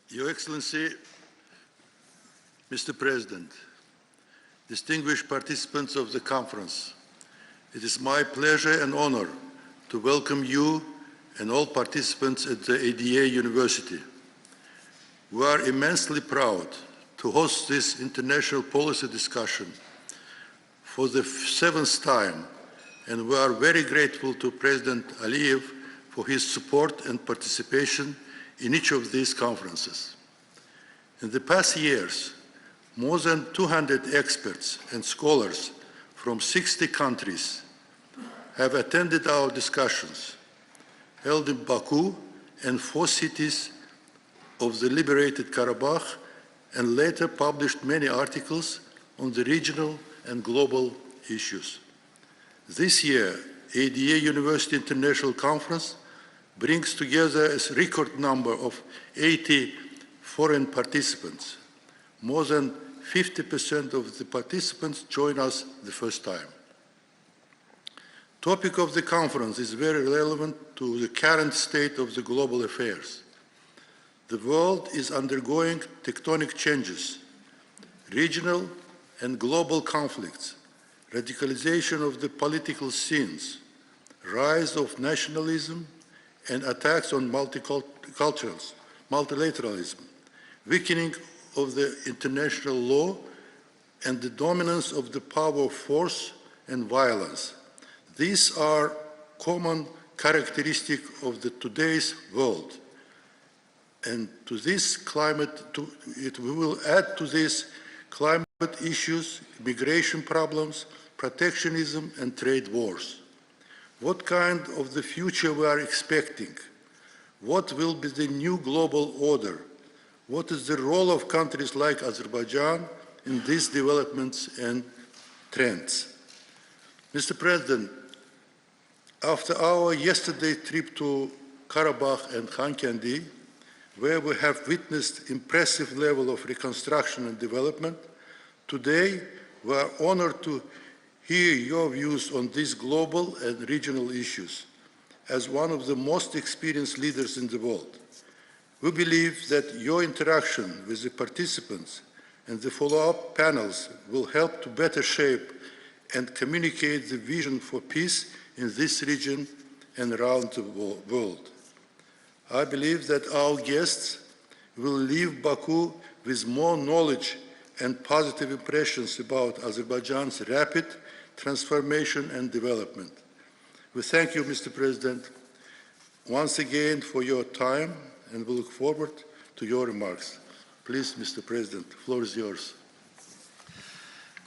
Your Excellency, Mr. President, distinguished participants of the conference, it is my pleasure and honor to welcome you and all participants at the ADA University. We are immensely proud to host this international policy discussion for the 7th time, and we are very grateful to President Aliyev for his support and participation in each of these conferences. In the past years, more than 200 experts and scholars from 60 countries have attended our discussions held in Baku and 4 cities of the liberated Karabakh, and later published many articles on the regional and global issues. This year, ADA University International Conference brings together a record number of 80 foreign participants. More than 50% of the participants join us the first time. The topic of the conference is very relevant to the current state of the global affairs. The world is undergoing tectonic changes, regional and global conflicts, radicalization of the political scenes, rise of nationalism, and attacks on multilateralism, weakening of the international law, and the dominance of the power of force and violence. These are common characteristics of today's world. And to this climate, we will add to this climate issues, migration problems, protectionism, and trade wars. What kind of the future we are expecting? What will be the new global order? What is the role of countries like Azerbaijan in these developments and trends? Mr. President, after our yesterday trip to Karabakh and Khankendi, where we have witnessed impressive level of reconstruction and development, today we are honored to hear your views on these global and regional issues as one of the most experienced leaders in the world. We believe that your interaction with the participants and the follow-up panels will help to better shape and communicate the vision for peace in this region and around the world. I believe that our guests will leave Baku with more knowledge and positive impressions about Azerbaijan's rapid transformation and development. We thank you, Mr. President, once again for your time, and we look forward to your remarks. Please, Mr. President, the floor is yours.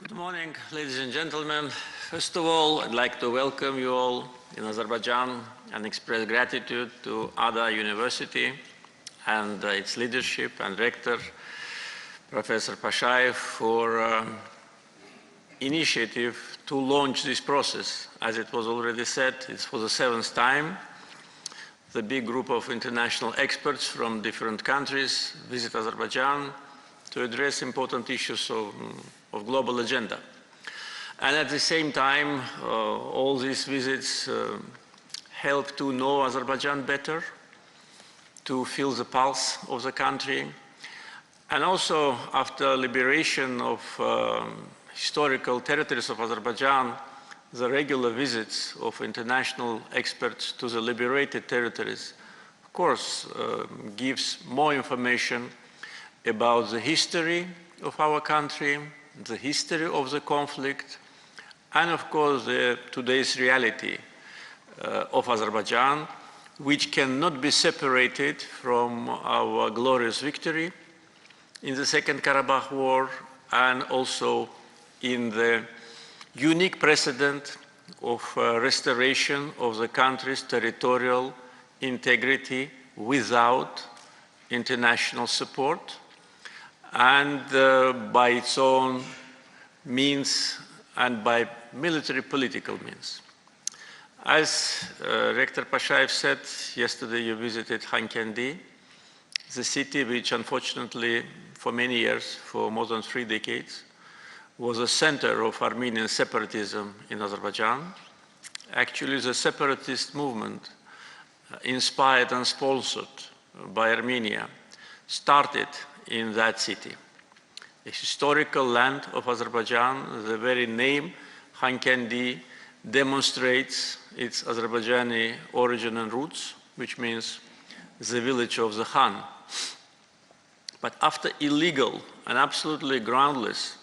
Good morning, ladies and gentlemen. First of all, I'd like to welcome you all in Azerbaijan and express gratitude to ADA University and its leadership and rector, Professor Pashayev, for initiative to launch this process. As it was already said, it's for the 7th time. The big group of international experts from different countries visit Azerbaijan to address important issues of global agenda. And at the same time, all these visits help to know Azerbaijan better, to feel the pulse of the country. And also, after liberation of historical territories of Azerbaijan, the regular visits of international experts to the liberated territories, of course, gives more information about the history of our country, the history of the conflict, and of course, today's reality of Azerbaijan, which cannot be separated from our glorious victory in the Second Karabakh War, and also in the unique precedent of restoration of the country's territorial integrity without international support and by its own means and by military political means. As Rector Pashayev said, yesterday you visited Khankendi, the city which unfortunately for many years, for more than 3 decades, was a center of Armenian separatism in Azerbaijan. Actually, the separatist movement, inspired and sponsored by Armenia, started in that city. The historical land of Azerbaijan, the very name Khankendi demonstrates its Azerbaijani origin and roots, which means the village of the Khan. But after illegal and absolutely groundless,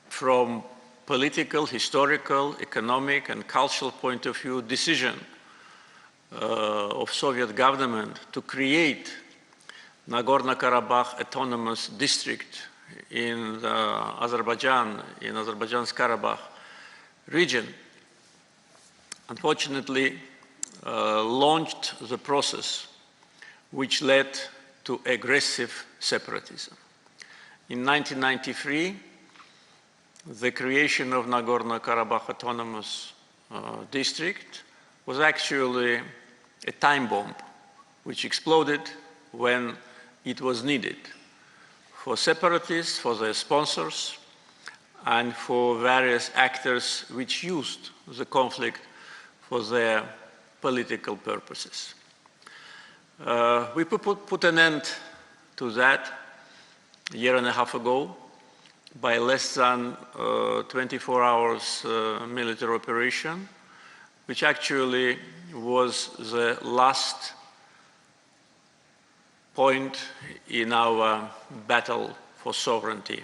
from political, historical, economic, and cultural point of view, decision of Soviet government to create Nagorno-Karabakh autonomous district in Azerbaijan, in Azerbaijan's Karabakh region, unfortunately launched the process which led to aggressive separatism. In 1993, the creation of Nagorno-Karabakh Autonomous District was actually a time bomb which exploded when it was needed for separatists, for their sponsors, and for various actors which used the conflict for their political purposes. We put an end to that a year and a half ago by less than 24 hours military operation, which actually was the last point in our battle for sovereignty.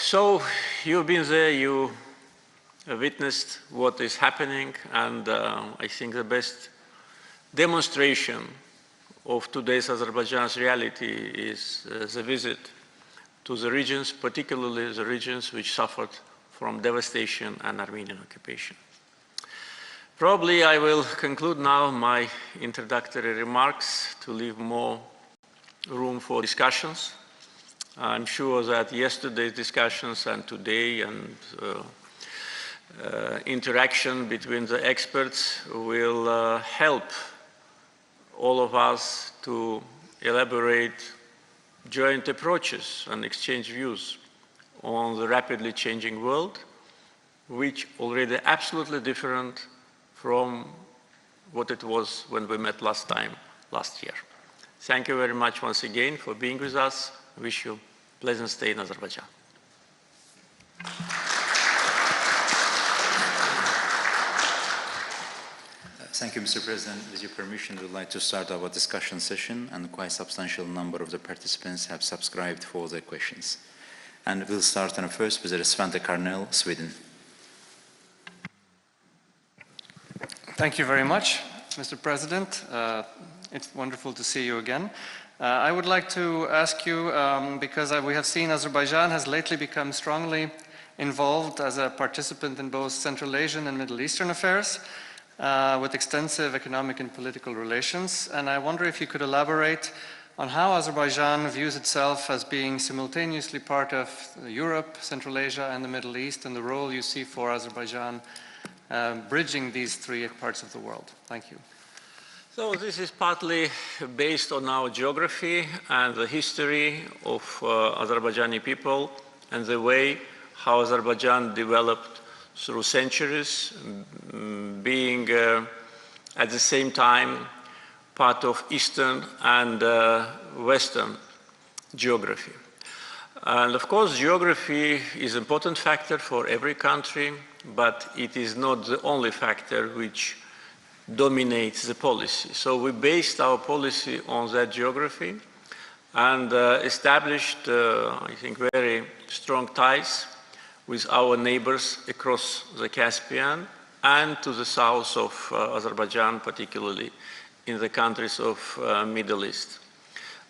So you've been there, you witnessed what is happening, and I think the best demonstration of today's Azerbaijan's reality is the visit to the regions, particularly the regions which suffered from devastation and Armenian occupation. Probably I will conclude now my introductory remarks to leave more room for discussions. I'm sure that yesterday's discussions and today and interaction between the experts will help all of us to elaborate joint approaches and exchange views on the rapidly changing world, which already absolutely different from what it was when we met last time, last year. Thank you very much once again for being with us. I wish you a pleasant stay in Azerbaijan. Thank you, Mr. President. With your permission, we would like to start our discussion session, and quite a substantial number of the participants have subscribed for their questions. And we'll start first with Svante Cornell, Sweden. Thank you very much, Mr. President. It's wonderful to see you again. I would like to ask you, because we have seen Azerbaijan has lately become strongly involved as a participant in both Central Asian and Middle Eastern affairs, with extensive economic and political relations. And I wonder if you could elaborate on how Azerbaijan views itself as being simultaneously part of Europe, Central Asia, and the Middle East, and the role you see for Azerbaijan bridging these three parts of the world. Thank you. So this is partly based on our geography and the history of Azerbaijani people and the way how Azerbaijan developed through centuries, being at the same time part of Eastern and Western geography. And of course, geography is an important factor for every country, but it is not the only factor which dominates the policy. So we based our policy on that geography and established, I think, very strong ties with our neighbors across the Caspian and to the south of Azerbaijan, particularly in the countries of Middle East.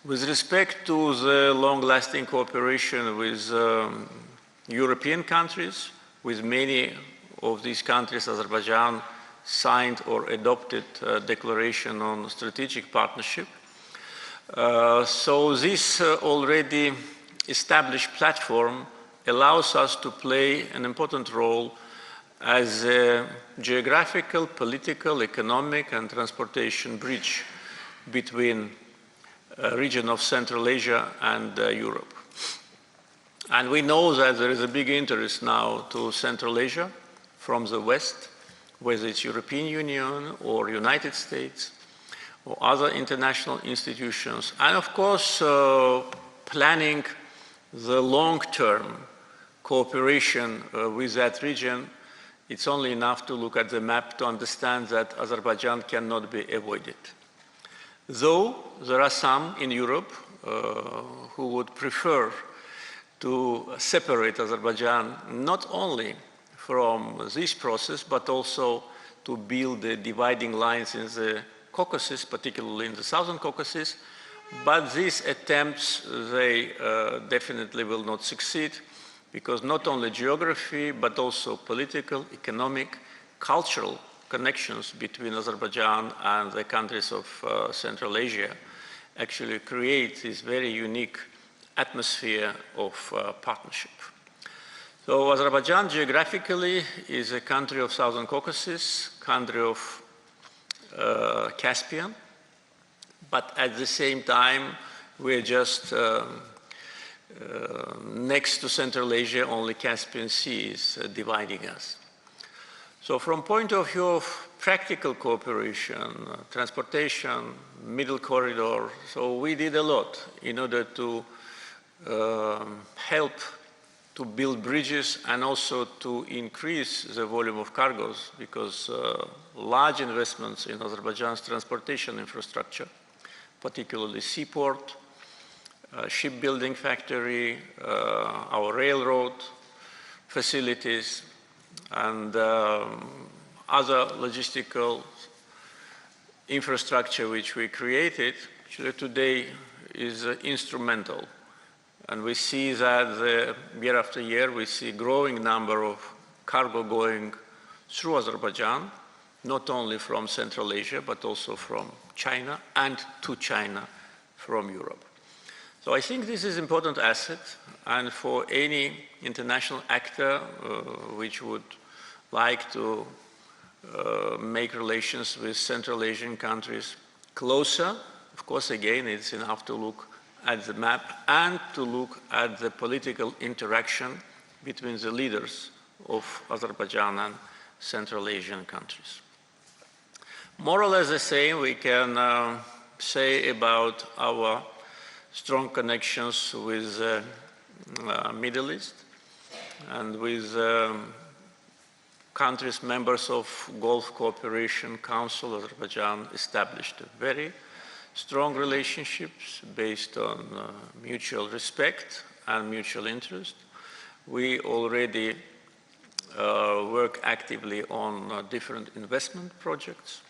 With respect to the long-lasting cooperation with European countries, with many of these countries, Azerbaijan signed or adopted a declaration on strategic partnership. So this already established platform allows us to play an important role as a geographical, political, economic, and transportation bridge between region of Central Asia and Europe. And we know that there is a big interest now to Central Asia from the West, whether it's European Union or United States or other international institutions, and of course planning the long-term cooperation with that region. It's only enough to look at the map to understand that Azerbaijan cannot be avoided. Though there are some in Europe who would prefer to separate Azerbaijan not only from this process, but also to build the dividing lines in the Caucasus, particularly in the Southern Caucasus. But these attempts, they definitely will not succeed, because not only geography, but also political, economic, cultural connections between Azerbaijan and the countries of Central Asia actually create this very unique atmosphere of partnership. So Azerbaijan geographically is a country of Southern Caucasus, country of Caspian, but at the same time we're just next to Central Asia. Only Caspian Sea is dividing us. So from point of view of practical cooperation, transportation, middle corridor, so we did a lot in order to help to build bridges and also to increase the volume of cargoes, because large investments in Azerbaijan's transportation infrastructure, particularly seaport, shipbuilding factory, our railroad facilities, and other logistical infrastructure which we created, actually today is instrumental. And we see that year after year, we see growing number of cargo going through Azerbaijan, not only from Central Asia, but also from China, and to China from Europe. So I think this is an important asset, and for any international actor which would like to make relations with Central Asian countries closer, of course, again, it's enough to look at the map and to look at the political interaction between the leaders of Azerbaijan and Central Asian countries. More or less the same we can say about our strong connections with the Middle East and with countries members of Gulf Cooperation Council. Azerbaijan established very strong relationships based on mutual respect and mutual interest. We already work actively on different investment projects.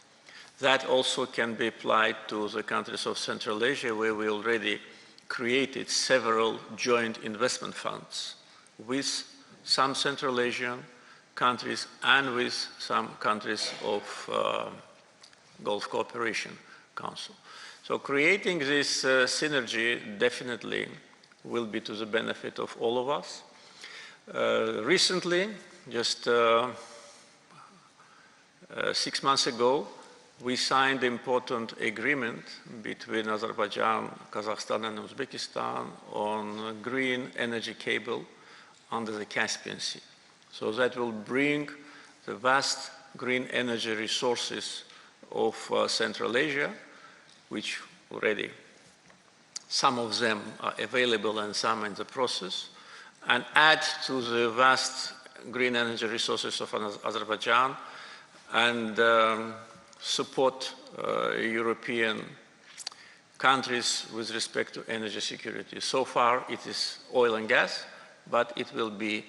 That also can be applied to the countries of Central Asia, where we already created several joint investment funds with some Central Asian countries and with some countries of Gulf Cooperation Council. So creating this synergy definitely will be to the benefit of all of us. Recently, just 6 months ago, we signed an important agreement between Azerbaijan, Kazakhstan and Uzbekistan on green energy cable under the Caspian Sea. So that will bring the vast green energy resources of Central Asia, which already some of them are available and some in the process, and add to the vast green energy resources of Azerbaijan and support European countries with respect to energy security. So far it is oil and gas, but it will be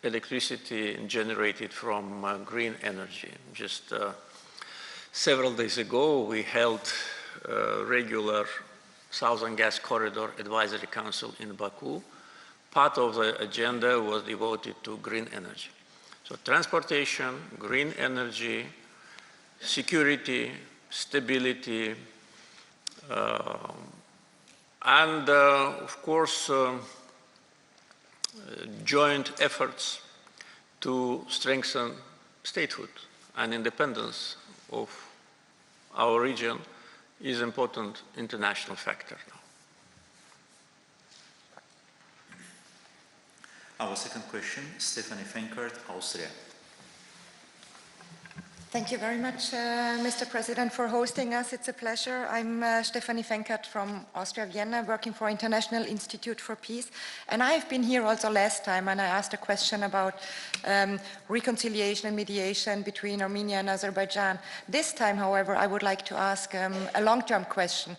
electricity generated from green energy. Just several days ago we held a regular Southern Gas Corridor Advisory Council in Baku. Part of the agenda was devoted to green energy. So transportation, green energy, security, stability, and of course joint efforts to strengthen statehood and independence of our region is an important international factor now. Our second question, Stephanie Fenkart, Austria. Thank you very much, Mr. President, for hosting us. It's a pleasure. I'm Stefanie Fenkart from Austria, Vienna, working for International Institute for Peace. And I've been here also last time, and I asked a question about reconciliation and mediation between Armenia and Azerbaijan. This time, however, I would like to ask a long-term question.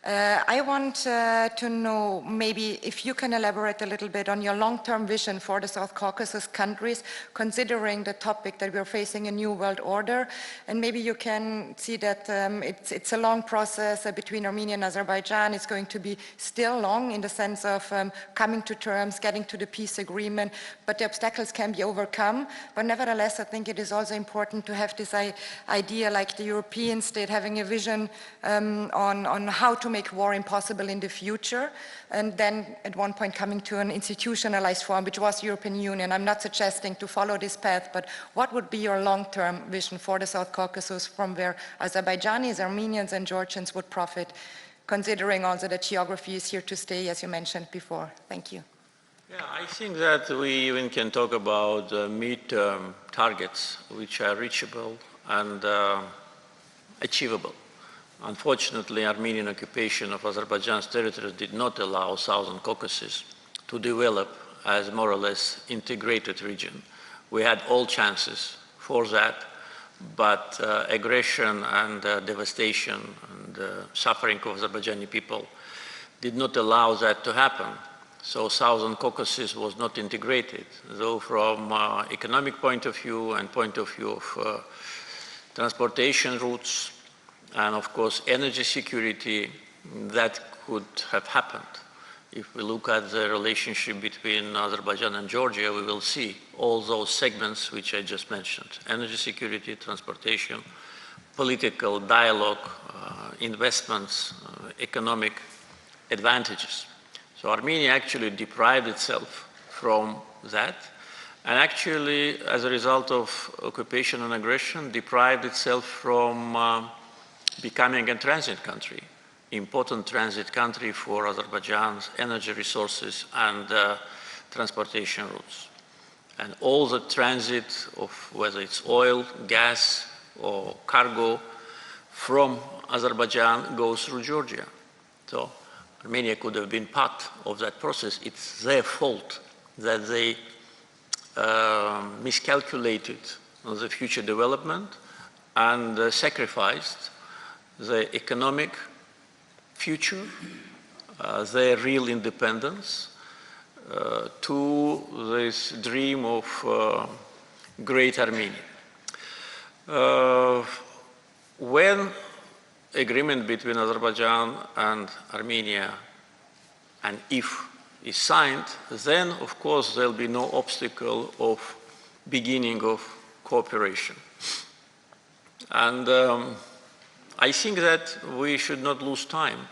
I want to know maybe if you can elaborate a little bit on your long-term vision for the South Caucasus countries, considering the topic that we're facing a new world order. And maybe you can see that it's a long process between Armenia and Azerbaijan. It's going to be still long in the sense of coming to terms, getting to the peace agreement, but the obstacles can be overcome. But nevertheless, I think it is also important to have this idea like the European state having a vision on how to make war impossible in the future, and then at one point coming to an institutionalized form, which was the European Union. I'm not suggesting to follow this path, but what would be your long-term vision for the South Caucasus from where Azerbaijanis, Armenians, and Georgians would profit, considering also that geography is here to stay, as you mentioned before? Thank you. Yeah, I think that we even can talk about mid-term targets which are reachable and achievable. Unfortunately, Armenian occupation of Azerbaijan's territories did not allow Southern Caucasus to develop as more or less integrated region. We had all chances for that, but aggression and devastation and suffering of Azerbaijani people did not allow that to happen. So Southern Caucasus was not integrated, though from economic point of view and point of view of transportation routes, and of course, energy security, that could have happened. If we look at the relationship between Azerbaijan and Georgia, we will see all those segments which I just mentioned: energy security, transportation, political dialogue, investments, economic advantages. So Armenia actually deprived itself from that, and actually, as a result of occupation and aggression, deprived itself from becoming a transit country, important transit country for Azerbaijan's energy resources and transportation routes. And all the transit of whether it's oil, gas, or cargo from Azerbaijan goes through Georgia. So Armenia could have been part of that process. It's their fault that they miscalculated the future development and sacrificed the economic future, their real independence, to this dream of great Armenia. When agreement between Azerbaijan and Armenia, and if is signed, then of course there'll be no obstacle of beginning of cooperation. And I think that we should not lose time,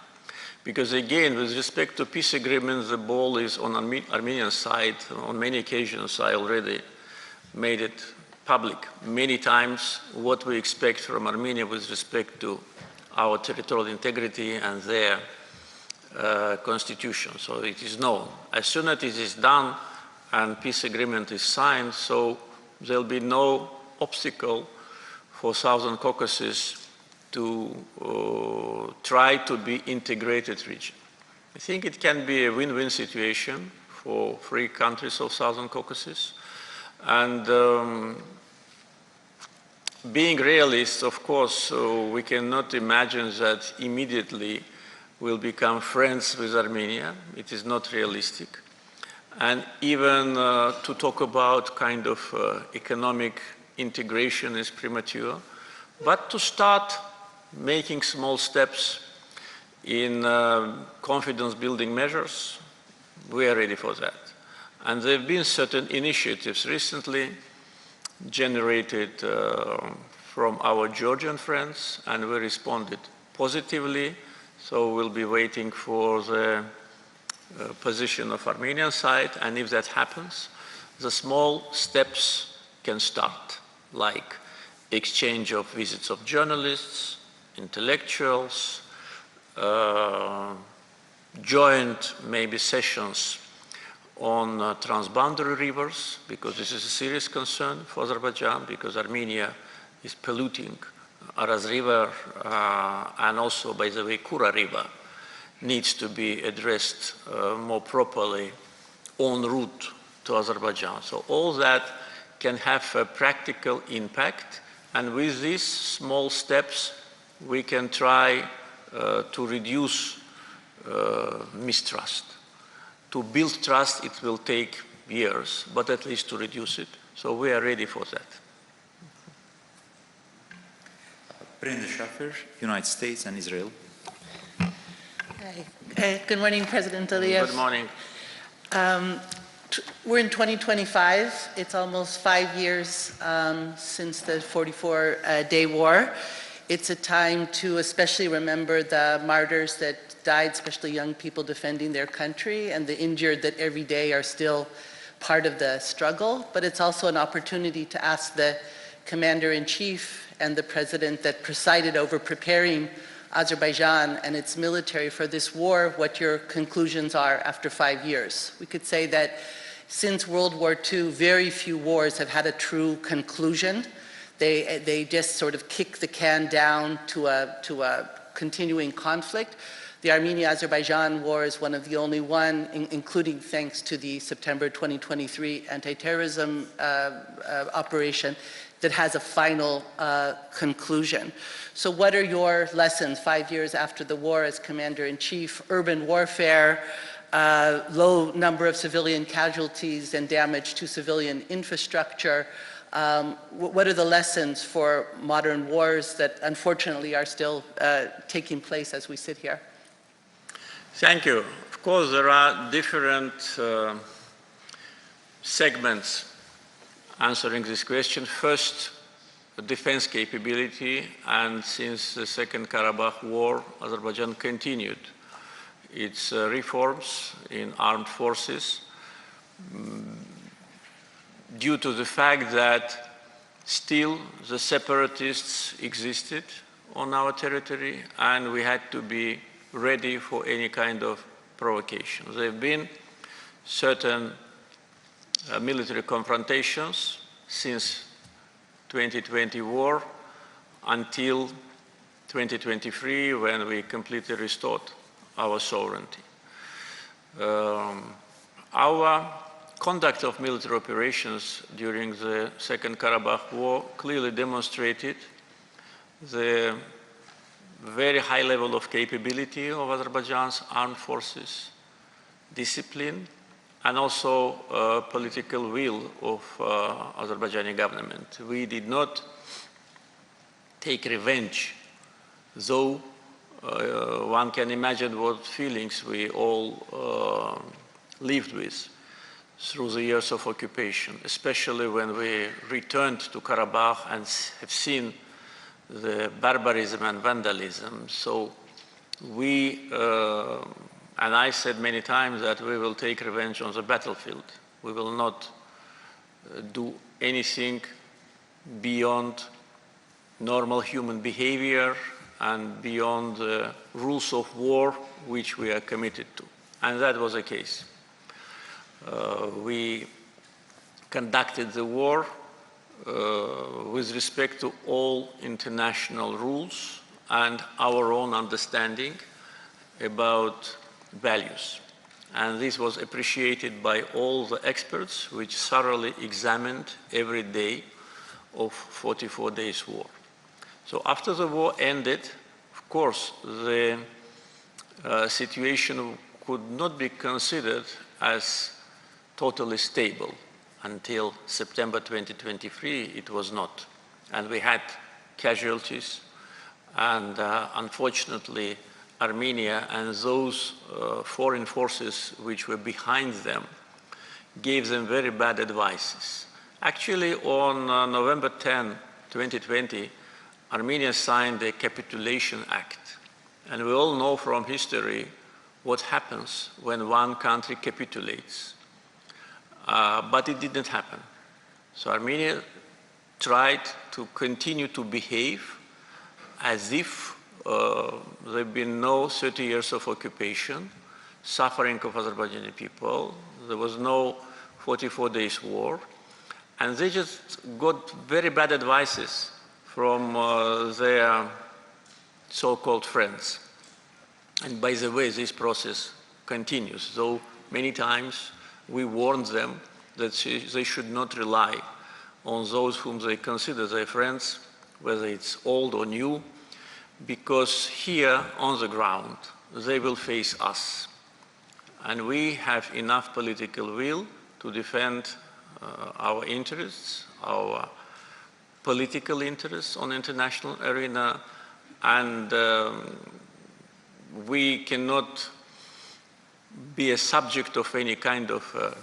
because again, with respect to peace agreements, the ball is on Armenian side. On many occasions, I already made it public many times what we expect from Armenia with respect to our territorial integrity and their constitution. So it is known. As soon as it is done and peace agreement is signed, so there'll be no obstacle for Southern Caucasus to try to be integrated region. I think it can be a win-win situation for three countries of Southern Caucasus. And being realists, of course, we cannot imagine that immediately we'll become friends with Armenia. It is not realistic. And even to talk about kind of economic integration is premature. But to start making small steps in confidence-building measures, we are ready for that. And there have been certain initiatives recently generated from our Georgian friends, and we responded positively. So we'll be waiting for the position of Armenian side, and if that happens, the small steps can start, like exchange of visits of journalists, intellectuals, joint maybe sessions on transboundary rivers, because this is a serious concern for Azerbaijan, because Armenia is polluting Aras River, and also, by the way, Kura River needs to be addressed more properly en route to Azerbaijan. So all that can have a practical impact, and with these small steps, we can try to reduce mistrust. To build trust, it will take years, but at least to reduce it. So we are ready for that. Brenda Shaffer, United States and Israel. Hi. Good morning, President Aliyev. Good morning. We're in 2025. It's almost 5 years since the 44-day war. It's a time to especially remember the martyrs that died, especially young people defending their country, and the injured that every day are still part of the struggle. But it's also an opportunity to ask the Commander-in-Chief and the President that presided over preparing Azerbaijan and its military for this war, what your conclusions are after 5 years. We could say that since World War II, very few wars have had a true conclusion. They just sort of kick the can down to a continuing conflict. The Armenia-Azerbaijan war is one of the only one, including thanks to the September 2023 anti-terrorism operation, that has a final conclusion. So what are your lessons 5 years after the war as Commander-in-Chief? Urban warfare, low number of civilian casualties and damage to civilian infrastructure. What are the lessons for modern wars that unfortunately are still taking place as we sit here? Thank you. Of course, there are different segments answering this question. First, the defense capability, and since the Second Karabakh War, Azerbaijan continued its reforms in armed forces due to the fact that still the separatists existed on our territory, and we had to be ready for any kind of provocation. There have been certain military confrontations since 2020 war until 2023, when we completely restored our sovereignty. Our conduct of military operations during the Second Karabakh War clearly demonstrated the very high level of capability of Azerbaijan's armed forces, discipline, and also political will of Azerbaijani government. We did not take revenge, though one can imagine what feelings we all lived with through the years of occupation, especially when we returned to Karabakh and have seen the barbarism and vandalism. So we, and I said many times that we will take revenge on the battlefield. We will not do anything beyond normal human behavior and beyond the rules of war which we are committed to. And that was the case. We conducted the war with respect to all international rules and our own understanding about values. And this was appreciated by all the experts which thoroughly examined every day of 44 days war. So after the war ended, of course, the situation could not be considered as totally stable. Until September 2023, it was not. And we had casualties, and unfortunately, Armenia and those foreign forces which were behind them gave them very bad advices. Actually, on November 10, 2020, Armenia signed the Capitulation Act. And we all know from history what happens when one country capitulates. But it didn't happen. So Armenia tried to continue to behave as if there had been no 30 years of occupation, suffering of Azerbaijani people. There was no 44 days war. And they just got very bad advices from their so-called friends. And by the way, this process continues, though many times we warned them that they should not rely on those whom they consider their friends, whether it's old or new, because here on the ground, they will face us. And we have enough political will to defend our interests, our political interests on the international arena, and we cannot be a subject of any kind of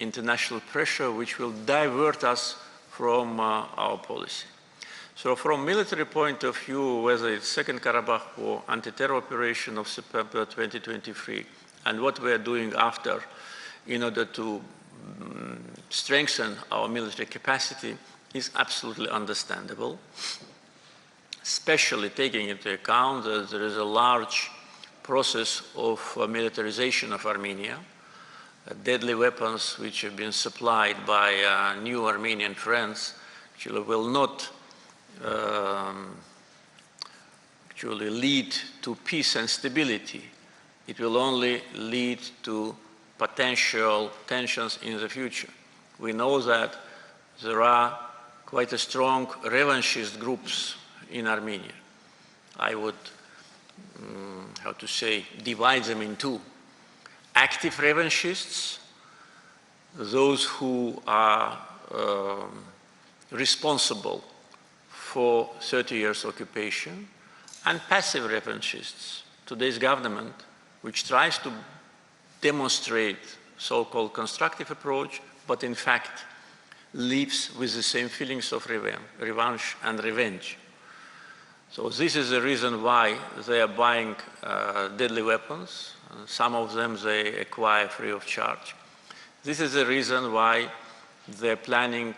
international pressure which will divert us from our policy. So from military point of view, whether it's Second Karabakh War, anti-terror operation of September 2023, and what we are doing after in order to strengthen our military capacity is absolutely understandable, especially taking into account that there is a large process of militarization of Armenia, deadly weapons which have been supplied by new Armenian friends actually will not actually lead to peace and stability. It will only lead to potential tensions in the future. We know that there are quite a strong revanchist groups in Armenia. I would, how to say, divide them in two. Active revanchists, those who are responsible for 30 years occupation, and passive revanchists, today's government, which tries to demonstrate so-called constructive approach, but in fact lives with the same feelings of revenge and revenge. So this is the reason why they are buying deadly weapons. Some of them they acquire free of charge. This is the reason why they're planning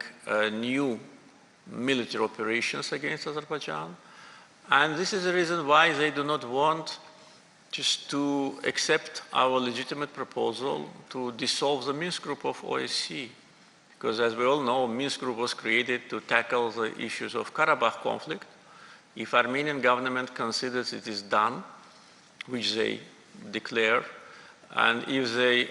new military operations against Azerbaijan. And this is the reason why they do not want just to accept our legitimate proposal to dissolve the Minsk Group of OSCE. Because as we all know, Minsk Group was created to tackle the issues of Karabakh conflict. If Armenian government considers it is done, which they declare, and if they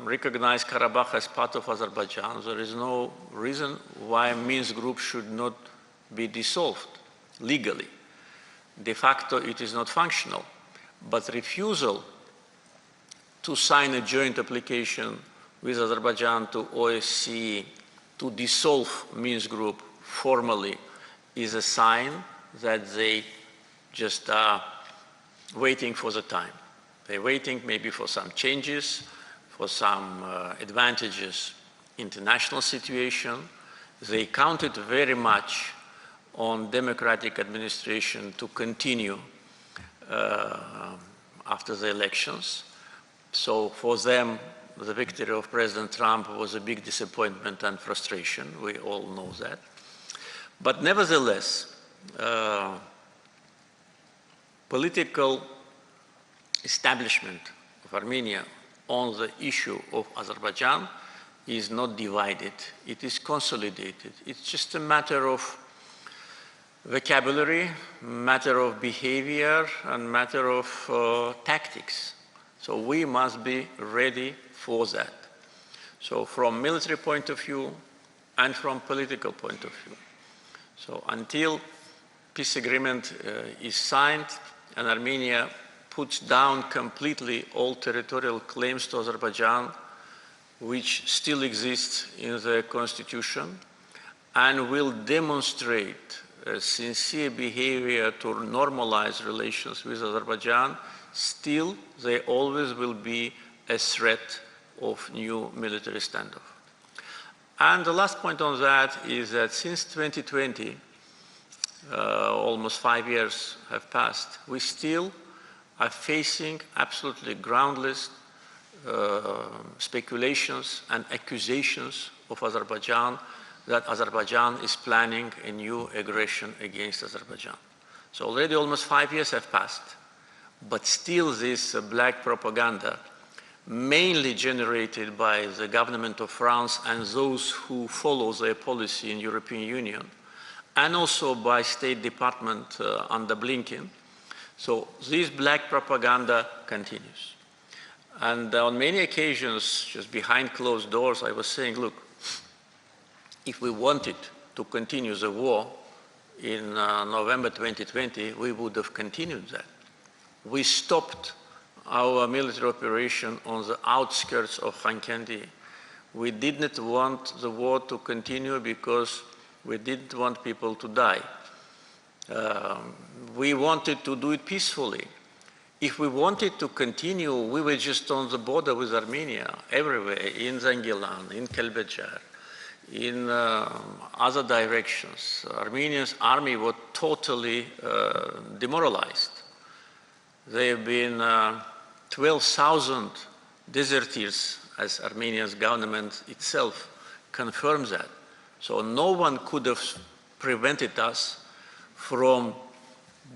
recognize Karabakh as part of Azerbaijan, there is no reason why Minsk Group should not be dissolved legally. De facto, it is not functional, but refusal to sign a joint application with Azerbaijan to OSCE to dissolve Minsk Group formally is a sign that they just are waiting for the time. They're waiting maybe for some changes, for some advantages in international situation. They counted very much on democratic administration to continue after the elections. So for them, the victory of President Trump was a big disappointment and frustration. We all know that. But nevertheless, political establishment of Armenia on the issue of Azerbaijan is not divided. It is consolidated. It's just a matter of vocabulary, matter of behavior, and matter of tactics. So we must be ready for that. So from military point of view and from political point of view. So until peace agreement is signed and Armenia puts down completely all territorial claims to Azerbaijan, which still exists in the constitution, and will demonstrate a sincere behavior to normalize relations with Azerbaijan, still there always will be a threat of new military standoff. And the last point on that is that since 2020, almost 5 years have passed, we still are facing absolutely groundless speculations and accusations of Azerbaijan that Azerbaijan is planning a new aggression against Azerbaijan. So already almost 5 years have passed, but still this black propaganda, mainly generated by the government of France and those who follow their policy in European Union, and also by State Department under Blinken. So this black propaganda continues. And on many occasions, just behind closed doors, I was saying, look, if we wanted to continue the war in November 2020, we would have continued that. We stopped our military operation on the outskirts of Khankendi. We didn't want the war to continue because we didn't want people to die. We wanted to do it peacefully. If we wanted to continue, we were just on the border with Armenia, everywhere, in Zangilan, in Kelbejar, in other directions. Armenia's army was totally demoralized. There have been 12,000 deserteers, as Armenia's government itself confirms that. So no one could have prevented us from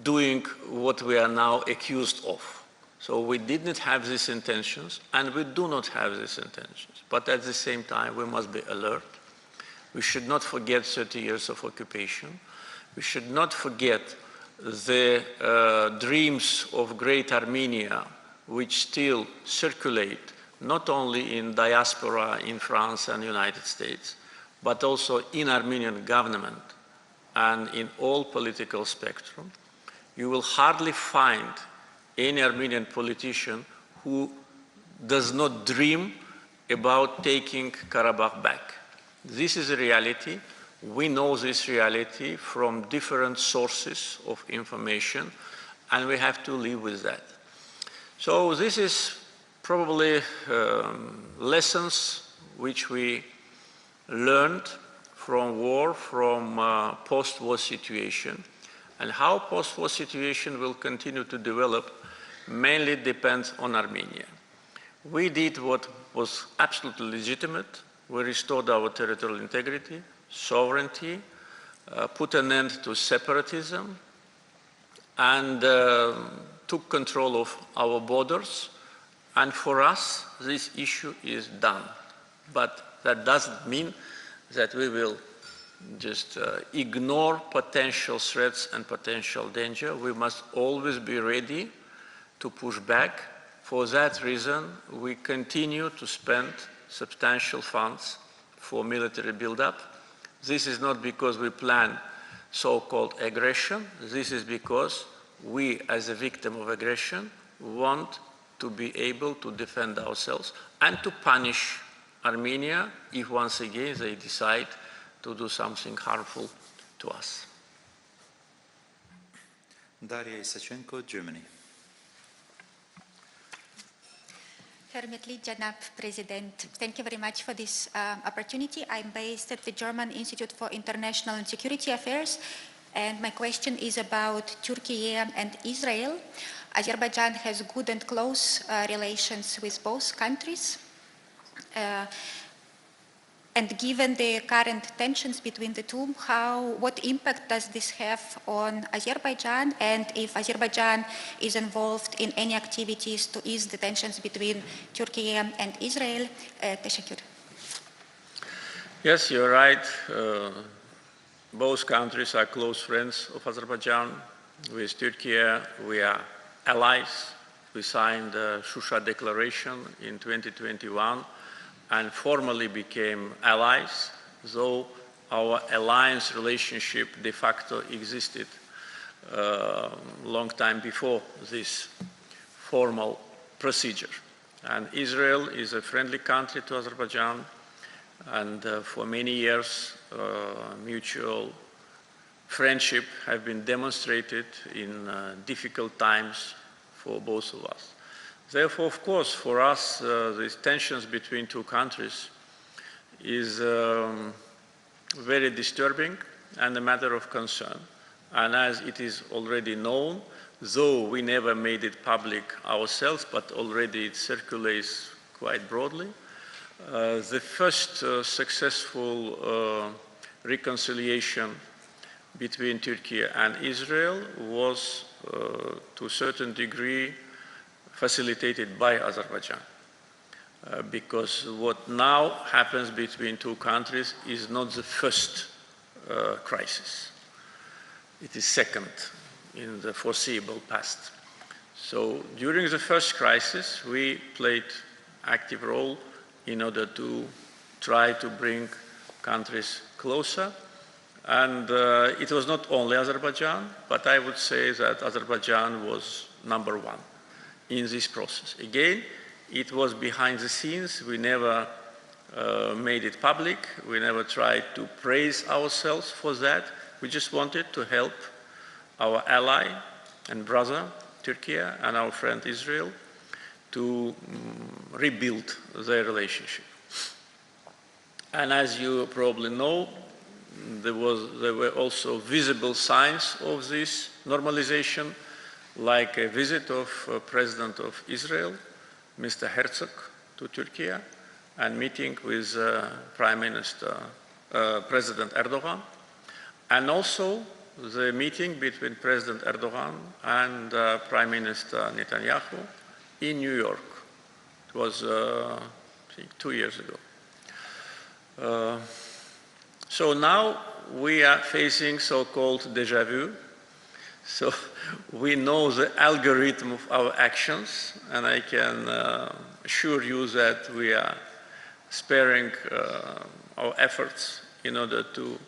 doing what we are now accused of. So we didn't have these intentions, and we do not have these intentions. But at the same time, we must be alert. We should not forget 30 years of occupation. We should not forget the dreams of great Armenia, which still circulate not only in diaspora in France and United States, but also in Armenian government and in all political spectrum. You will hardly find any Armenian politician who does not dream about taking Karabakh back. This is a reality. We know this reality from different sources of information, and we have to live with that. So this is probably lessons which we learned from war, from post-war situation. And how post-war situation will continue to develop mainly depends on Armenia. We did what was absolutely legitimate. We restored our territorial integrity, sovereignty, put an end to separatism, and took control of our borders. And for us, this issue is done. But that doesn't mean that we will just ignore potential threats and potential danger. We must always be ready to push back. For that reason, we continue to spend substantial funds for military buildup. This is not because we plan so-called aggression. This is because we, as a victim of aggression, want to be able to defend ourselves and to punish Armenia if once again they decide to do something harmful to us. Daria Isachenko, Germany. Hermetli Janab President, thank you very much for this opportunity. I'm based at the German Institute for International and Security Affairs, and my question is about Turkey and Israel. Azerbaijan has good and close relations with both countries. And given the current tensions between the two, what impact does this have on Azerbaijan, and if Azerbaijan is involved in any activities to ease the tensions between Turkey and Israel? Teşekkür. Yes, you're right. Both countries are close friends of Azerbaijan. With Turkey, we are allies. We signed the Shusha Declaration in 2021. And formally became allies, though our alliance relationship de facto existed a long time before this formal procedure. And Israel is a friendly country to Azerbaijan, and for many years mutual friendship have been demonstrated in difficult times for both of us. Therefore, of course, for us, the tensions between two countries is very disturbing and a matter of concern. And as it is already known, though we never made it public ourselves, but already it circulates quite broadly, the first successful reconciliation between Turkey and Israel was, to a certain degree, facilitated by Azerbaijan. Because what now happens between two countries is not the first crisis. it is second in the foreseeable past. So during the first crisis, we played active role in order to try to bring countries closer. And it was not only Azerbaijan, but I would say that Azerbaijan was number one in this process. Again, it was behind the scenes. We never made it public. We never tried to praise ourselves for that. We just wanted to help our ally and brother, Turkey, and our friend Israel to rebuild their relationship. And as you probably know, there were also visible signs of this normalization, like a visit of President of Israel, Mr. Herzog, to Turkey, and meeting with President Erdogan, and also the meeting between President Erdogan and Prime Minister Netanyahu in New York. It was, I think, 2 years ago. So now we are facing so-called déjà vu. So we know the algorithm of our actions, and I can assure you that we are sparing our efforts in order to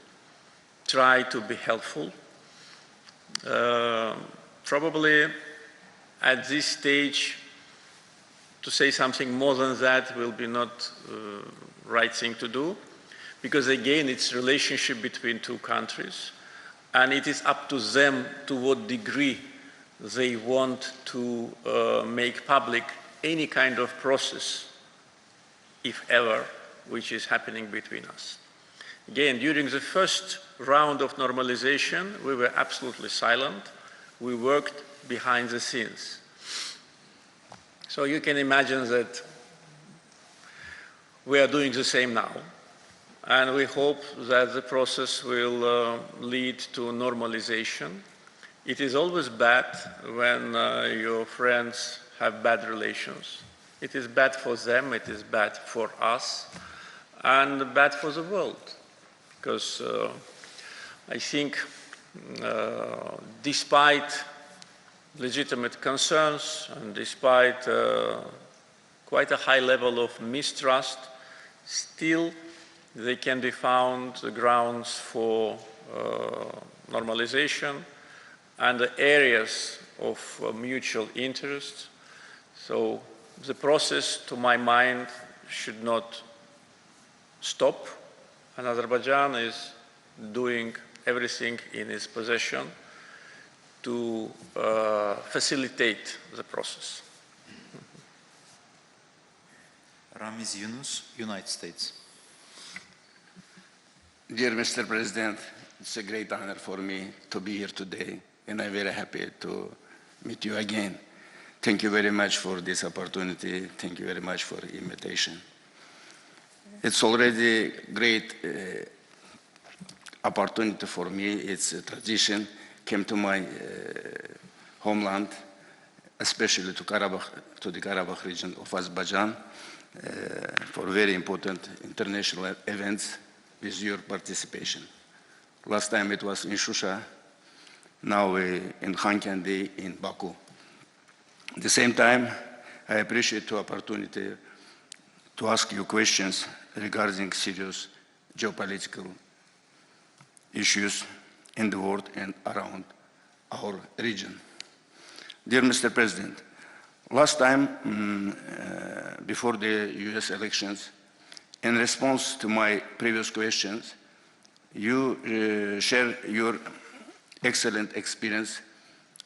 try to be helpful. Probably at this stage, to say something more than that will be not right thing to do, because again, it's a relationship between two countries, and it is up to them to what degree they want to make public any kind of process, if ever, which is happening between us. Again, during the first round of normalization, we were absolutely silent. We worked behind the scenes. So you can imagine that we are doing the same now. And we hope that the process will lead to normalization. It is always bad when your friends have bad relations. It is bad for them, it is bad for us, and bad for the world. Because I think despite legitimate concerns and despite quite a high level of mistrust, still they can be found the grounds for normalization and the areas of mutual interest. So the process, to my mind, should not stop, and Azerbaijan is doing everything in its possession to facilitate the process. Ramis Yunusov, United States. Dear Mr. President, it's a great honor for me to be here today, and I'm very happy to meet you again. Thank you very much for this opportunity. Thank you very much for the invitation. It's already a great opportunity for me. It's a tradition. Came to my homeland, especially to the Karabakh region of Azerbaijan, for very important international events with your participation. Last time it was in Shusha, now in Khankendi in Baku. At the same time, I appreciate the opportunity to ask you questions regarding serious geopolitical issues in the world and around our region. Dear Mr. President, last time, before the US elections, in response to my previous questions, you shared your excellent experience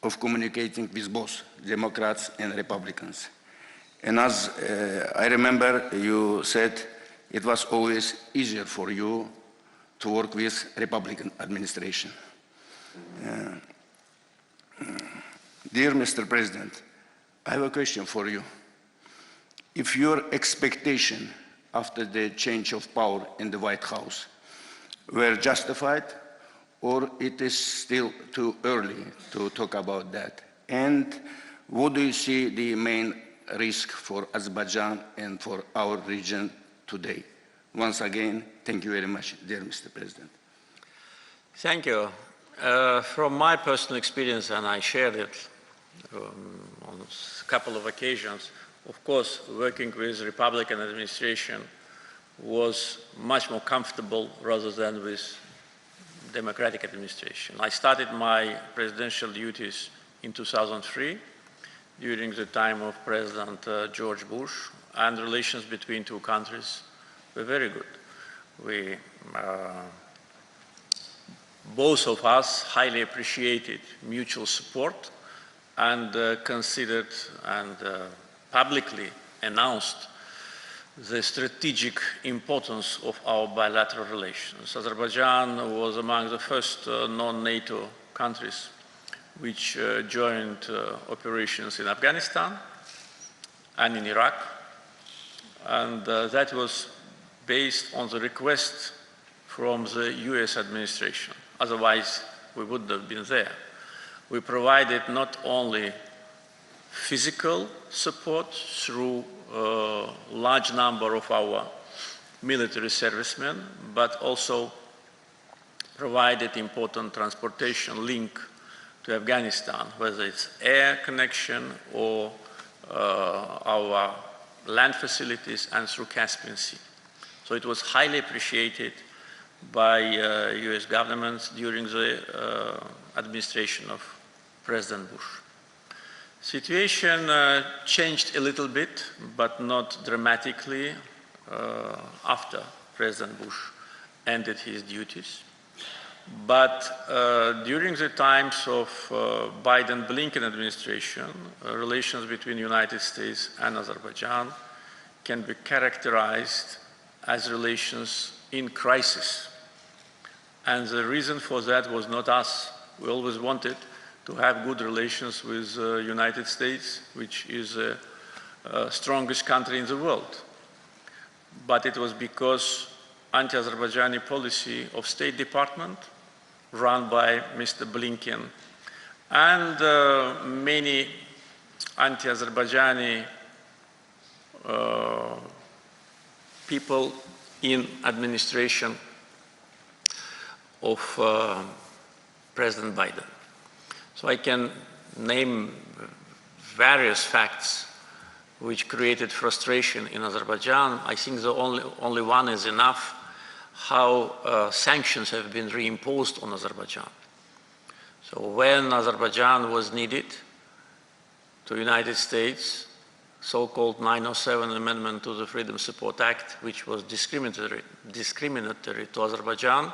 of communicating with both Democrats and Republicans. And as I remember, you said it was always easier for you to work with Republican administration. Dear Mr. President, I have a question for you. If your expectation after the change of power in the White House were justified, or it is still too early to talk about that? And what do you see the main risk for Azerbaijan and for our region today? Once again, thank you very much, dear Mr. President. Thank you. From my personal experience, and I shared it on a couple of occasions, of course, working with Republican administration was much more comfortable rather than with Democratic administration. I started my presidential duties in 2003 during the time of President George Bush, and relations between two countries were very good. We, both of us highly appreciated mutual support and considered and publicly announced the strategic importance of our bilateral relations. Azerbaijan was among the first non-NATO countries which joined operations in Afghanistan and in Iraq, and that was based on the request from the US administration. Otherwise, we wouldn't have been there. We provided not only physical support through a large number of our military servicemen, but also provided important transportation link to Afghanistan, whether it's air connection or our land facilities and through Caspian Sea. So it was highly appreciated by US governments during the administration of President Bush. Situation changed a little bit, but not dramatically after President Bush ended his duties. But during the times of Biden-Blinken administration, relations between the United States and Azerbaijan can be characterized as relations in crisis. And the reason for that was not us. We always wanted to have good relations with the United States, which is the strongest country in the world. But it was because anti-Azerbaijani policy of State Department run by Mr. Blinken and many anti-Azerbaijani people in administration of President Biden. So I can name various facts which created frustration in Azerbaijan. I think the only one is enough, how sanctions have been reimposed on Azerbaijan. So when Azerbaijan was needed to the United States, so-called 907 Amendment to the Freedom Support Act, which was discriminatory to Azerbaijan,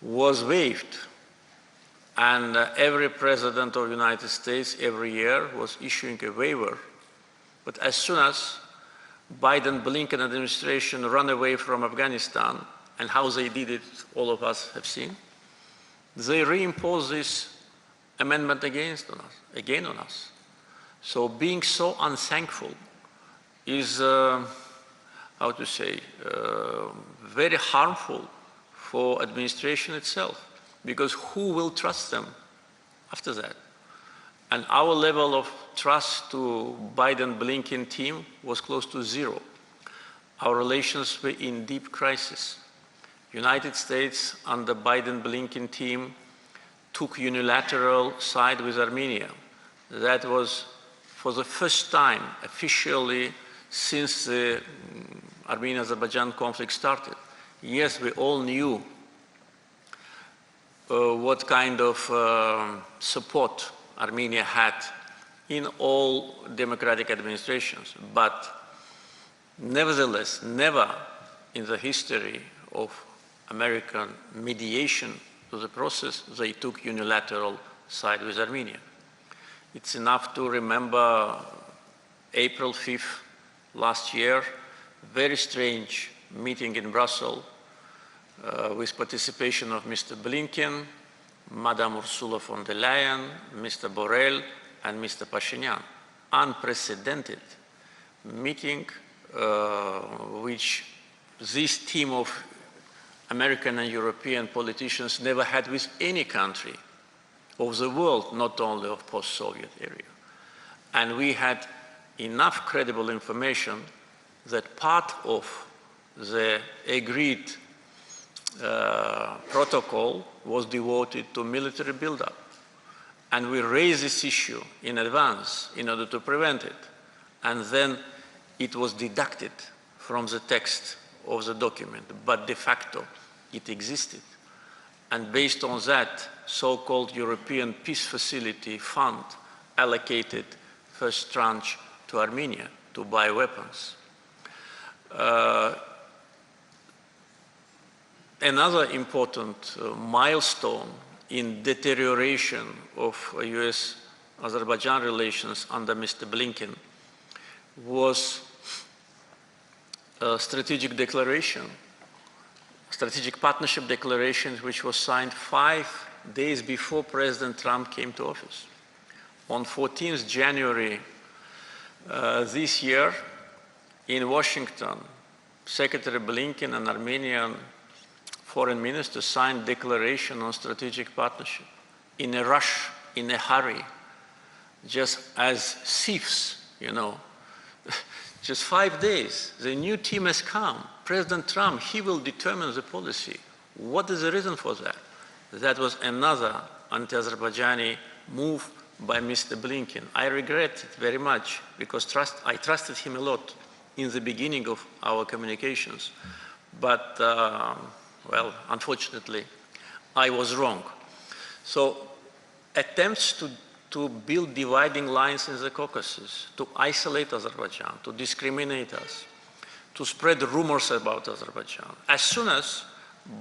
was waived. And every president of the United States every year was issuing a waiver. But as soon as Biden-Blinken administration ran away from Afghanistan, and how they did it, all of us have seen, they reimposed this amendment again on us. So being so unthankful is, how to say, very harmful for administration itself, because who will trust them after that? And our level of trust to Biden-Blinken team was close to zero. Our relations were in deep crisis. United States under Biden-Blinken team took unilateral side with Armenia. That was for the first time officially since the Armenian-Azerbaijan conflict started. Yes, we all knew what kind of support Armenia had in all democratic administrations, but nevertheless, never in the history of American mediation to the process, they took unilateral side with Armenia. It's enough to remember April 5th last year, very strange meeting in Brussels with participation of Mr. Blinken, Madame Ursula von der Leyen, Mr. Borrell, and Mr. Pashinyan. Unprecedented meeting which this team of American and European politicians never had with any country of the world, not only of post-Soviet area. And we had enough credible information that part of the agreed protocol was devoted to military buildup. And we raised this issue in advance in order to prevent it. And then it was deducted from the text of the document, but de facto it existed. And based on that, so-called European Peace Facility Fund allocated first tranche to Armenia to buy weapons. Another important milestone in deterioration of US-Azerbaijan relations under Mr. Blinken was a strategic declaration, strategic partnership declaration, which was signed 5 days before President Trump came to office. On 14th January this year, in Washington, Secretary Blinken and Armenian foreign minister signed declaration on strategic partnership in a rush, in a hurry, just as thieves, you know. Just 5 days, the new team has come. President Trump, he will determine the policy. What is the reason for that? That was another anti-Azerbaijani move by Mr. Blinken. I regret it very much because I trusted him a lot in the beginning of our communications. But, well, unfortunately, I was wrong. So attempts to build dividing lines in the Caucasus, to isolate Azerbaijan, to discriminate us, to spread rumors about Azerbaijan. As soon as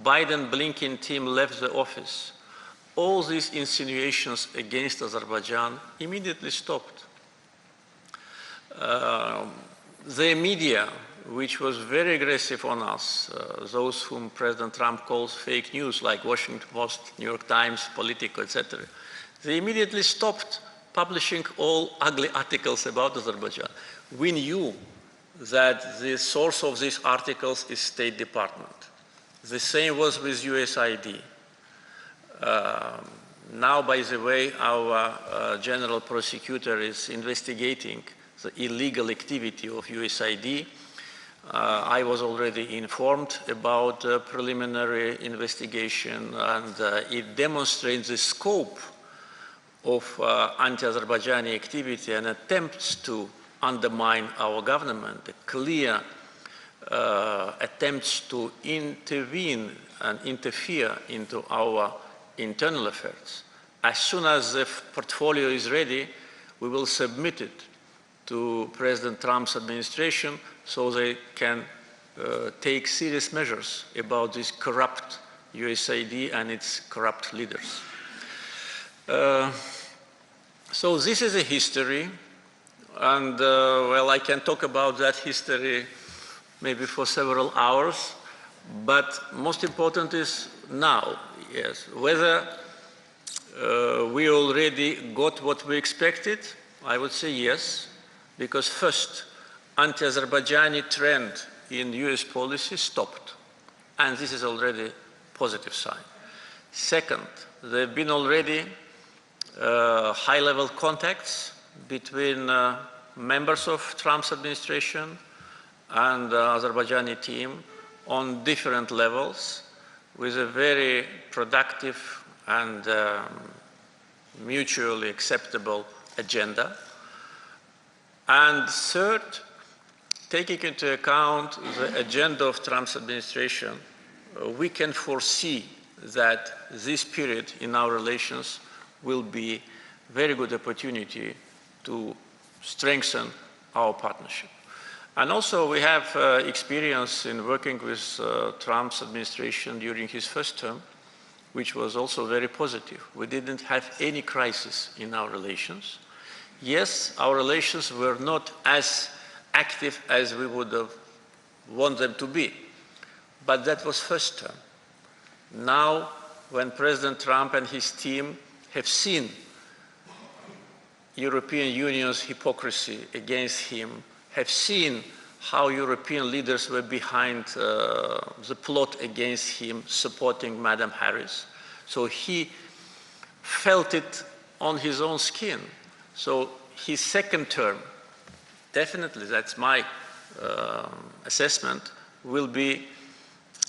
Biden-Blinken team left the office, all these insinuations against Azerbaijan immediately stopped. The media, which was very aggressive on us, those whom President Trump calls fake news, like Washington Post, New York Times, Politico, etc., they immediately stopped publishing all ugly articles about Azerbaijan. We knew that the source of these articles is State Department. The same was with USAID. Now, by the way, our general prosecutor is investigating the illegal activity of USAID. I was already informed about the preliminary investigation, and it demonstrates the scope of anti-Azerbaijani activity and attempts to undermine our government, the clear attempts to intervene and interfere into our internal affairs. As soon as the portfolio is ready, we will submit it to President Trump's administration so they can take serious measures about this corrupt USAID and its corrupt leaders. So this is a history, and well, I can talk about that history maybe for several hours, but most important is now, yes, whether we already got what we expected. I would say yes, because first, anti-Azerbaijani trend in US policy stopped, and this is already a positive sign. Second, there have been already high-level contacts between members of Trump's administration and the Azerbaijani team on different levels with a very productive and mutually acceptable agenda. And third, taking into account the agenda of Trump's administration, we can foresee that this period in our relations will be a very good opportunity to strengthen our partnership. And also we have experience in working with Trump's administration during his first term, which was also very positive. We didn't have any crisis in our relations. Yes, our relations were not as active as we would have wanted them to be, but that was first term. Now, when President Trump and his team have seen European Union's hypocrisy against him, have seen how European leaders were behind the plot against him, supporting Madam Harris. So he felt it on his own skin. So his second term, definitely, that's my assessment, will be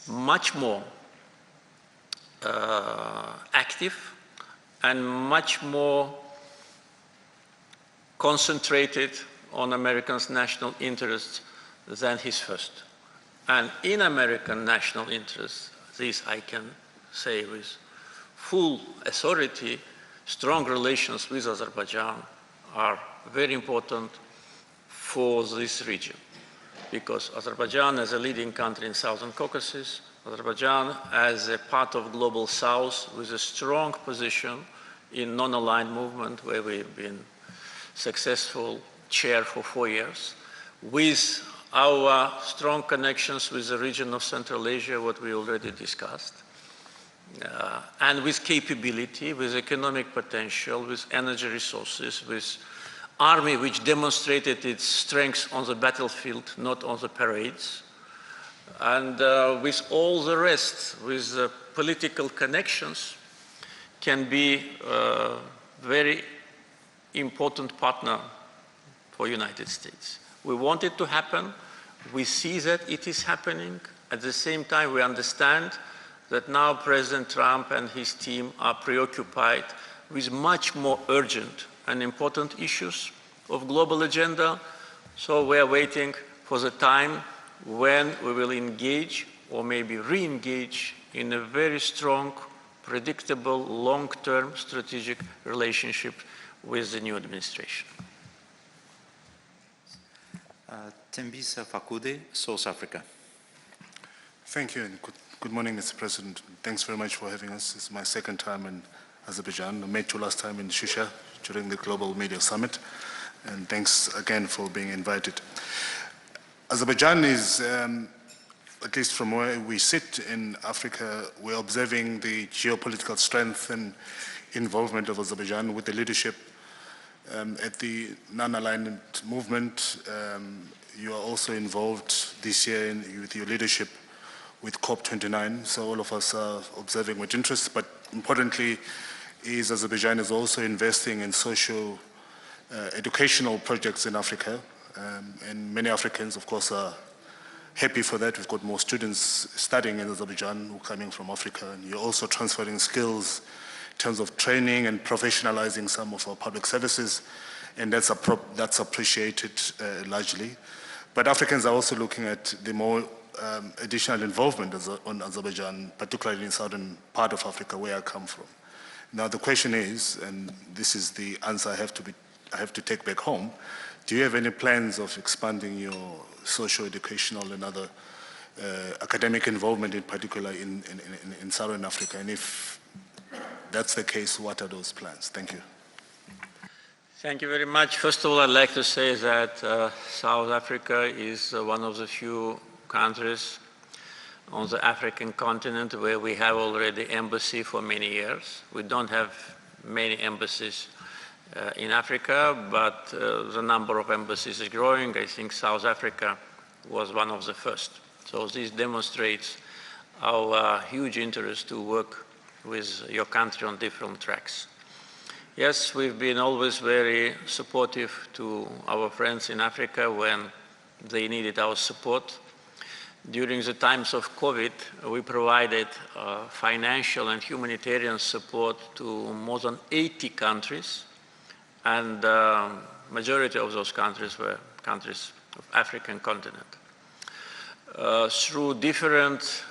much more active and much more concentrated on Americans' national interests than his first. And in American national interests, this I can say with full authority, strong relations with Azerbaijan are very important for this region, because Azerbaijan as a leading country in Southern Caucasus, Azerbaijan as a part of Global South with a strong position in non-aligned movement, where we've been successful chair for 4 years, with our strong connections with the region of Central Asia, what we already discussed, and with capability, with economic potential, with energy resources, with army which demonstrated its strength on the battlefield, not on the parades, and with all the rest, with political connections, can be a very important partner for United States. We want it to happen. We see that it is happening. At the same time, we understand that now President Trump and his team are preoccupied with much more urgent and important issues of global agenda. So we are waiting for the time when we will engage or maybe re-engage in a very strong, predictable, long-term strategic relationship with the new administration. Thembisa Fakude, South Africa. Thank you, and good morning, Mr. President. Thanks very much for having us. It's my second time in Azerbaijan. I met you last time in Shusha during the Global Media Summit, and thanks again for being invited. Azerbaijan is, at least from where we sit in Africa, we're observing the geopolitical strength and involvement of Azerbaijan with the leadership at the non-aligned movement. You are also involved this year with your leadership with COP29, so all of us are observing with interest, but importantly is Azerbaijan is also investing in social educational projects in Africa, and many Africans, of course, are happy for that. We've got more students studying in Azerbaijan who are coming from Africa, and you're also transferring skills in terms of training and professionalizing some of our public services, and that's appreciated largely. But Africans are also looking at the more additional involvement on Azerbaijan, particularly in the southern part of Africa where I come from. Now the question is, and this is the answer I have to take back home, do you have any plans of expanding your social, educational and other academic involvement in particular in Southern Africa? And if that's the case, what are those plans? Thank you. Thank you very much. First of all, I'd like to say that South Africa is one of the few countries on the African continent where we have already embassy for many years. We don't have many embassies in Africa, but the number of embassies is growing. I think South Africa was one of the first. So this demonstrates our huge interest to work with your country on different tracks. Yes, we've been always very supportive to our friends in Africa when they needed our support. During the times of COVID, we provided financial and humanitarian support to more than 80 countries, and the majority of those countries were countries of African continent. Through different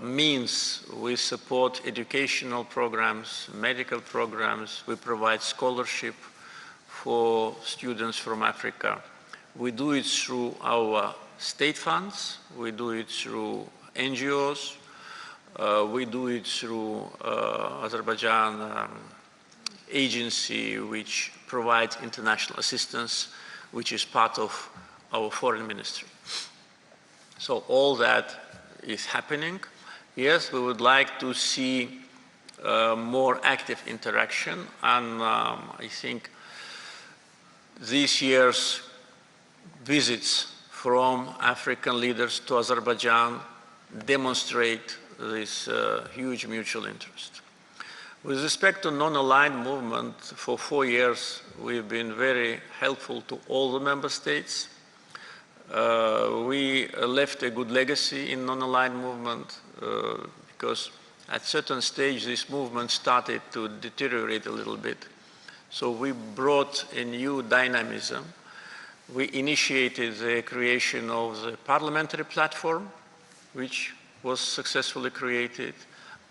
means, we support educational programs, medical programs, we provide scholarship for students from Africa. We do it through our state funds, we do it through NGOs, we do it through Azerbaijan agency which provides international assistance, which is part of our foreign ministry. So all that is happening. Yes, we would like to see more active interaction, and I think this year's visits from African leaders to Azerbaijan demonstrate this huge mutual interest. With respect to non-aligned movement, for 4 years we've been very helpful to all the member states. We left a good legacy in non-aligned movement because at certain stage this movement started to deteriorate a little bit. So we brought a new dynamism. We initiated the creation of the parliamentary platform, which was successfully created,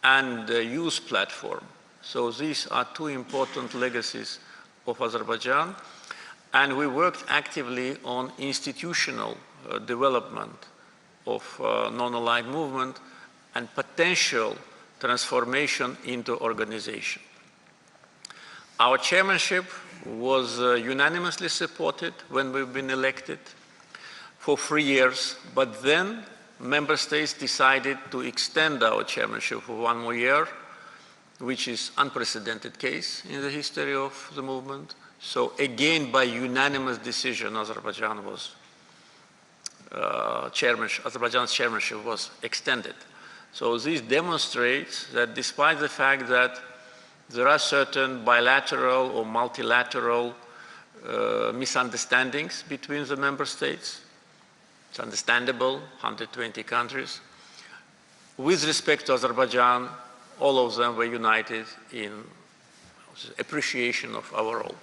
and the youth platform. So these are two important legacies of Azerbaijan. And we worked actively on institutional development of non-aligned movement and potential transformation into organization. Our chairmanship was unanimously supported when we've been elected for 3 years, but then member states decided to extend our chairmanship for 1 more year, which is unprecedented case in the history of the movement. So again, by unanimous decision, Azerbaijan's chairmanship was extended. So this demonstrates that despite the fact that there are certain bilateral or multilateral misunderstandings between the member states, it's understandable, 120 countries. With respect to Azerbaijan, all of them were united in appreciation of our role.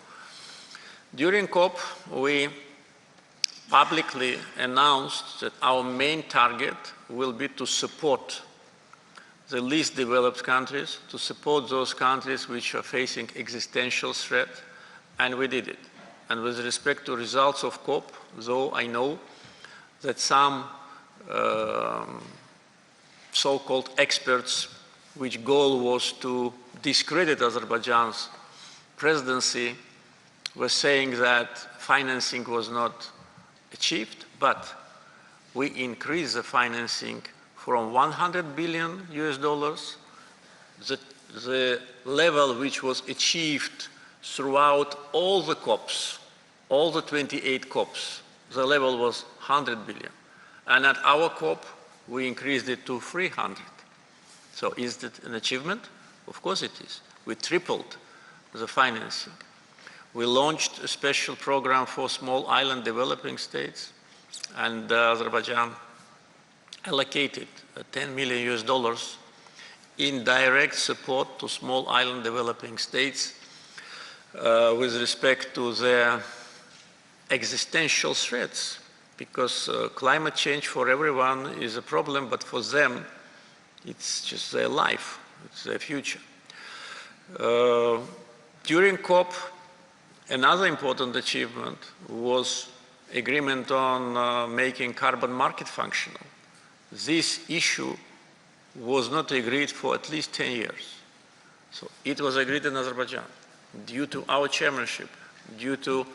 During COP, we publicly announced that our main target will be to support the least developed countries, to support those countries which are facing existential threat, and we did it. And with respect to results of COP, though I know that some so-called experts, which goal was to discredit Azerbaijan's presidency, were saying that financing was not achieved, but we increased the financing from 100 billion US dollars, the level which was achieved throughout all the COPs, all the 28 COPs, the level was 100 billion. And at our COP, we increased it to 300. So is it an achievement? Of course it is. We tripled the financing. We launched a special program for small island developing states, and Azerbaijan allocated 10 million US dollars in direct support to small island developing states with respect to their existential threats, because climate change for everyone is a problem, but for them, it's just their life, it's their future. During COP, another important achievement was agreement on making carbon market functional. This issue was not agreed for at least 10 years. So it was agreed in Azerbaijan due to our chairmanship, due to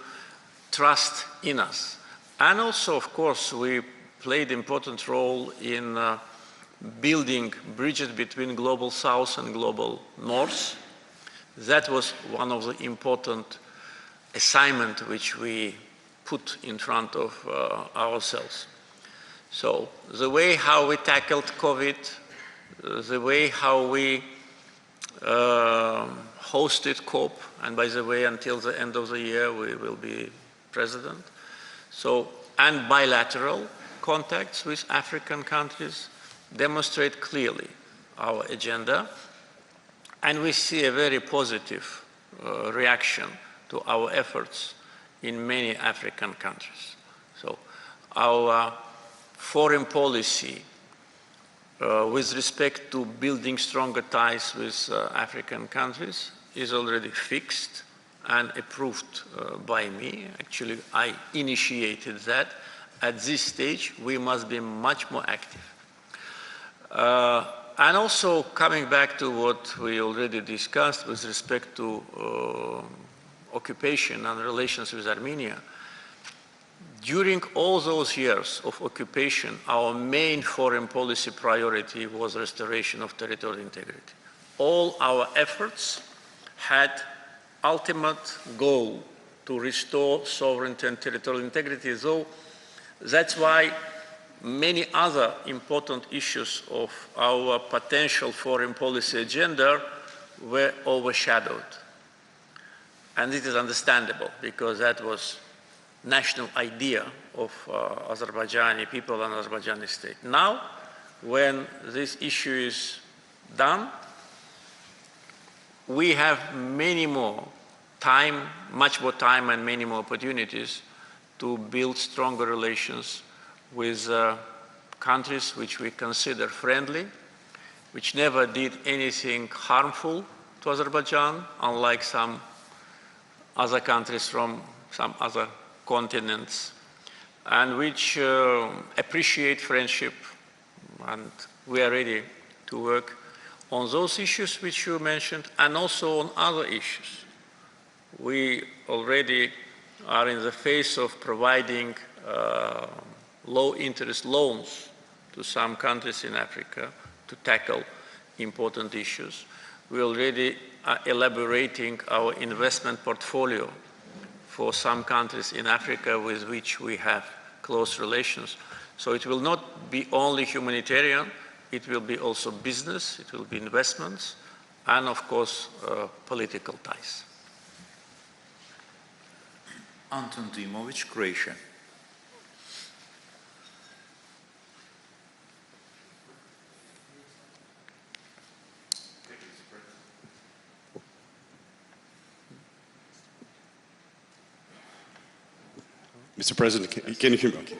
trust in us. And also, of course, we played an important role in building bridges between global south and global north. That was one of the important assignments which we put in front of ourselves. So the way how we tackled COVID, the way how we hosted COP, and by the way, until the end of the year, we will be president. So, and bilateral contacts with African countries demonstrate clearly our agenda, and we see a very positive reaction to our efforts in many African countries. So our foreign policy with respect to building stronger ties with African countries is already fixed and approved by me. Actually, I initiated that. At this stage, we must be much more active. And also coming back to what we already discussed with respect to occupation and relations with Armenia, during all those years of occupation, our main foreign policy priority was restoration of territorial integrity. All our efforts had ultimate goal to restore sovereignty and territorial integrity, though that's why many other important issues of our potential foreign policy agenda were overshadowed. And it is understandable, because that was national idea of Azerbaijani people and Azerbaijani state. Now, when this issue is done, we have many more time, much more time and many more opportunities to build stronger relations with countries which we consider friendly, which never did anything harmful to Azerbaijan, unlike some other countries from some other continents, and which appreciate friendship. And we are ready to work on those issues which you mentioned and also on other issues. We already are in the phase of providing low-interest loans to some countries in Africa to tackle important issues. We already are elaborating our investment portfolio for some countries in Africa with which we have close relations. So it will not be only humanitarian, it will be also business, it will be investments, and of course, political ties. Anton Dimovic, Croatia. Mr. President, can you hear me? Okay.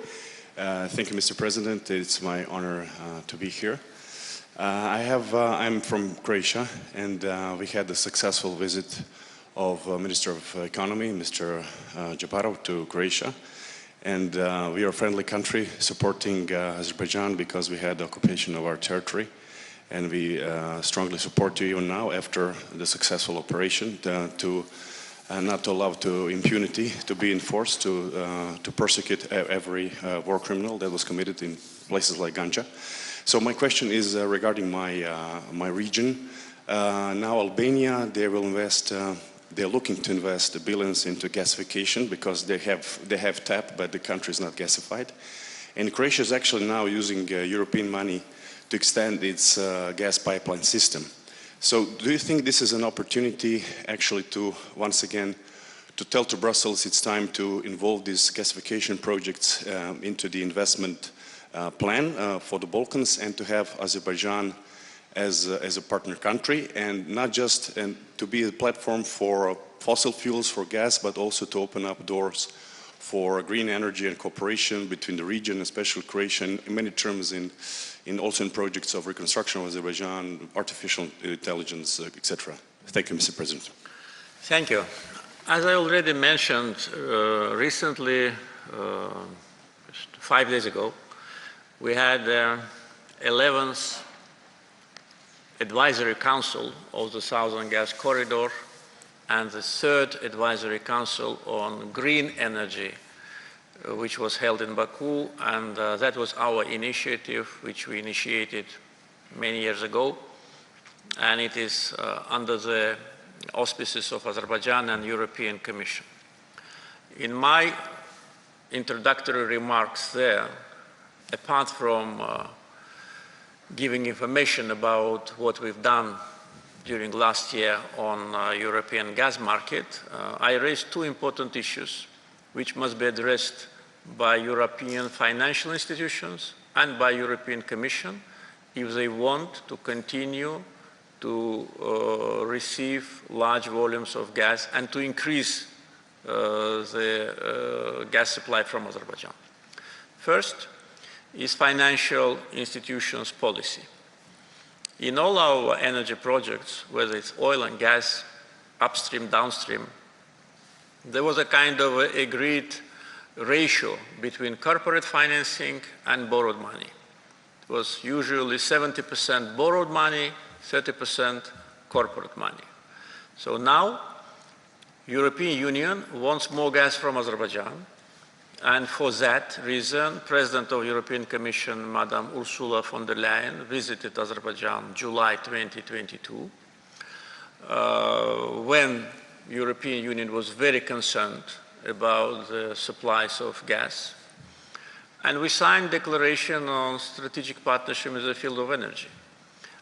Thank you, Mr. President. It's my honor to be here. I'm from Croatia, and we had a successful visit of Minister of Economy, Mr. Japarov, to Croatia. And we are a friendly country supporting Azerbaijan because we had the occupation of our territory. And we strongly support you even now after the successful operation to not to allow impunity to be enforced, to persecute every war criminal that was committed in places like Ganja. So my question is regarding my region. Now Albania, they will invest. They're looking to invest billions into gasification because they have tap, but the country is not gasified. And Croatia is actually now using European money to extend its gas pipeline system. So do you think this is an opportunity actually to, once again, to tell to Brussels it's time to involve these gasification projects into the investment plan for the Balkans and to have Azerbaijan as a partner country, and not just to be a platform for fossil fuels, for gas, but also to open up doors for green energy and cooperation between the region, especially Croatia, in many terms also in projects of reconstruction of Azerbaijan, artificial intelligence, etc. Thank you, Mr. President. Thank you. As I already mentioned recently, 5 days ago, we had 11th Advisory Council of the Southern Gas Corridor and the 3rd Advisory Council on Green Energy, which was held in Baku, and that was our initiative, which we initiated many years ago, and it is under the auspices of Azerbaijan and European Commission. In my introductory remarks there, apart from giving information about what we've done during last year on European gas market, I raised 2 important issues which must be addressed by European financial institutions and by European Commission if they want to continue to receive large volumes of gas and to increase the gas supply from Azerbaijan. First is financial institutions policy. In all our energy projects, whether it's oil and gas, upstream, downstream, there was a kind of agreed ratio between corporate financing and borrowed money. It was usually 70% borrowed money, 30% corporate money. So now, European Union wants more gas from Azerbaijan, and for that reason, President of European Commission, Madam Ursula von der Leyen, visited Azerbaijan July 2022, when European Union was very concerned about the supplies of gas. And we signed declaration on strategic partnership in the field of energy.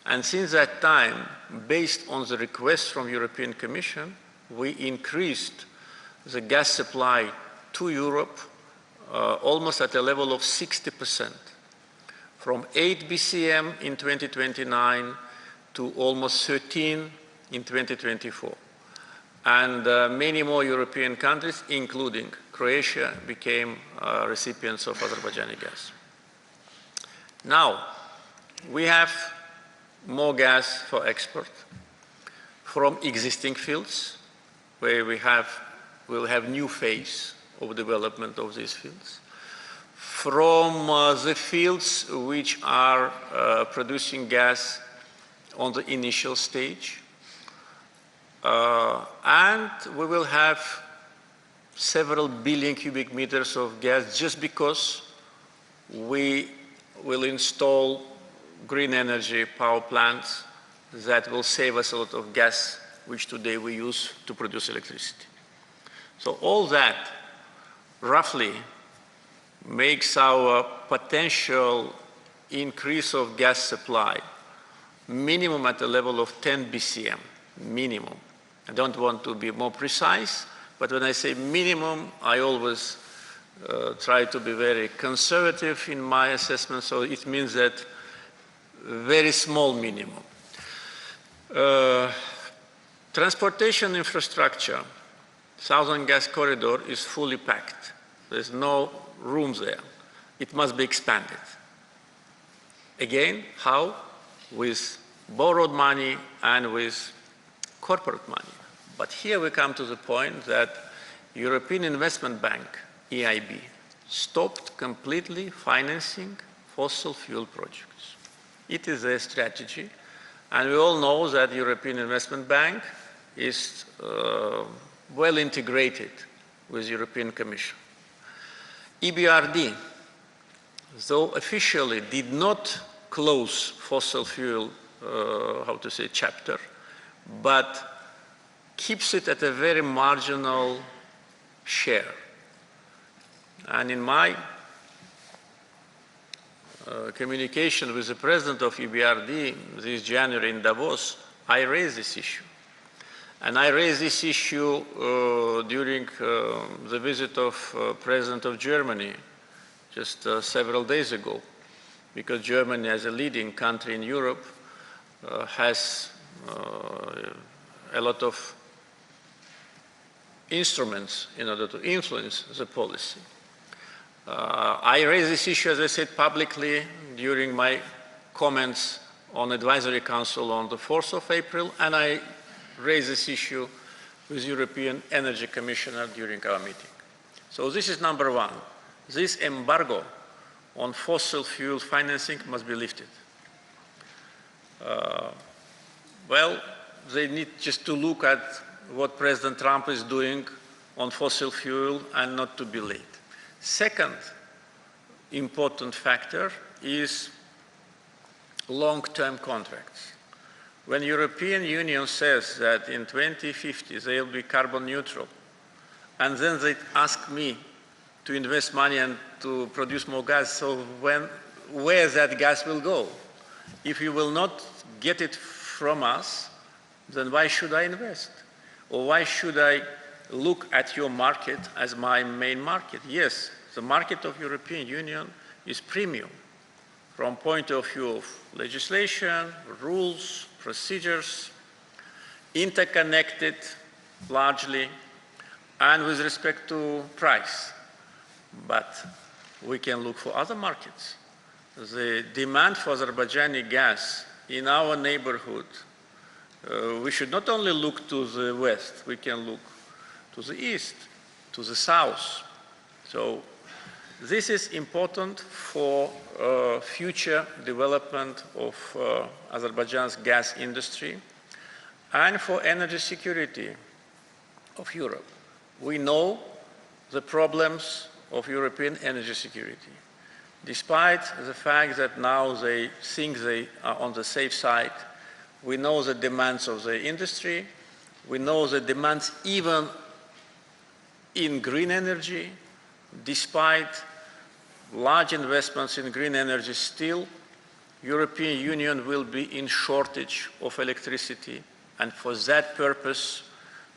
And since that time, based on the request from European Commission, we increased the gas supply to Europe almost at a level of 60%, from 8 BCM in 2029 to almost 13 in 2024. And many more European countries, including Croatia, became recipients of Azerbaijani gas. Now, we have more gas for export from existing fields, where we'll have new phase of development of these fields, from the fields which are producing gas on the initial stage, and we will have several billion cubic meters of gas just because we will install green energy power plants that will save us a lot of gas, which today we use to produce electricity. So all that roughly makes our potential increase of gas supply minimum at the level of 10 BCM, minimum. I don't want to be more precise, but when I say minimum, I always try to be very conservative in my assessment, so it means that very small minimum. Transportation infrastructure, Southern Gas Corridor is fully packed. There's no room there. It must be expanded. Again, how? With borrowed money and with corporate money. But here we come to the point that European Investment Bank, EIB, stopped completely financing fossil fuel projects. It is their strategy, and we all know that the European Investment Bank is well integrated with the European Commission. EBRD, though officially did not close fossil fuel, chapter, but keeps it at a very marginal share. And in my communication with the president of EBRD this January in Davos, I raised this issue. And I raised this issue during the visit of President of Germany just several days ago, because Germany, as a leading country in Europe, has a lot of instruments in order to influence the policy. I raised this issue, as I said, publicly during my comments on Advisory Council on the 4th of April, and I raised this issue with European Energy Commissioner during our meeting. So this is number one. This embargo on fossil fuel financing must be lifted. Well, they need just to look at what President Trump is doing on fossil fuel and not to be late. Second important factor is long-term contracts. When the European Union says that in 2050 they will be carbon neutral, and then they ask me to invest money and to produce more gas, so where that gas will go? If you will not get it from us, then why should I invest? Or why should I look at your market as my main market? Yes, the market of European Union is premium from point of view of legislation, rules, procedures, interconnected largely, and with respect to price. But we can look for other markets. The demand for Azerbaijani gas in our neighborhood, we should not only look to the west, we can look to the east, to the south. So this is important for future development of Azerbaijan's gas industry and for energy security of Europe. We know the problems of European energy security. Despite the fact that now they think they are on the safe side, we know the demands of the industry, we know the demands even in green energy. Despite large investments in green energy still, European Union will be in shortage of electricity, and for that purpose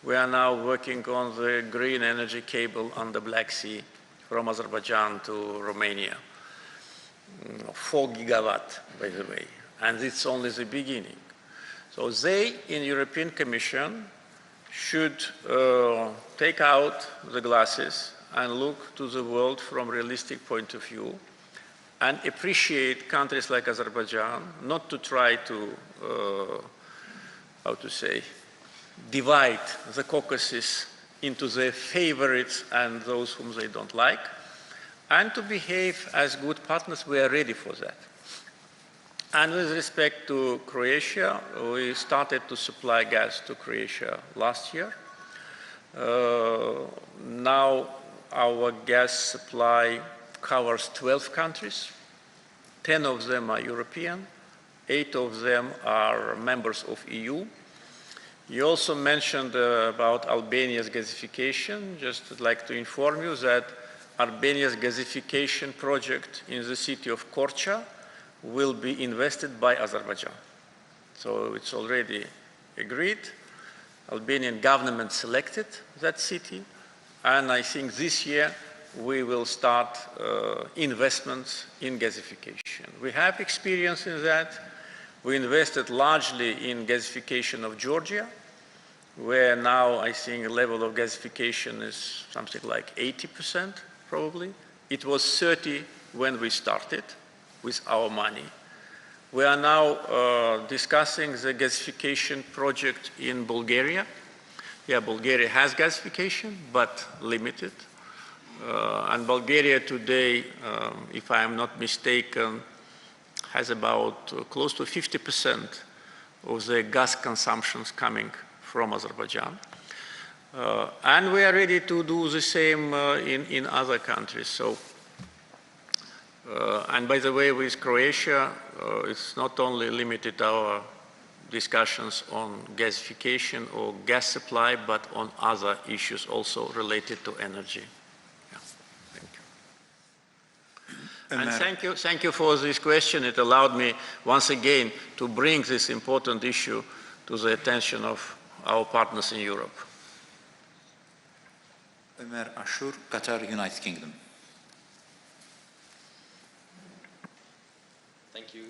we are now working on the green energy cable on the Black Sea from Azerbaijan to Romania. 4 gigawatt, by the way, and it's only the beginning. So they in European Commission should take out the glasses and look to the world from a realistic point of view and appreciate countries like Azerbaijan, not to try to, divide the Caucasus into their favorites and those whom they don't like, and to behave as good partners. We are ready for that. And with respect to Croatia, we started to supply gas to Croatia last year. Now our gas supply covers 12 countries. 10 of them are European, 8 of them are members of EU. You also mentioned about Albania's gasification. Just would like to inform you that Albania's gasification project in the city of Korça will be invested by Azerbaijan. So it's already agreed. Albanian government selected that city, and I think this year we will start investments in gasification. We have experience in that. We invested largely in gasification of Georgia, where now I think the level of gasification is something like 80% probably. It was 30 when we started with our money. We are now discussing the gasification project in Bulgaria. Yeah, Bulgaria has gasification, but limited. And Bulgaria today, if I am not mistaken, has about close to 50% of the gas consumptions coming from Azerbaijan. And we are ready to do the same in other countries. So, and by the way, with Croatia, it's not only limited our discussions on gasification or gas supply, but on other issues also related to energy. Yeah. Thank you. And thank you for this question. It allowed me once again to bring this important issue to the attention of our partners in Europe. Omar Ashor, Qatar, United Kingdom. Thank you.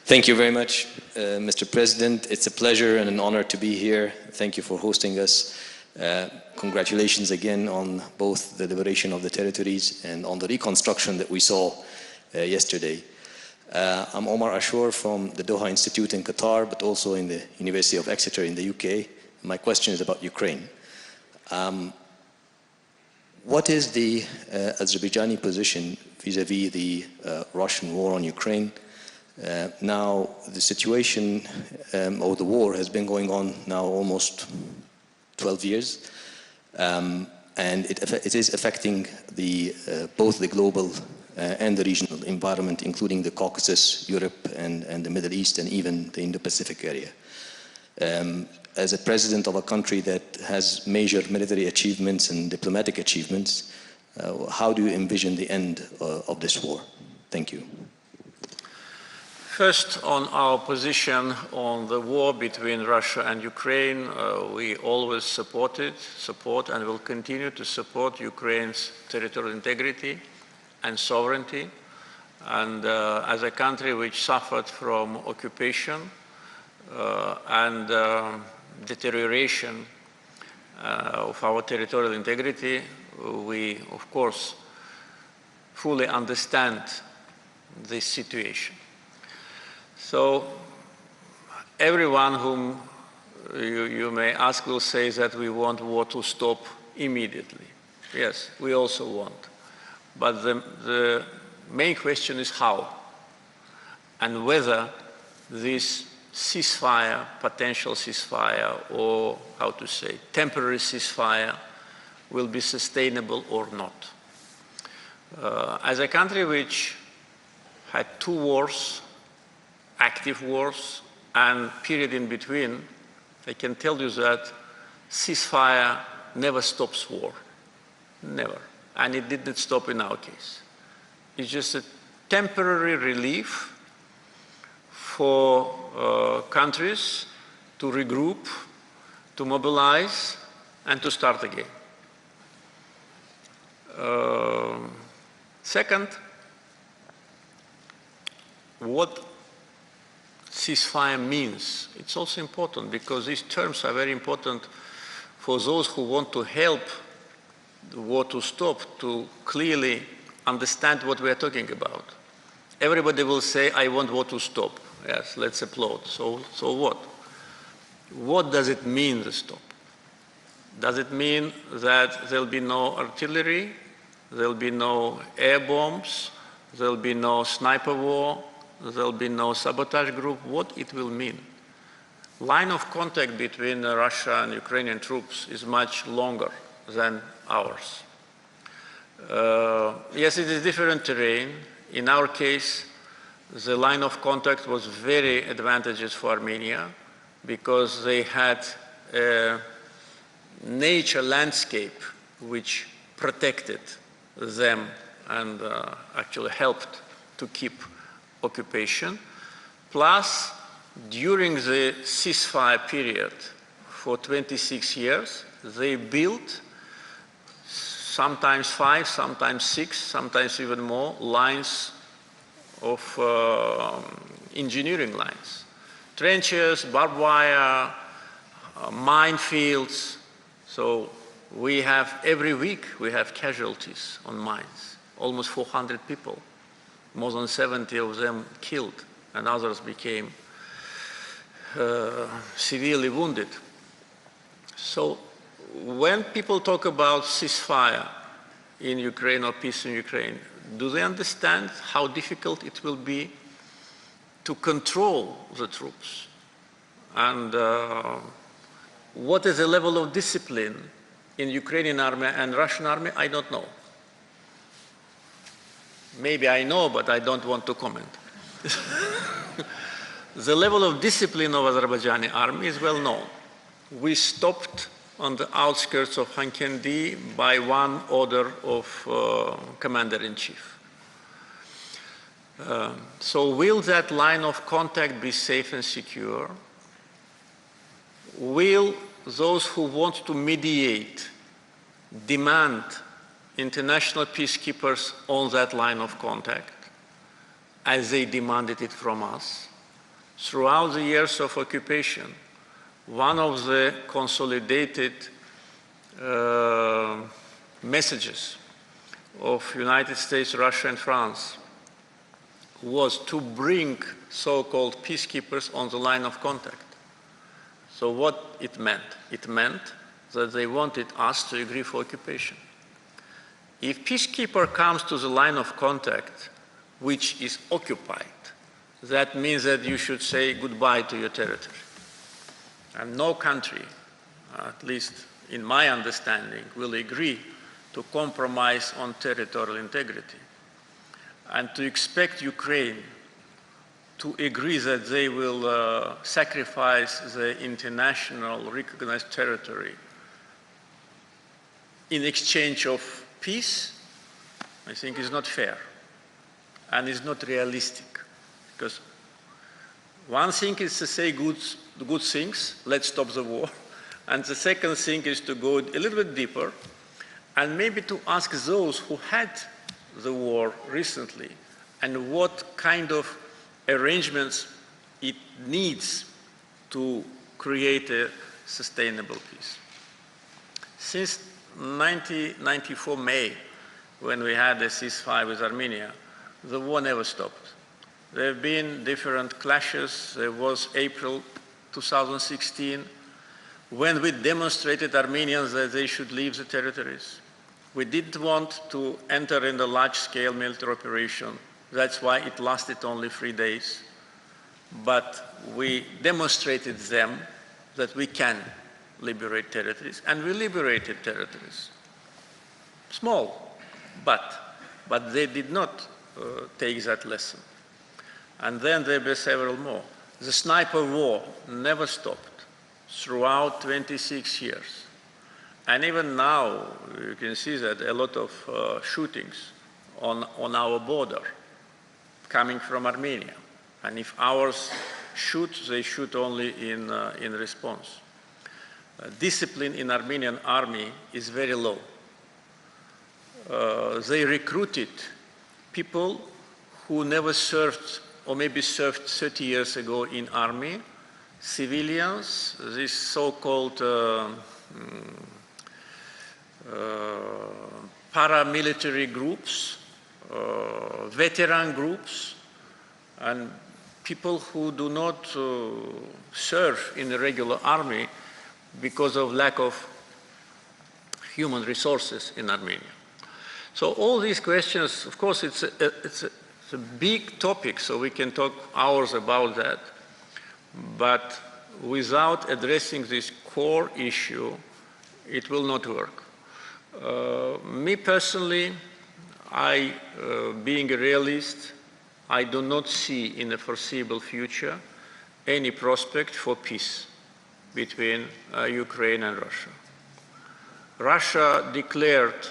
Thank you very much, Mr. President. It's a pleasure and an honor to be here. Thank you for hosting us. Congratulations again on both the liberation of the territories and on the reconstruction that we saw yesterday. I'm Omar Ashor from the Doha Institute in Qatar, but also in the University of Exeter in the UK. My question is about Ukraine. What is the Azerbaijani position vis-à-vis the Russian war on Ukraine? Now the situation or the war has been going on now almost 12 years, and it is affecting both the global and the regional environment, including the Caucasus, Europe, and the Middle East, and even the Indo-Pacific area. As a president of a country that has major military achievements and diplomatic achievements, how do you envision the end of this war? Thank you. First, on our position on the war between Russia and Ukraine, we always support and will continue to support Ukraine's territorial integrity and sovereignty. And as a country which suffered from occupation and deterioration of our territorial integrity, we, of course, fully understand this situation. So everyone whom you may ask will say that we want war to stop immediately. Yes, we also want. But the main question is how, and whether this ceasefire, potential ceasefire, or how to say, temporary ceasefire will be sustainable or not. As a country which had 2 wars, active wars, and period in between, I can tell you that ceasefire never stops war, never. And it didn't stop in our case. It's just a temporary relief for countries to regroup, to mobilize, and to start again. Second, what ceasefire means. It's also important because these terms are very important for those who want to help the war to stop, to clearly understand what we are talking about. Everybody will say, I want war to stop. Yes, let's applaud. So what? What does it mean, the stop? Does it mean that there'll be no artillery, there'll be no air bombs, there'll be no sniper war, there'll be no sabotage group? What it will mean? Line of contact between Russia and Ukrainian troops is much longer than ours. Yes, it is different terrain. In our case, the line of contact was very advantageous for Armenia because they had a nature landscape which protected them and actually helped to keep occupation. Plus, during the ceasefire period for 26 years, they built sometimes 5, sometimes 6, sometimes even more lines of engineering lines. Trenches, barbed wire, minefields. So we have, every week, we have casualties on mines, almost 400 people, more than 70 of them killed, and others became severely wounded. So when people talk about ceasefire in Ukraine or peace in Ukraine, do they understand how difficult it will be to control the troops? And what is the level of discipline in Ukrainian army and Russian army? I don't know. Maybe I know, but I don't want to comment. The level of discipline of Azerbaijani army is well known. We stopped on the outskirts of Hankendi by one order of commander-in-chief. So will that line of contact be safe and secure? Will those who want to mediate demand international peacekeepers on that line of contact as they demanded it from us? Throughout the years of occupation, one of the consolidated messages of United States, Russia, and France was to bring so-called peacekeepers on the line of contact. So what it meant? It meant that they wanted us to agree for occupation. If peacekeeper comes to the line of contact, which is occupied, that means that you should say goodbye to your territory. And no country, at least in my understanding, will agree to compromise on territorial integrity. And to expect Ukraine to agree that they will sacrifice the international recognized territory in exchange of peace, I think is not fair and is not realistic. Because one thing is to say good things, let's stop the war. And the second thing is to go a little bit deeper and maybe to ask those who had the war recently and what kind of arrangements it needs to create a sustainable peace. Since 1994 May, when we had a ceasefire with Armenia, the war never stopped. There have been different clashes. There was April 2016, when we demonstrated Armenians that they should leave the territories. We didn't want to enter in the large-scale military operation. That's why it lasted only 3 days. But we demonstrated them that we can liberate territories, and we liberated territories. Small, but they did not take that lesson. And then there were several more. The sniper war never stopped throughout 26 years. And even now, you can see that a lot of shootings on our border coming from Armenia. And if ours shoot, they shoot only in response. Discipline in Armenian army is very low. They recruited people who never served or maybe served 30 years ago in army, civilians, these so-called paramilitary groups, veteran groups, and people who do not serve in the regular army because of lack of human resources in Armenia. So all these questions, of course, it's a big topic, so we can talk hours about that. But without addressing this core issue, it will not work. Me personally, being a realist, I do not see in the foreseeable future any prospect for peace between Ukraine and Russia. Russia declared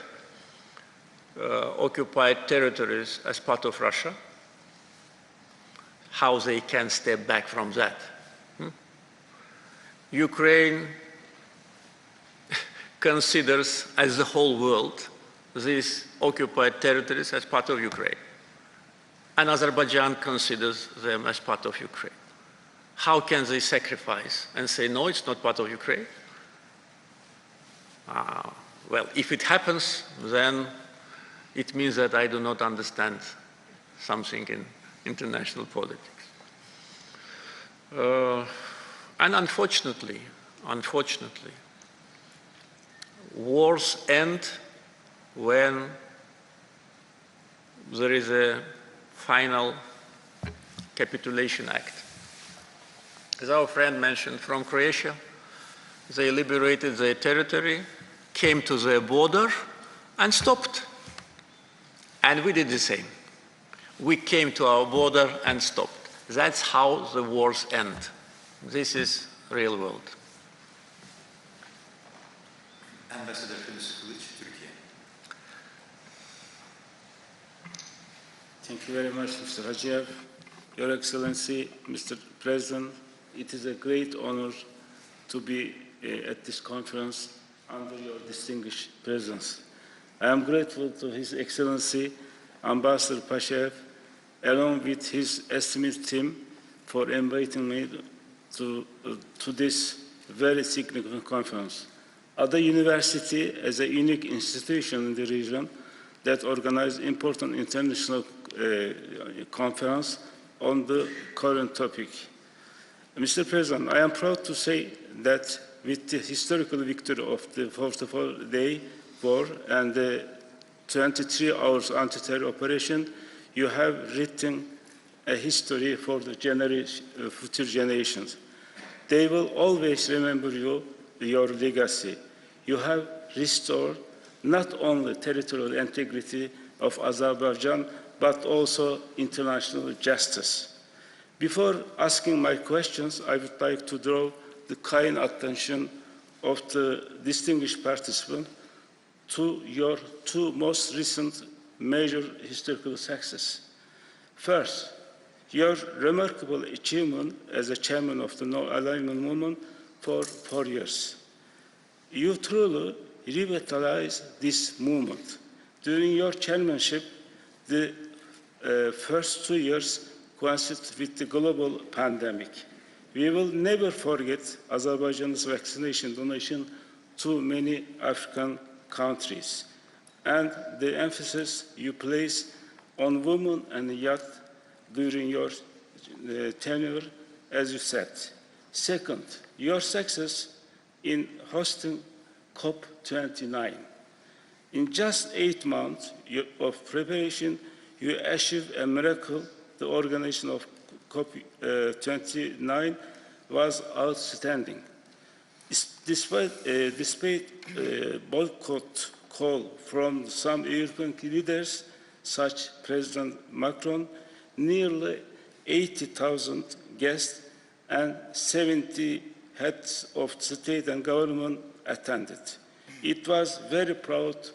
occupied territories as part of Russia. How they can step back from that? Ukraine considers, as the whole world, these occupied territories as part of Ukraine. And Azerbaijan considers them as part of Ukraine. How can they sacrifice and say, no, it's not part of Ukraine? Well, if it happens, then it means that I do not understand something in international politics. And unfortunately, wars end when there is a final capitulation act. As our friend mentioned, from Croatia, they liberated their territory, came to their border, and stopped. And we did the same. We came to our border and stopped. That's how the wars end. This is real world. Ambassador Hulusi Kilic, Turkey. Thank you very much, Mr. Hacıyev. Your Excellency, Mr. President, it is a great honor to be at this conference under your distinguished presence. I am grateful to His Excellency, Ambassador Pashev, along with his esteemed team, for inviting me to this very significant conference. Ada University is a unique institution in the region that organizes important international conference on the current topic. Mr. President, I am proud to say that with the historical victory of the 44-day war and the 23 hours anti-terror operation, you have written a history for the future generations. They will always remember your legacy. You have restored not only territorial integrity of Azerbaijan, but also international justice. Before asking my questions, I would like to draw the kind attention of the distinguished participant to your two most recent major historical successes. First, your remarkable achievement as a chairman of the No-Alignment Movement for 4 years. You truly revitalized this movement. During your chairmanship, the first 2 years coincided with the global pandemic. We will never forget Azerbaijan's vaccination donation to many African countries and the emphasis you place on women and youth during your tenure, as you said. Second, your success in hosting COP29. In just 8 months of preparation, you achieved a miracle. The organization of COP29 was outstanding. Despite boycott call from some European leaders, such President Macron, nearly 80,000 guests and 70 heads of state and government attended. I was very proud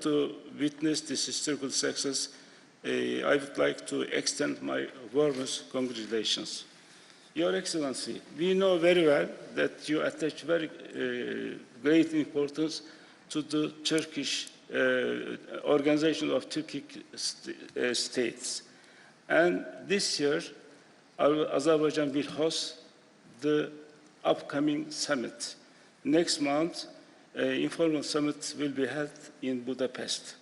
to witness this historical success. I would like to extend my warmest congratulations. Your Excellency, we know very well that you attach very great importance to the Turkish Organization of Turkic States. And this year, Azerbaijan will host the upcoming summit. Next month, an informal summit will be held in Budapest.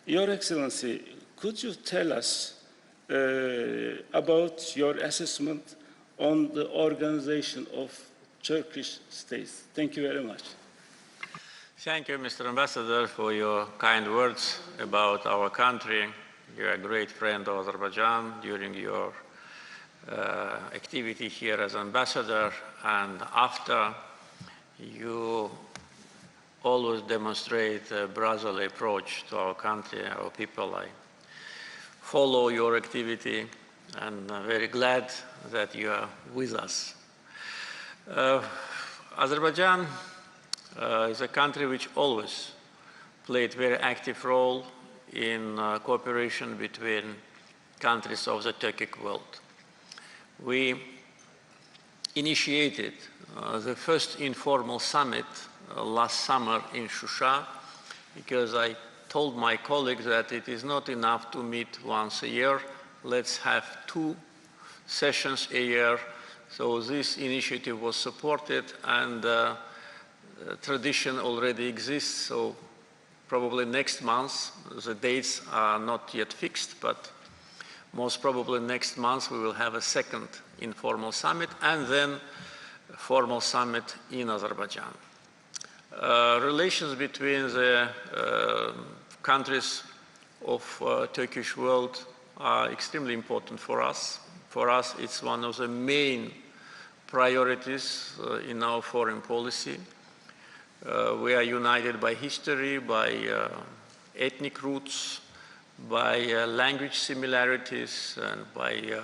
Your Excellency, could you tell us about your assessment on the organization of Turkish states? Thank you very much. Thank you, Mr. Ambassador, for your kind words about our country. You're a great friend of Azerbaijan during your activity here as ambassador, and after, you always demonstrate a brotherly approach to our country, our people. I follow your activity, and I'm very glad that you are with us. Azerbaijan is a country which always played a very active role in cooperation between countries of the Turkic world. We initiated the first informal summit last summer in Shusha, because I told my colleagues that it is not enough to meet once a year. Let's have 2 sessions a year. So this initiative was supported, and tradition already exists. So probably next month, the dates are not yet fixed, but most probably next month we will have a second informal summit and then a formal summit in Azerbaijan. Relations between the countries of Turkish world are extremely important for us. For us, it's one of the main priorities in our foreign policy. We are united by history, by ethnic roots, by language similarities, and by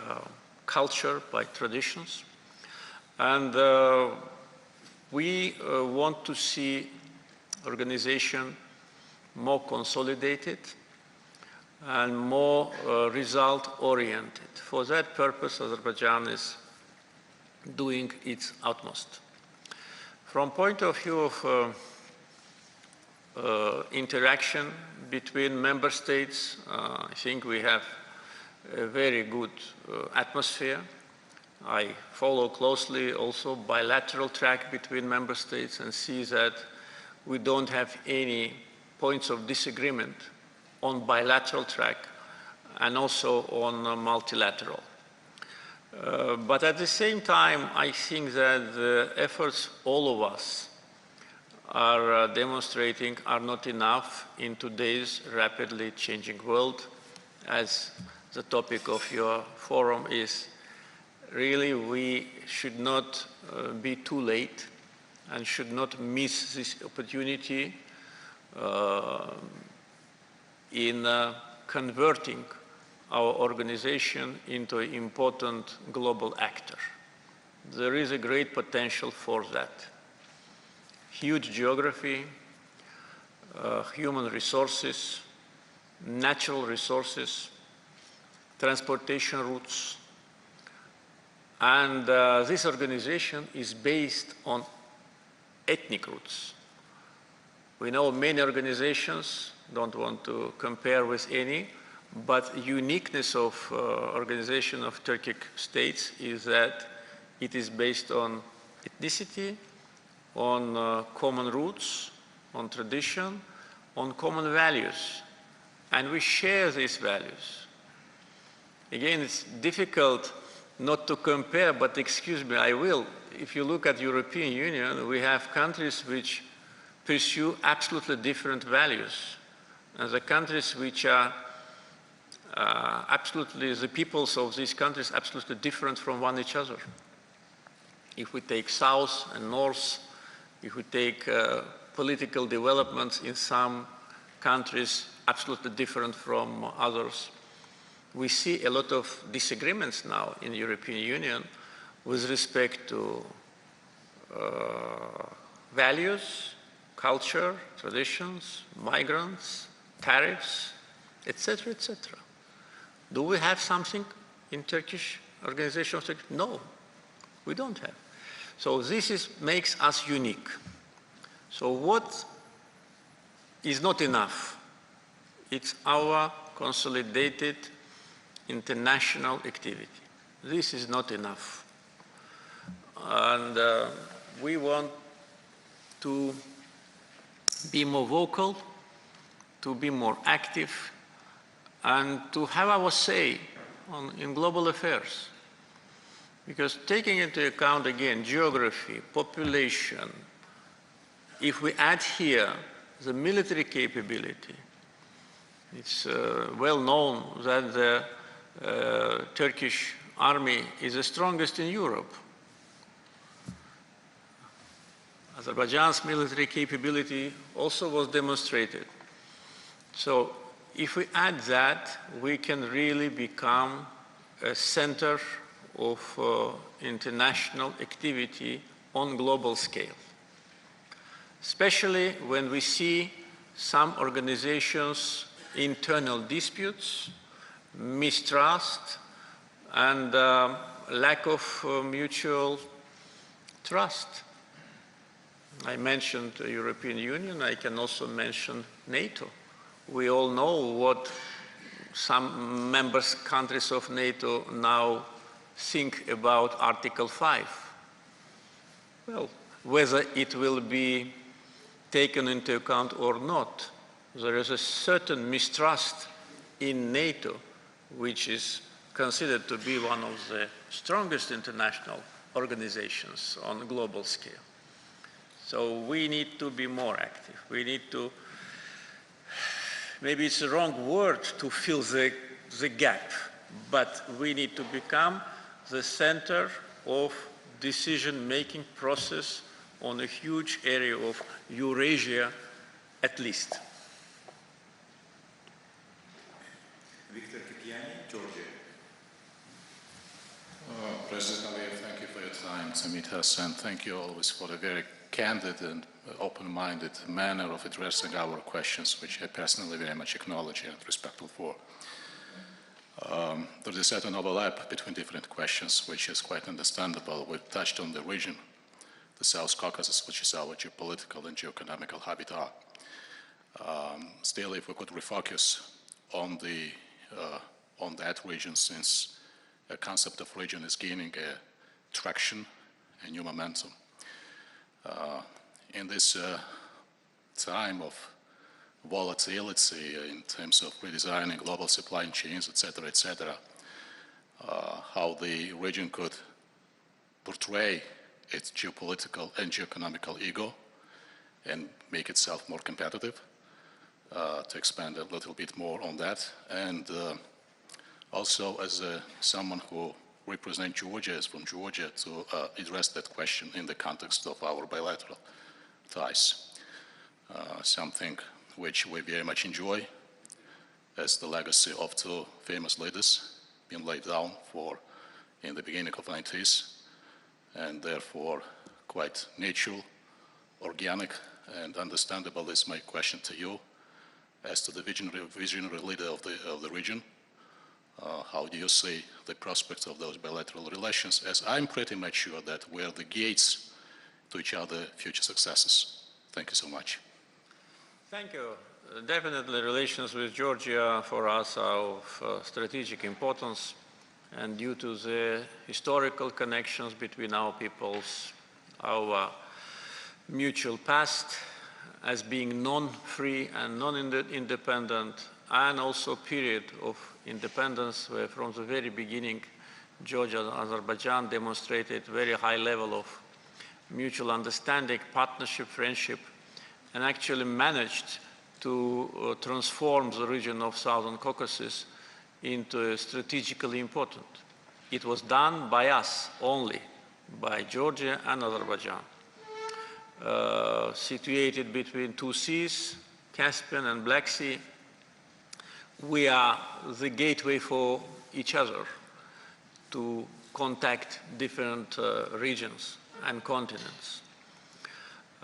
culture, by traditions. And we want to see organization more consolidated and more result-oriented. For that purpose, Azerbaijan is doing its utmost. From point of view of interaction between member states, I think we have a very good atmosphere. I follow closely also bilateral track between member states and see that we don't have any points of disagreement on bilateral track and also on multilateral. But at the same time, I think that the efforts all of us are demonstrating are not enough in today's rapidly changing world, as the topic of your forum is. Really, we should not be too late and should not miss this opportunity in converting our organization into an important global actor. There is a great potential for that. Huge geography, human resources, natural resources, transportation routes, and this organization is based on ethnic roots. We know many organizations, don't want to compare with any, but uniqueness of organization of Turkic states is that it is based on ethnicity, on common roots, on tradition, on common values. And we share these values. Again, it's difficult not to compare, but excuse me, I will. If you look at European Union, we have countries which pursue absolutely different values. And the countries which are absolutely, the peoples of these countries absolutely different from one each other. If we take South and North, if we take political developments in some countries absolutely different from others, we see a lot of disagreements now in the European Union with respect to values, culture, traditions, migrants, tariffs, etc., etc. Do we have something in Turkish organization? No, we don't have. So this makes us unique. So what is not enough. It's our consolidated international activity. This is not enough. And we want to be more vocal, to be more active, and to have our say in global affairs. Because taking into account, again, geography, population, if we add here the military capability, it's well known that the Turkish army is the strongest in Europe. Azerbaijan's military capability also was demonstrated. So if we add that, we can really become a center of international activity on global scale, especially when we see some organizations' internal disputes, mistrust, and lack of mutual trust. I mentioned the European Union, I can also mention NATO. We all know what some countries of NATO now think about Article 5. Well, whether it will be taken into account or not, there is a certain mistrust in NATO, which is considered to be one of the strongest international organizations on a global scale. So we need to be more active. We need to, maybe it's the wrong word to fill the gap, but we need to become the center of decision-making process on a huge area of Eurasia, at least. Viktor Kipiani, Georgia. President Aliyev, thank you for your time to meet us, and thank you always for the very candid and open-minded manner of addressing our questions, which I personally very much acknowledge and respectful for. There is a certain overlap between different questions, which is quite understandable. We've touched on the region, the South Caucasus, which is our geopolitical and geoeconomical habitat. Still, if we could refocus on that region, since the concept of region is gaining a traction, a new momentum. In this time of volatility in terms of redesigning global supply chains, etc., how the region could portray its geopolitical and geoeconomical ego and make itself more competitive, to expand a little bit more on that. And also, as someone who represents Georgia, is from Georgia, to address that question in the context of our bilateral ties. Something which we very much enjoy as the legacy of two famous leaders being laid down in the beginning of the 90s, and therefore quite natural, organic, and understandable is my question to you as to the visionary leader of the region. How do you see the prospects of those bilateral relations, as I'm pretty much sure that we're the gates to each other's future successes. Thank you so much. Thank you. Definitely relations with Georgia for us are of strategic importance, and due to the historical connections between our peoples, our mutual past as being non-free and non-independent, and also period of independence where from the very beginning Georgia and Azerbaijan demonstrated very high level of mutual understanding, partnership, friendship, and actually managed to transform the region of Southern Caucasus into strategically important. It was done by us only, by Georgia and Azerbaijan. Situated between two seas, Caspian and Black Sea, we are the gateway for each other to contact different regions and continents.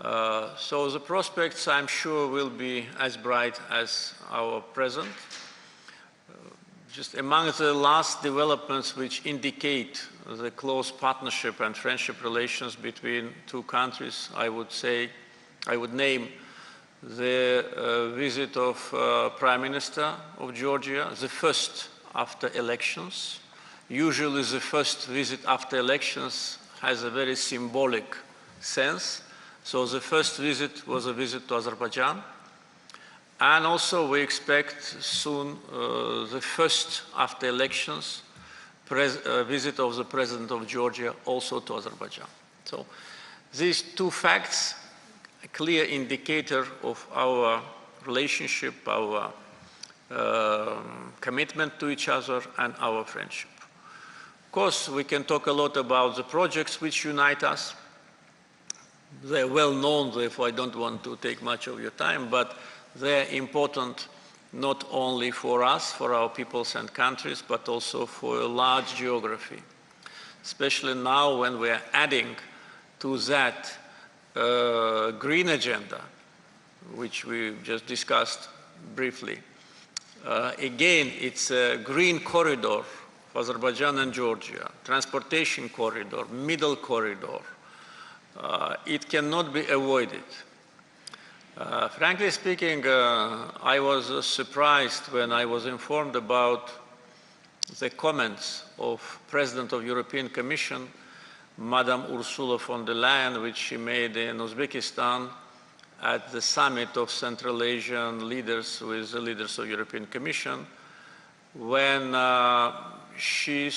So the prospects, I'm sure, will be as bright as our present. Just among the last developments which indicate the close partnership and friendship relations between two countries, I would name the visit of Prime Minister of Georgia, the first after elections. Usually the first visit after elections has a very symbolic sense. So the first visit was a visit to Azerbaijan. And also we expect soon the first after elections visit of the President of Georgia also to Azerbaijan. So these two facts, a clear indicator of our relationship, our commitment to each other and our friendship. Of course, we can talk a lot about the projects which unite us. They're well known, therefore I don't want to take much of your time, but they're important not only for us, for our peoples and countries, but also for a large geography. Especially now when we are adding to that green agenda, which we just discussed briefly. Again, it's a green corridor for Azerbaijan and Georgia, transportation corridor, middle corridor. It cannot be avoided. Frankly speaking, I was surprised when I was informed about the comments of President of European Commission, Madam Ursula von der Leyen, which she made in Uzbekistan at the summit of Central Asian leaders with the leaders of European Commission, when she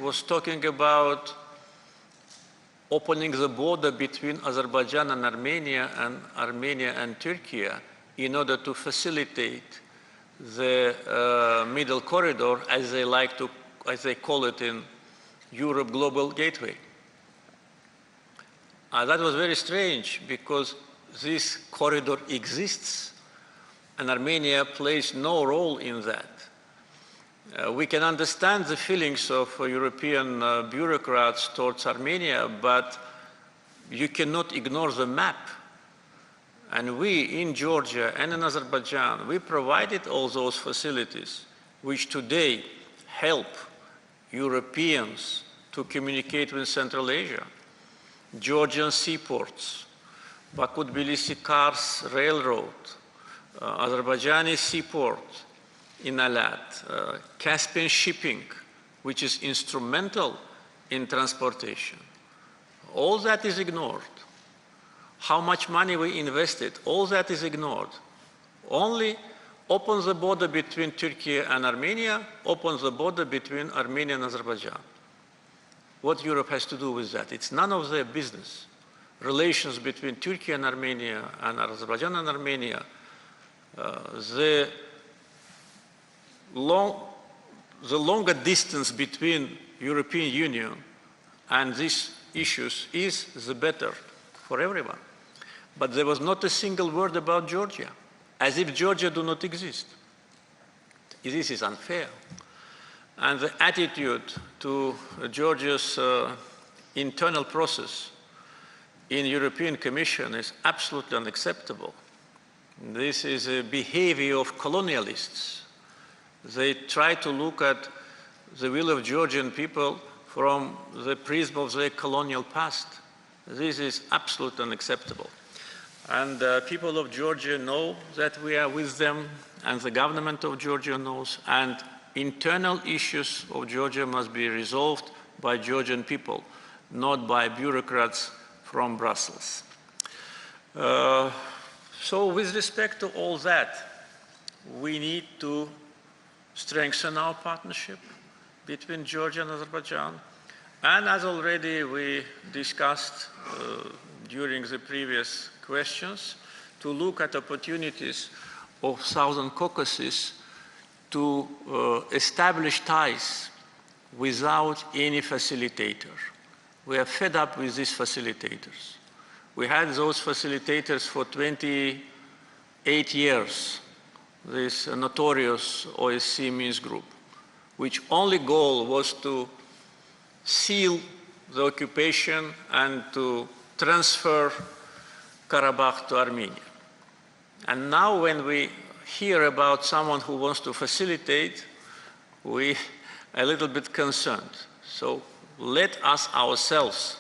was talking about opening the border between Azerbaijan and Armenia and Turkey in order to facilitate the middle corridor, as they call it in Europe, Global Gateway. That was very strange because this corridor exists and Armenia plays no role in that. We can understand the feelings of European bureaucrats towards Armenia, but you cannot ignore the map. And we in Georgia and in Azerbaijan, we provided all those facilities which today help Europeans to communicate with Central Asia. Georgian seaports, Baku-Tbilisi-Kars railroad, Azerbaijani seaport in Alat, Caspian shipping, which is instrumental in transportation. All that is ignored. How much money we invested, all that is ignored. Only open the border between Turkey and Armenia, open the border between Armenia and Azerbaijan. What Europe has to do with that? It's none of their business. Relations between Turkey and Armenia and Azerbaijan and Armenia, the longer distance between European Union and these issues is the better for everyone. But there was not a single word about Georgia, as if Georgia do not exist. This is unfair. And the attitude to Georgia's internal process in European Commission is absolutely unacceptable. This is a behavior of colonialists. They try to look at the will of Georgian people from the prism of their colonial past. This is absolutely unacceptable. And people of Georgia know that we are with them, and the government of Georgia knows, and internal issues of Georgia must be resolved by Georgian people, not by bureaucrats from Brussels. So with respect to all that, we need to strengthen our partnership between Georgia and Azerbaijan. And as already we discussed during the previous questions, to look at opportunities of Southern Caucasus to establish ties without any facilitator. We are fed up with these facilitators. We had those facilitators for 28 years, this notorious OSCE Minsk group, which only goal was to seal the occupation and to transfer Karabakh to Armenia. And now when we hear about someone who wants to facilitate, we are a little bit concerned. So let us ourselves,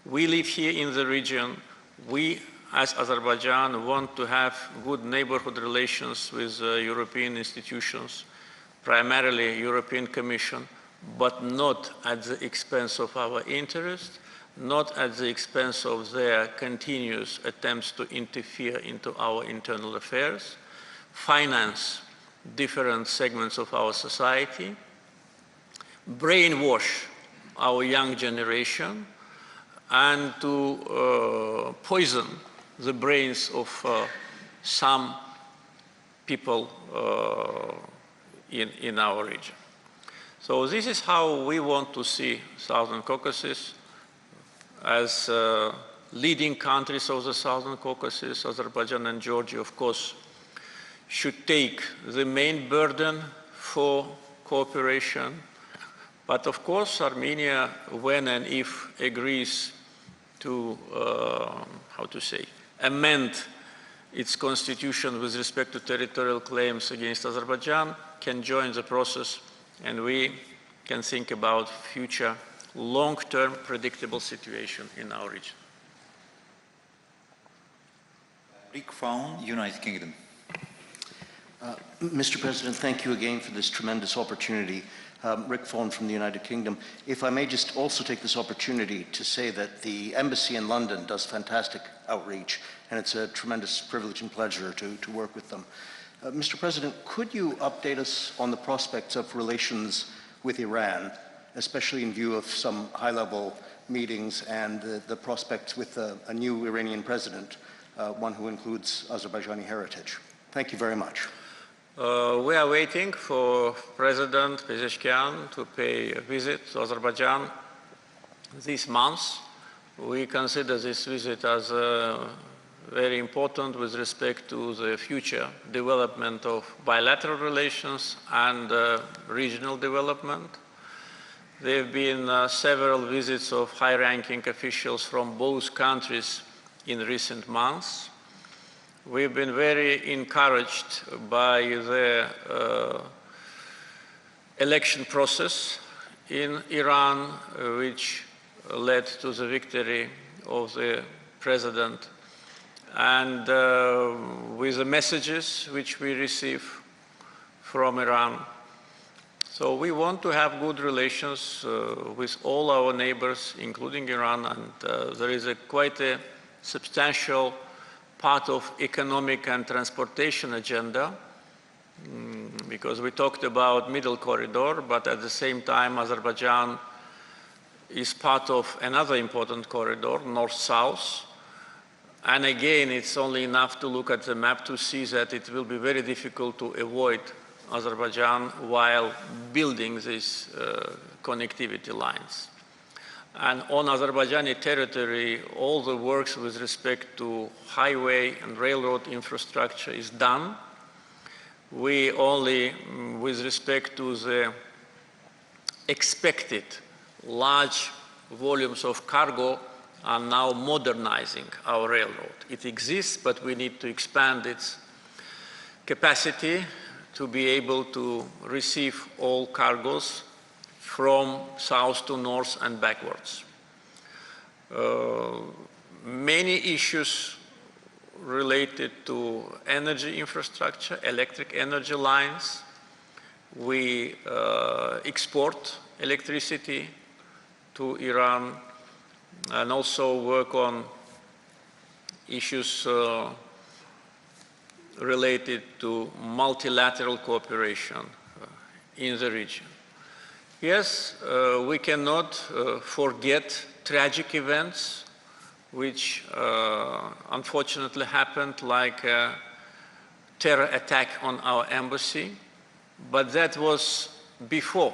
we live here in the region, we as Azerbaijan, want to have good neighborhood relations with European institutions, primarily European Commission, but not at the expense of our interest, not at the expense of their continuous attempts to interfere into our internal affairs, finance different segments of our society, brainwash our young generation, and to poison the brains of some people in our region. So this is how we want to see Southern Caucasus as leading countries of the Southern Caucasus. Azerbaijan and Georgia, of course, should take the main burden for cooperation. But of course, Armenia, when and if agrees to, amend its constitution with respect to territorial claims against Azerbaijan, can join the process, and we can think about future long-term predictable situation in our region. Fawn, United Kingdom. Mr. President, thank you again for this tremendous opportunity. Rick Fawn from the United Kingdom. If I may just also take this opportunity to say that the embassy in London does fantastic outreach, and it's a tremendous privilege and pleasure to work with them. Mr. President, could you update us on the prospects of relations with Iran, especially in view of some high-level meetings and the prospects with a new Iranian president, one who includes Azerbaijani heritage? Thank you very much. We are waiting for President Pezeshkian to pay a visit to Azerbaijan this month. We consider this visit as very important with respect to the future development of bilateral relations and regional development. There have been several visits of high-ranking officials from both countries in recent months. We've been very encouraged by the election process in Iran, which led to the victory of the president, and with the messages which we receive from Iran. So we want to have good relations with all our neighbors, including Iran, and there is quite a substantial part of economic and transportation agenda, because we talked about middle corridor, but at the same time Azerbaijan is part of another important corridor, north-south. And again, it's only enough to look at the map to see that it will be very difficult to avoid Azerbaijan while building these connectivity lines. And on Azerbaijani territory, all the works with respect to highway and railroad infrastructure is done. We only, with respect to the expected large volumes of cargo, are now modernizing our railroad. It exists, but we need to expand its capacity to be able to receive all cargoes from south to north and backwards. Many issues related to energy infrastructure, electric energy lines. We export electricity to Iran and also work on issues related to multilateral cooperation in the region. Yes, we cannot forget tragic events which unfortunately happened, like a terror attack on our embassy, but that was before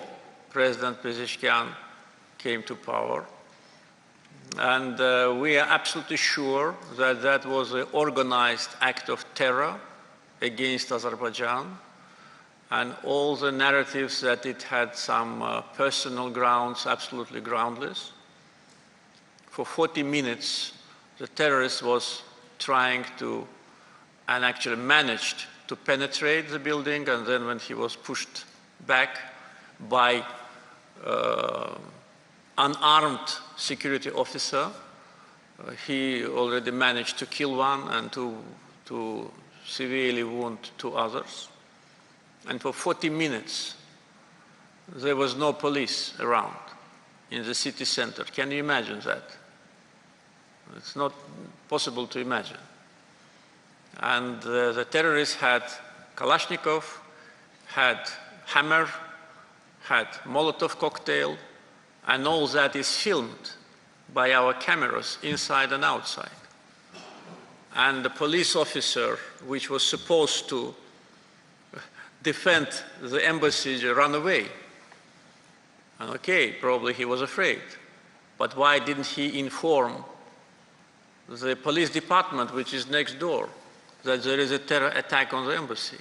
President Pezeshkian came to power. And we are absolutely sure that that was an organized act of terror against Azerbaijan, and all the narratives that it had some personal grounds, absolutely groundless. For 40 minutes, the terrorist was trying to, and actually managed to penetrate the building, and then when he was pushed back by unarmed security officer, He already managed to kill one and to severely wound 2 others. And for 40 minutes, there was no police around in the city center. Can you imagine that? It's not possible to imagine. And the terrorists had Kalashnikov, had hammer, had Molotov cocktail, and all that is filmed by our cameras inside and outside. And the police officer, which was supposed to defend the embassy, ran away. And okay, probably he was afraid. But why didn't he inform the police department, which is next door, that there is a terror attack on the embassy?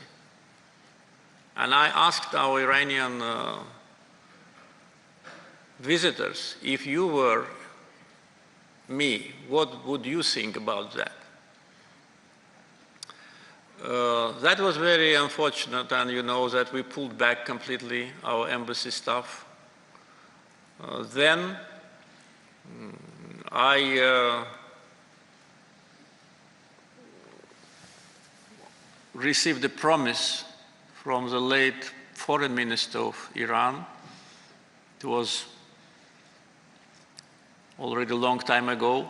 And I asked our Iranian visitors, if you were me, what would you think about that? That was very unfortunate, and you know that we pulled back completely our embassy staff. Then I received a promise from the late foreign minister of Iran. It was already a long time ago,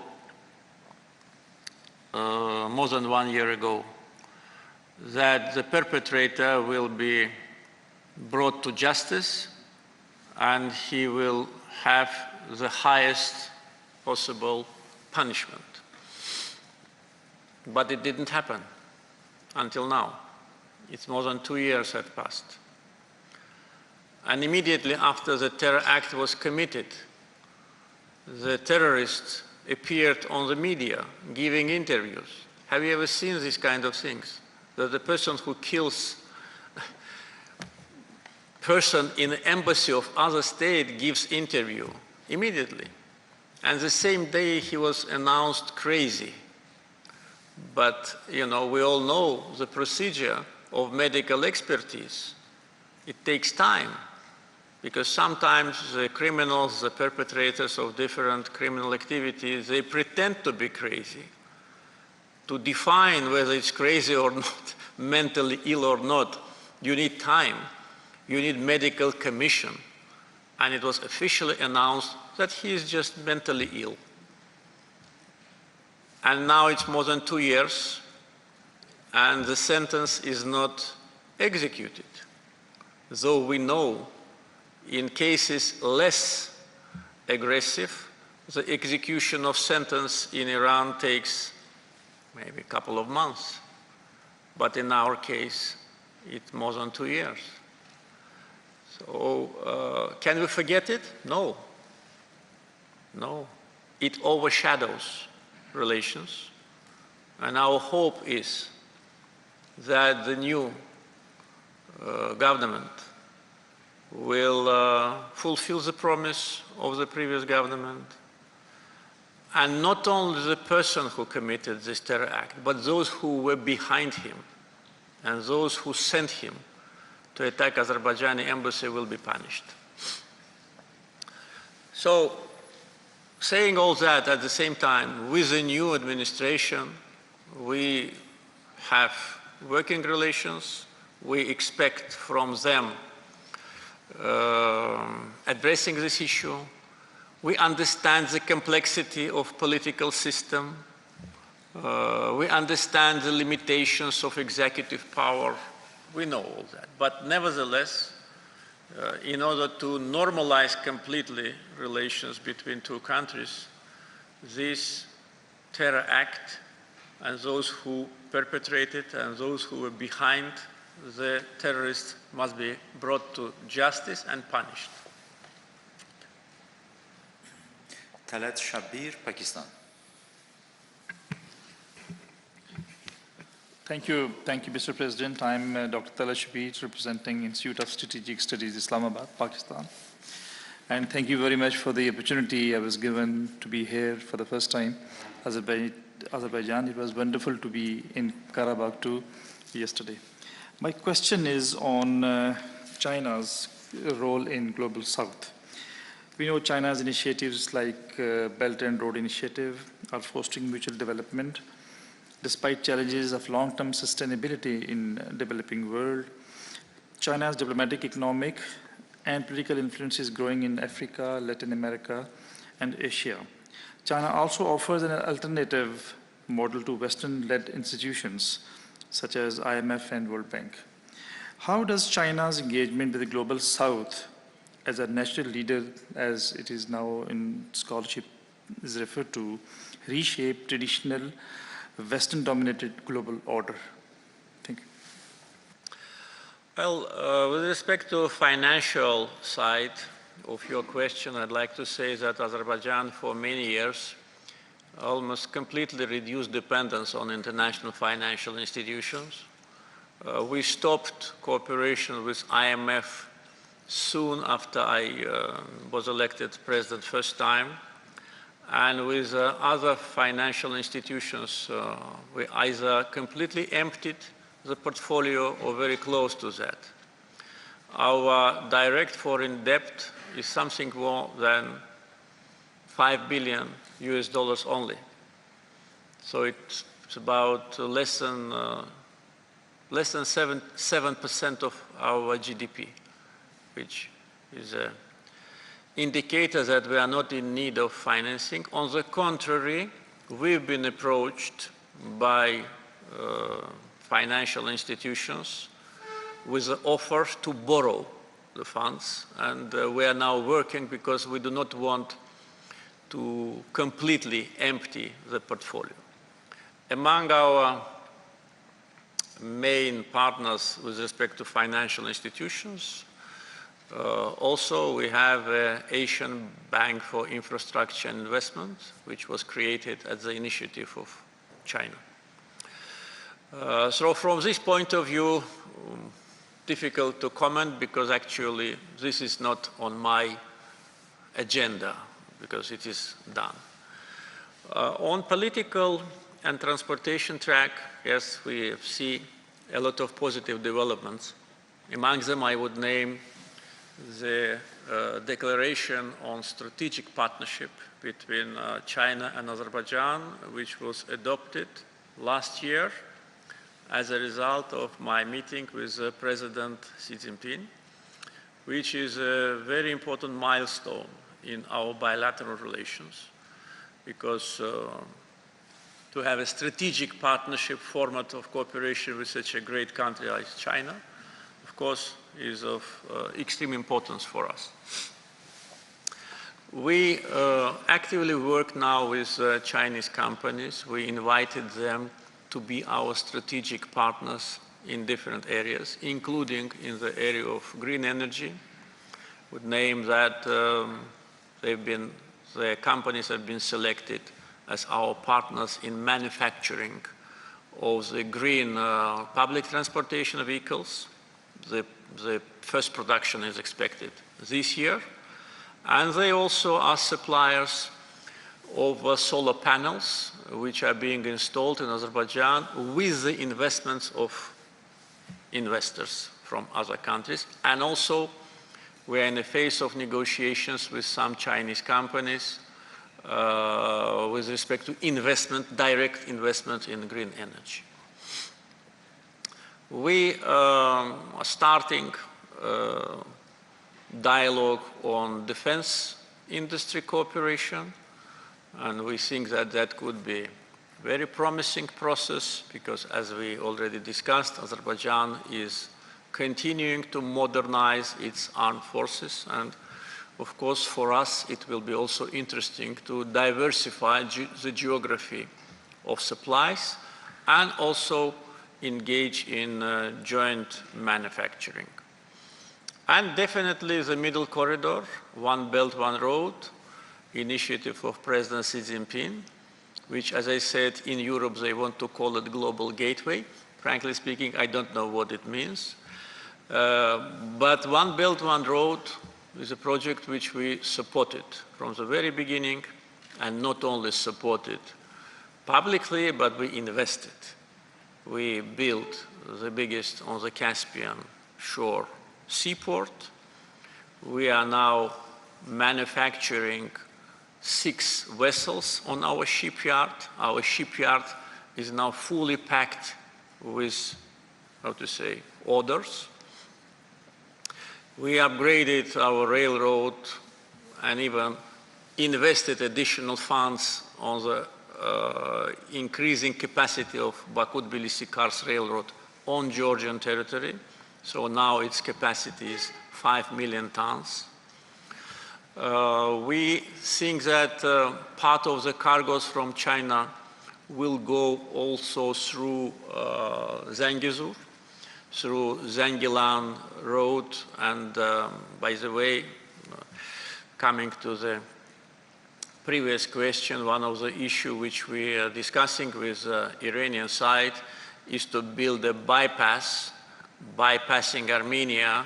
more than 1 year ago, that the perpetrator will be brought to justice and he will have the highest possible punishment. But it didn't happen until now. It's more than 2 years have passed. And immediately after the terror act was committed, the terrorists appeared on the media giving interviews. Have you ever seen these kind of things? That the person who kills person in the embassy of other state gives interview immediately. And the same day he was announced crazy. But, you know, we all know the procedure of medical expertise. It takes time, because sometimes the criminals, the perpetrators of different criminal activities, they pretend to be crazy. To define whether it's crazy or not, mentally ill or not, you need time. You need medical commission. And it was officially announced that he is just mentally ill. And now it's more than 2 years, and the sentence is not executed. Though we know in cases less aggressive, the execution of sentence in Iran takes maybe a couple of months. But in our case, it's more than 2 years. So can we forget it? No. No. It overshadows relations. And our hope is that the new government will fulfill the promise of the previous government. And not only the person who committed this terror act, but those who were behind him and those who sent him to attack Azerbaijani embassy will be punished. So, saying all that at the same time, with the new administration, we have working relations. We expect from them addressing this issue. We understand the complexity of political system. We understand the limitations of executive power. We know all that. But nevertheless, in order to normalize completely relations between two countries, this terror act and those who perpetrated and those who were behind the terrorists must be brought to justice and punished. Talat Shabbir, Pakistan. Thank you, Mr. President. I'm Dr. Talat Shabbir, representing Institute of Strategic Studies, Islamabad, Pakistan. And thank you very much for the opportunity I was given to be here for the first time. Azerbaijan, it was wonderful to be in Karabakh too yesterday. My question is on China's role in Global South. We know China's initiatives like Belt and Road Initiative are fostering mutual development. Despite challenges of long-term sustainability in developing world, China's diplomatic, economic, and political influence is growing in Africa, Latin America, and Asia. China also offers an alternative model to Western-led institutions such as IMF and World Bank. How does China's engagement with the Global South as a natural leader, as it is now in scholarship is referred to, reshape traditional Western-dominated global order? Thank you. Well, with respect to financial side of your question, I'd like to say that Azerbaijan for many years almost completely reduced dependence on international financial institutions. We stopped cooperation with IMF soon after I was elected president first time. And with other financial institutions, we either completely emptied the portfolio or very close to that. Our direct foreign debt is something more than $5 billion US only. So it's about less than 7% of our GDP, which is an indicator that we are not in need of financing. On the contrary, we've been approached by financial institutions with the offer to borrow the funds, and we are now working because we do not want to completely empty the portfolio. Among our main partners with respect to financial institutions, also we have Asian Bank for Infrastructure and Investment, which was created at the initiative of China. So from this point of view, difficult to comment because actually this is not on my agenda because it is done. On political and transportation track, yes, we see a lot of positive developments. Among them, I would name the declaration on strategic partnership between China and Azerbaijan, which was adopted last year as a result of my meeting with President Xi Jinping, which is a very important milestone in our bilateral relations, because to have a strategic partnership format of cooperation with such a great country as China, of course, is of extreme importance for us. We actively work now with Chinese companies. We invited them to be our strategic partners in different areas, including in the area of green energy. Would name that the companies have been selected as our partners in manufacturing of the green public transportation vehicles. The first production is expected this year. And they also are suppliers of solar panels, which are being installed in Azerbaijan with the investments of investors from other countries. And also, we are in a phase of negotiations with some Chinese companies with respect to investment, direct investment in green energy. We are starting dialogue on defense industry cooperation, and we think that that could be a very promising process because, as we already discussed, Azerbaijan is continuing to modernize its armed forces, and of course for us it will be also interesting to diversify the geography of supplies and also engage in joint manufacturing. And definitely the middle corridor, One Belt, One Road, initiative of President Xi Jinping, which, as I said, in Europe they want to call it global gateway. Frankly speaking, I don't know what it means. But One Belt, One Road is a project which we supported from the very beginning, and not only supported publicly, but we invested. We built the biggest on the Caspian shore seaport. We are now manufacturing 6 vessels on our shipyard. Our shipyard is now fully packed with, how to say, orders. We upgraded our railroad and even invested additional funds on the increasing capacity of Baku-Tbilisi-Kars Railroad on Georgian territory. So now its capacity is 5 million tons. We think that part of the cargoes from China will go also through Zangezur, through Zangilan Road, and by the way, coming to the previous question, one of the issues which we are discussing with the Iranian side is to build a bypass, bypassing Armenia,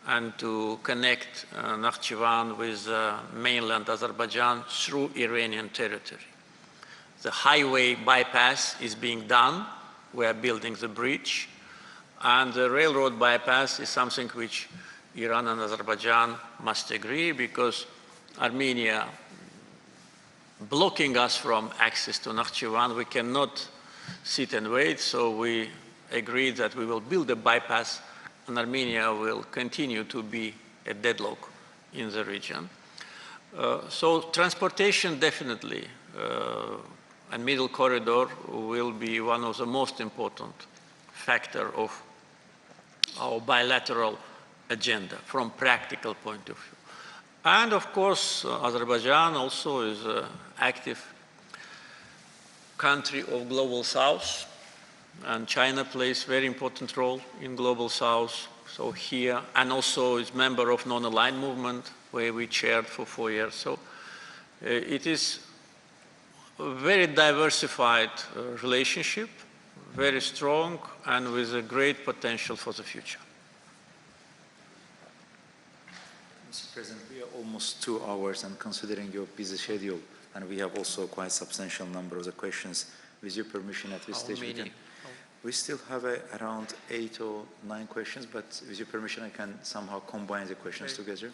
and to connect Nakhchivan with mainland Azerbaijan through Iranian territory. The highway bypass is being done. We are building the bridge. And the railroad bypass is something which Iran and Azerbaijan must agree, because Armenia blocking us from access to Nakhchivan, we cannot sit and wait, so we agreed that we will build a bypass and Armenia will continue to be a deadlock in the region. So transportation definitely, and middle corridor will be one of the most important factor of our bilateral agenda from practical point of view. And of course, Azerbaijan also is an active country of Global South, and China plays a very important role in Global South. So here, and also is member of non-aligned movement, where we chaired for 4 years. So it is a very diversified relationship, very strong, and with a great potential for the future. Mr. President, we are almost 2 hours, and considering your busy schedule, and we have also quite a substantial number of the questions. With your permission, at this stage, we still have around 8 or 9 questions, but with your permission, I can somehow combine the questions together.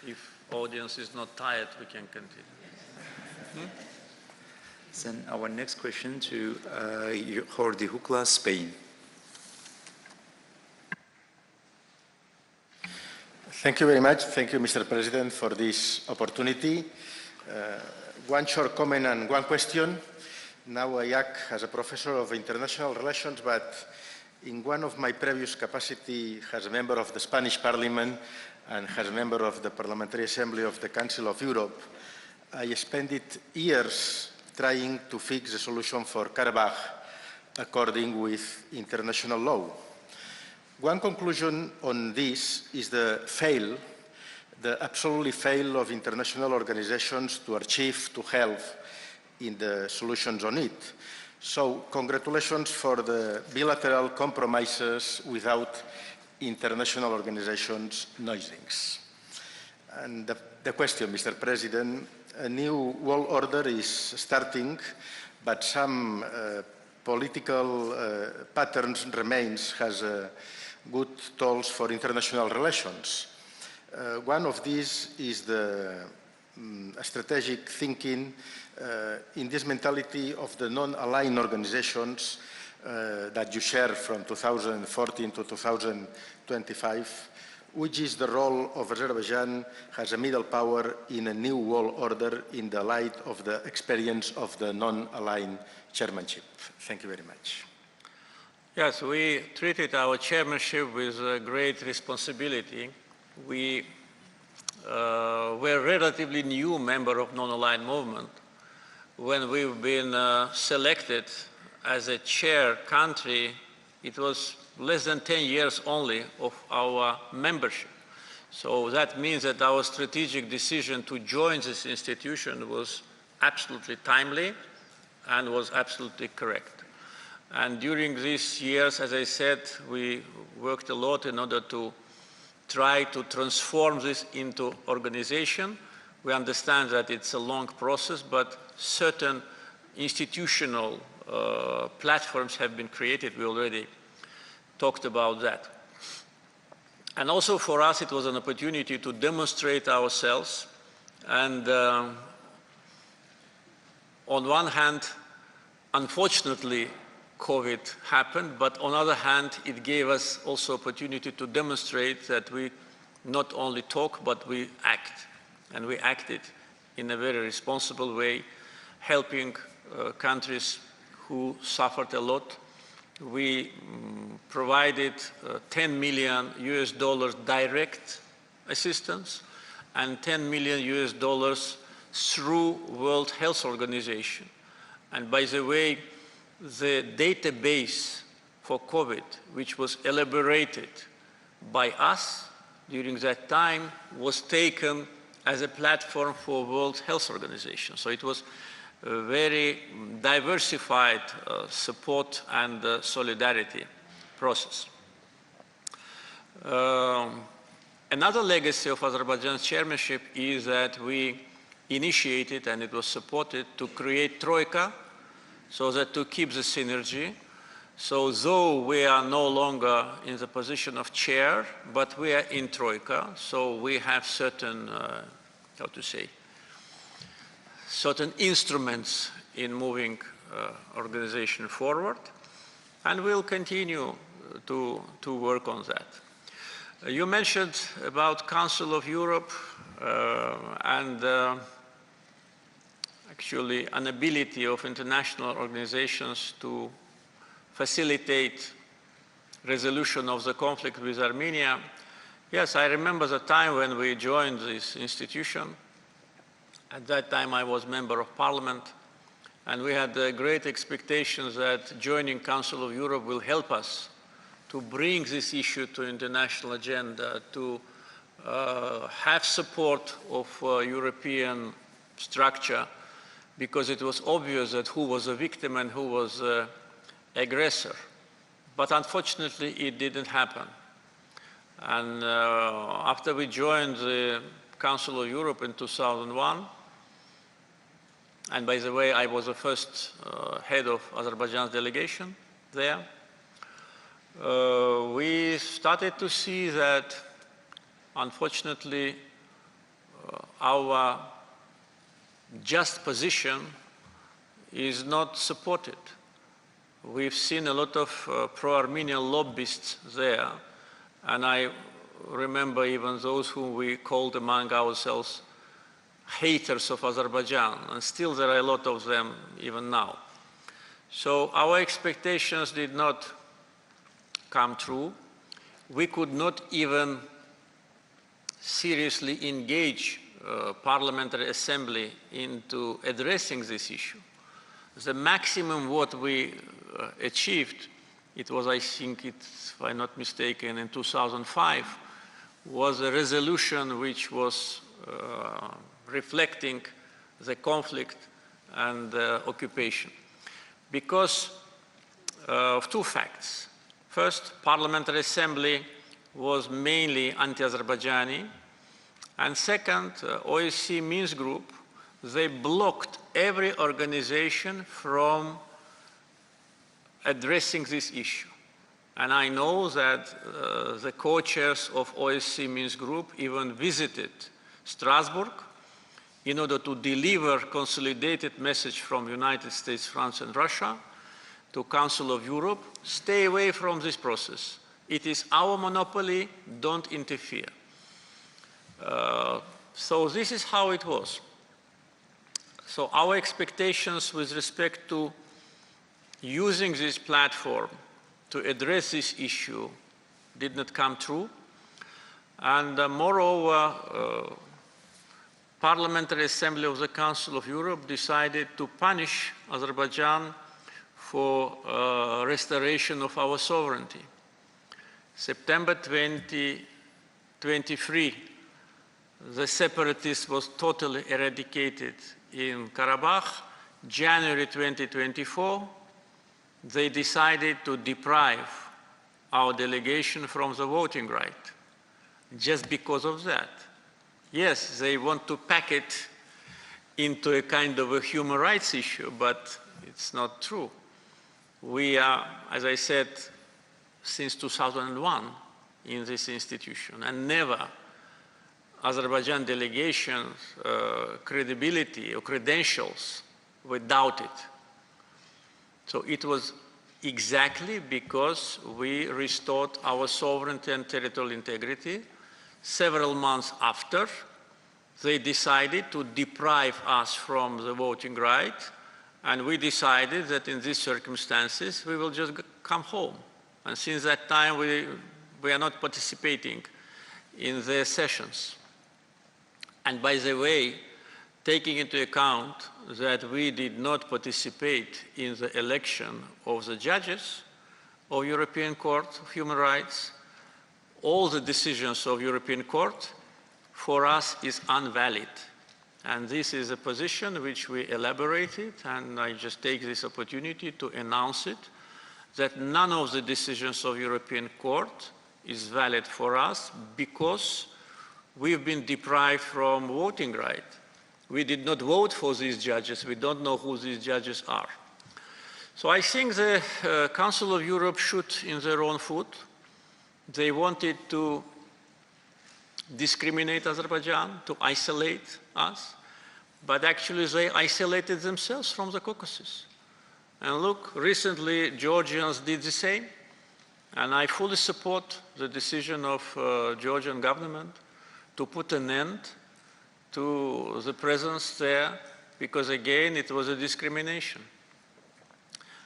If audience is not tired, we can continue. Then our next question to Jordi Hukla, Spain. Thank you very much. Thank you, Mr. President, for this opportunity. One short comment and one question. Now I act as a professor of international relations, but in one of my previous capacity as a member of the Spanish Parliament and as a member of the Parliamentary Assembly of the Council of Europe, I spent years trying to fix a solution for Karabakh according with international law. One conclusion on this is the absolutely fail of international organizations to achieve, to help in the solutions on it. So congratulations for the bilateral compromises without international organizations' noisings. And the question, Mr. President, a new world order is starting, but some political patterns remains has good tools for international relations. One of these is the strategic thinking in this mentality of the non-aligned organizations that you share from 2014 to 2025, which is the role of Azerbaijan as a middle power in a new world order in the light of the experience of the non-aligned chairmanship. Thank you very much. Yes, we treated our chairmanship with great responsibility. We were a relatively new member of non-aligned movement. When we've been selected as a chair country, it was less than 10 years only of our membership. So that means that our strategic decision to join this institution was absolutely timely and was absolutely correct. And during these years, as I said, we worked a lot in order to try to transform this into organization. We understand that it's a long process, but certain institutional platforms have been created. We already talked about that. And also for us, it was an opportunity to demonstrate ourselves. And on one hand, unfortunately, COVID happened, but on the other hand, it gave us also opportunity to demonstrate that we not only talk, but we act. And we acted in a very responsible way, helping countries who suffered a lot. We provided $10 million direct assistance and $10 million through World Health Organization. And by the way, the database for COVID, which was elaborated by us during that time, was taken as a platform for World Health Organization. So it was a very diversified support and solidarity process. Another legacy of Azerbaijan's chairmanship is that we initiated, and it was supported, to create Troika, so that to keep the synergy. So though we are no longer in the position of chair, but we are in Troika, so we have certain, how to say, certain instruments in moving organization forward, and we'll continue to work on that. You mentioned about Council of Europe and actually an ability of international organizations to facilitate resolution of the conflict with Armenia. Yes, I remember the time when we joined this institution. At that time, I was member of parliament, and we had great expectations that joining Council of Europe will help us to bring this issue to international agenda, to have support of European structure, because it was obvious that who was a victim and who was the aggressor. But unfortunately, it didn't happen. And after we joined the Council of Europe in 2001, and by the way, I was the first head of Azerbaijan's delegation there, we started to see that, unfortunately, our just position is not supported. We've seen a lot of pro-Armenian lobbyists there, and I remember even those whom we called among ourselves haters of Azerbaijan, and still there are a lot of them even now. So our expectations did not come true. We could not even seriously engage Parliamentary Assembly into addressing this issue. The maximum what we achieved, it was, I think, if I'm not mistaken, in 2005, was a resolution which was reflecting the conflict and occupation. Because of two facts. First, Parliamentary Assembly was mainly anti-Azerbaijani, and second, OSCE Minsk Group, they blocked every organization from addressing this issue. And I know that the co-chairs of OSCE Minsk Group even visited Strasbourg in order to deliver consolidated message from United States, France, and Russia to Council of Europe: stay away from this process. It is our monopoly, don't interfere. So this is how it was. So our expectations with respect to using this platform to address this issue did not come true. And moreover, Parliamentary Assembly of the Council of Europe decided to punish Azerbaijan for restoration of our sovereignty. September 2023, the separatists was totally eradicated in Karabakh. January 2024, they decided to deprive our delegation from the voting right, just because of that. Yes, they want to pack it into a kind of a human rights issue, but it's not true. We are, as I said, since 2001, in this institution, and never Azerbaijan delegation's credibility or credentials were doubted. So it was exactly because we restored our sovereignty and territorial integrity. Several months after, they decided to deprive us from the voting right, and we decided that in these circumstances we will just come home. And since that time we are not participating in their sessions. And by the way, taking into account that we did not participate in the election of the judges of European Court of Human Rights, all the decisions of European Court for us is invalid. And this is a position which we elaborated, and I just take this opportunity to announce it, that none of the decisions of European Court is valid for us because we've been deprived from voting right. We did not vote for these judges. We don't know who these judges are. So I think the Council of Europe shoot in their own foot. They wanted to discriminate Azerbaijan, to isolate us, but actually they isolated themselves from the Caucasus. And look, recently Georgians did the same, and I fully support the decision of Georgian government to put an end to the presence there, because again, it was a discrimination.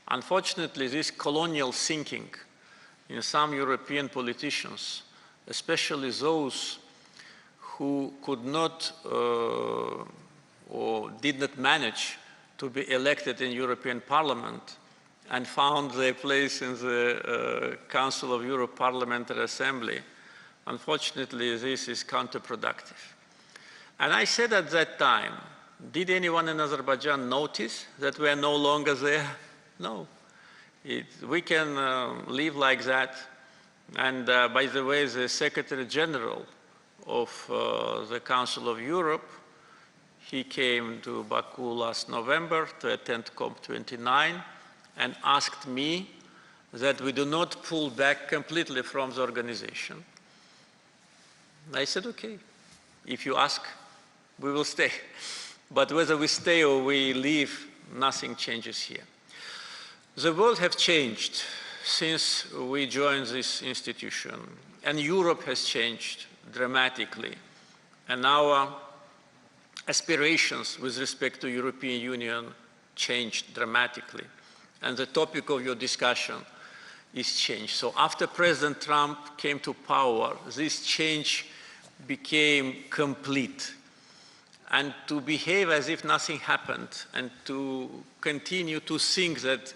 Unfortunately, this colonial thinking in some European politicians, especially those who could not or did not manage to be elected in European Parliament and found their place in the Council of Europe Parliamentary Assembly, unfortunately, this is counterproductive. And I said at that time, did anyone in Azerbaijan notice that we are no longer there? No. We can live like that. And by the way, the Secretary General of the Council of Europe, he came to Baku last November to attend COP29 and asked me that we do not pull back completely from the organization. I said, okay, if you ask, we will stay. But whether we stay or we leave, nothing changes here. The world has changed since we joined this institution, and Europe has changed dramatically. And our aspirations with respect to European Union changed dramatically. And the topic of your discussion is changed. So after President Trump came to power, this change became complete. And to behave as if nothing happened and to continue to think that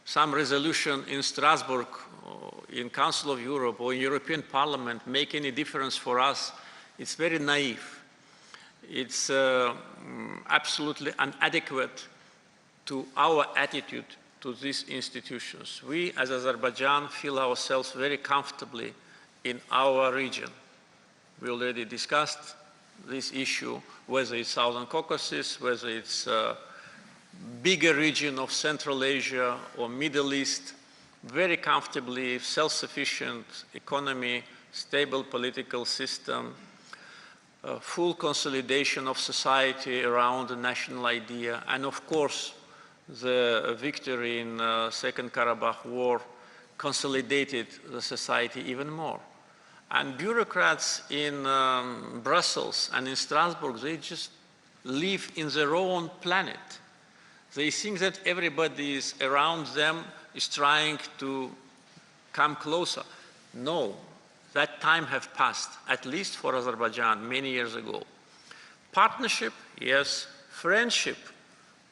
some resolution in Strasbourg, or in Council of Europe, or in European Parliament make any difference for us, it's very naive. It's absolutely inadequate to our attitude to these institutions. We, as Azerbaijan, feel ourselves very comfortably in our region. We already discussed this issue, whether it's Southern Caucasus, whether it's a bigger region of Central Asia or Middle East, very comfortably, self-sufficient economy, stable political system, full consolidation of society around the national idea, and of course, the victory in Second Karabakh War consolidated the society even more. And bureaucrats in Brussels and in Strasbourg, they just live in their own planet. They think that everybody is around them is trying to come closer. No, that time has passed, at least for Azerbaijan, many years ago. Partnership, yes. Friendship,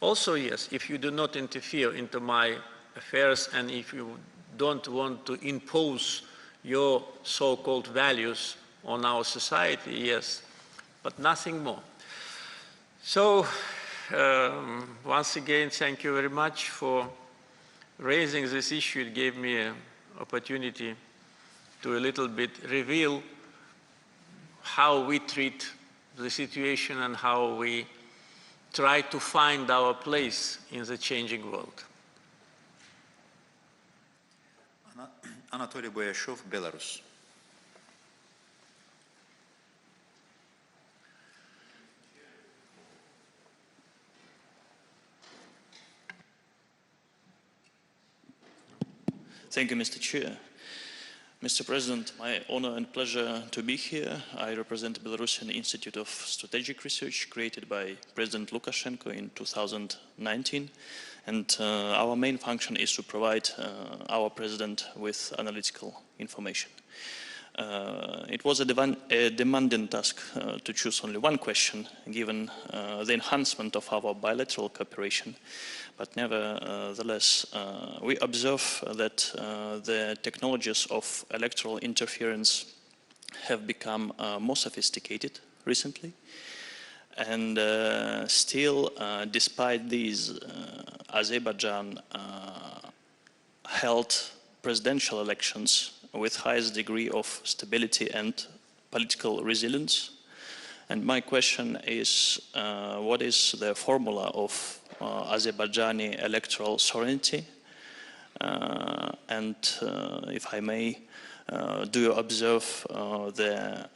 also yes, if you do not interfere into my affairs and if you don't want to impose your so-called values on our society, yes, but nothing more. So, once again, thank you very much for raising this issue. It gave me an opportunity to a little bit reveal how we treat the situation and how we try to find our place in the changing world. Anatoly Boyashov, Belarus. Thank you, Mr. Chair. Mr. President, my honor and pleasure to be here. I represent the Belarusian Institute of Strategic Research created by President Lukashenko in 2019. And our main function is to provide our president with analytical information. It was a demanding task to choose only one question, given the enhancement of our bilateral cooperation. But nevertheless, we observe that the technologies of electoral interference have become more sophisticated recently. And still, despite these, Azerbaijan held presidential elections with highest degree of stability and political resilience. And my question is, what is the formula of Azerbaijani electoral sovereignty? And if I may, do you observe the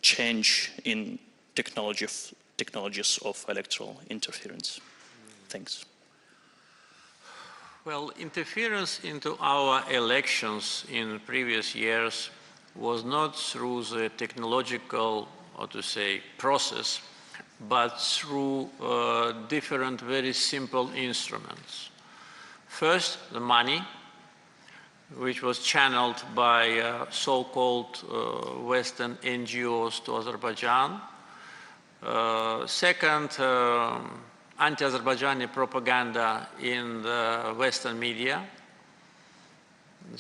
change in technologies of electoral interference? Thanks. Well, interference into our elections in previous years was not through the technological, or to say, process, but through different very simple instruments. First, the money, which was channeled by so-called Western NGOs to Azerbaijan. Second, anti-Azerbaijani propaganda in the Western media,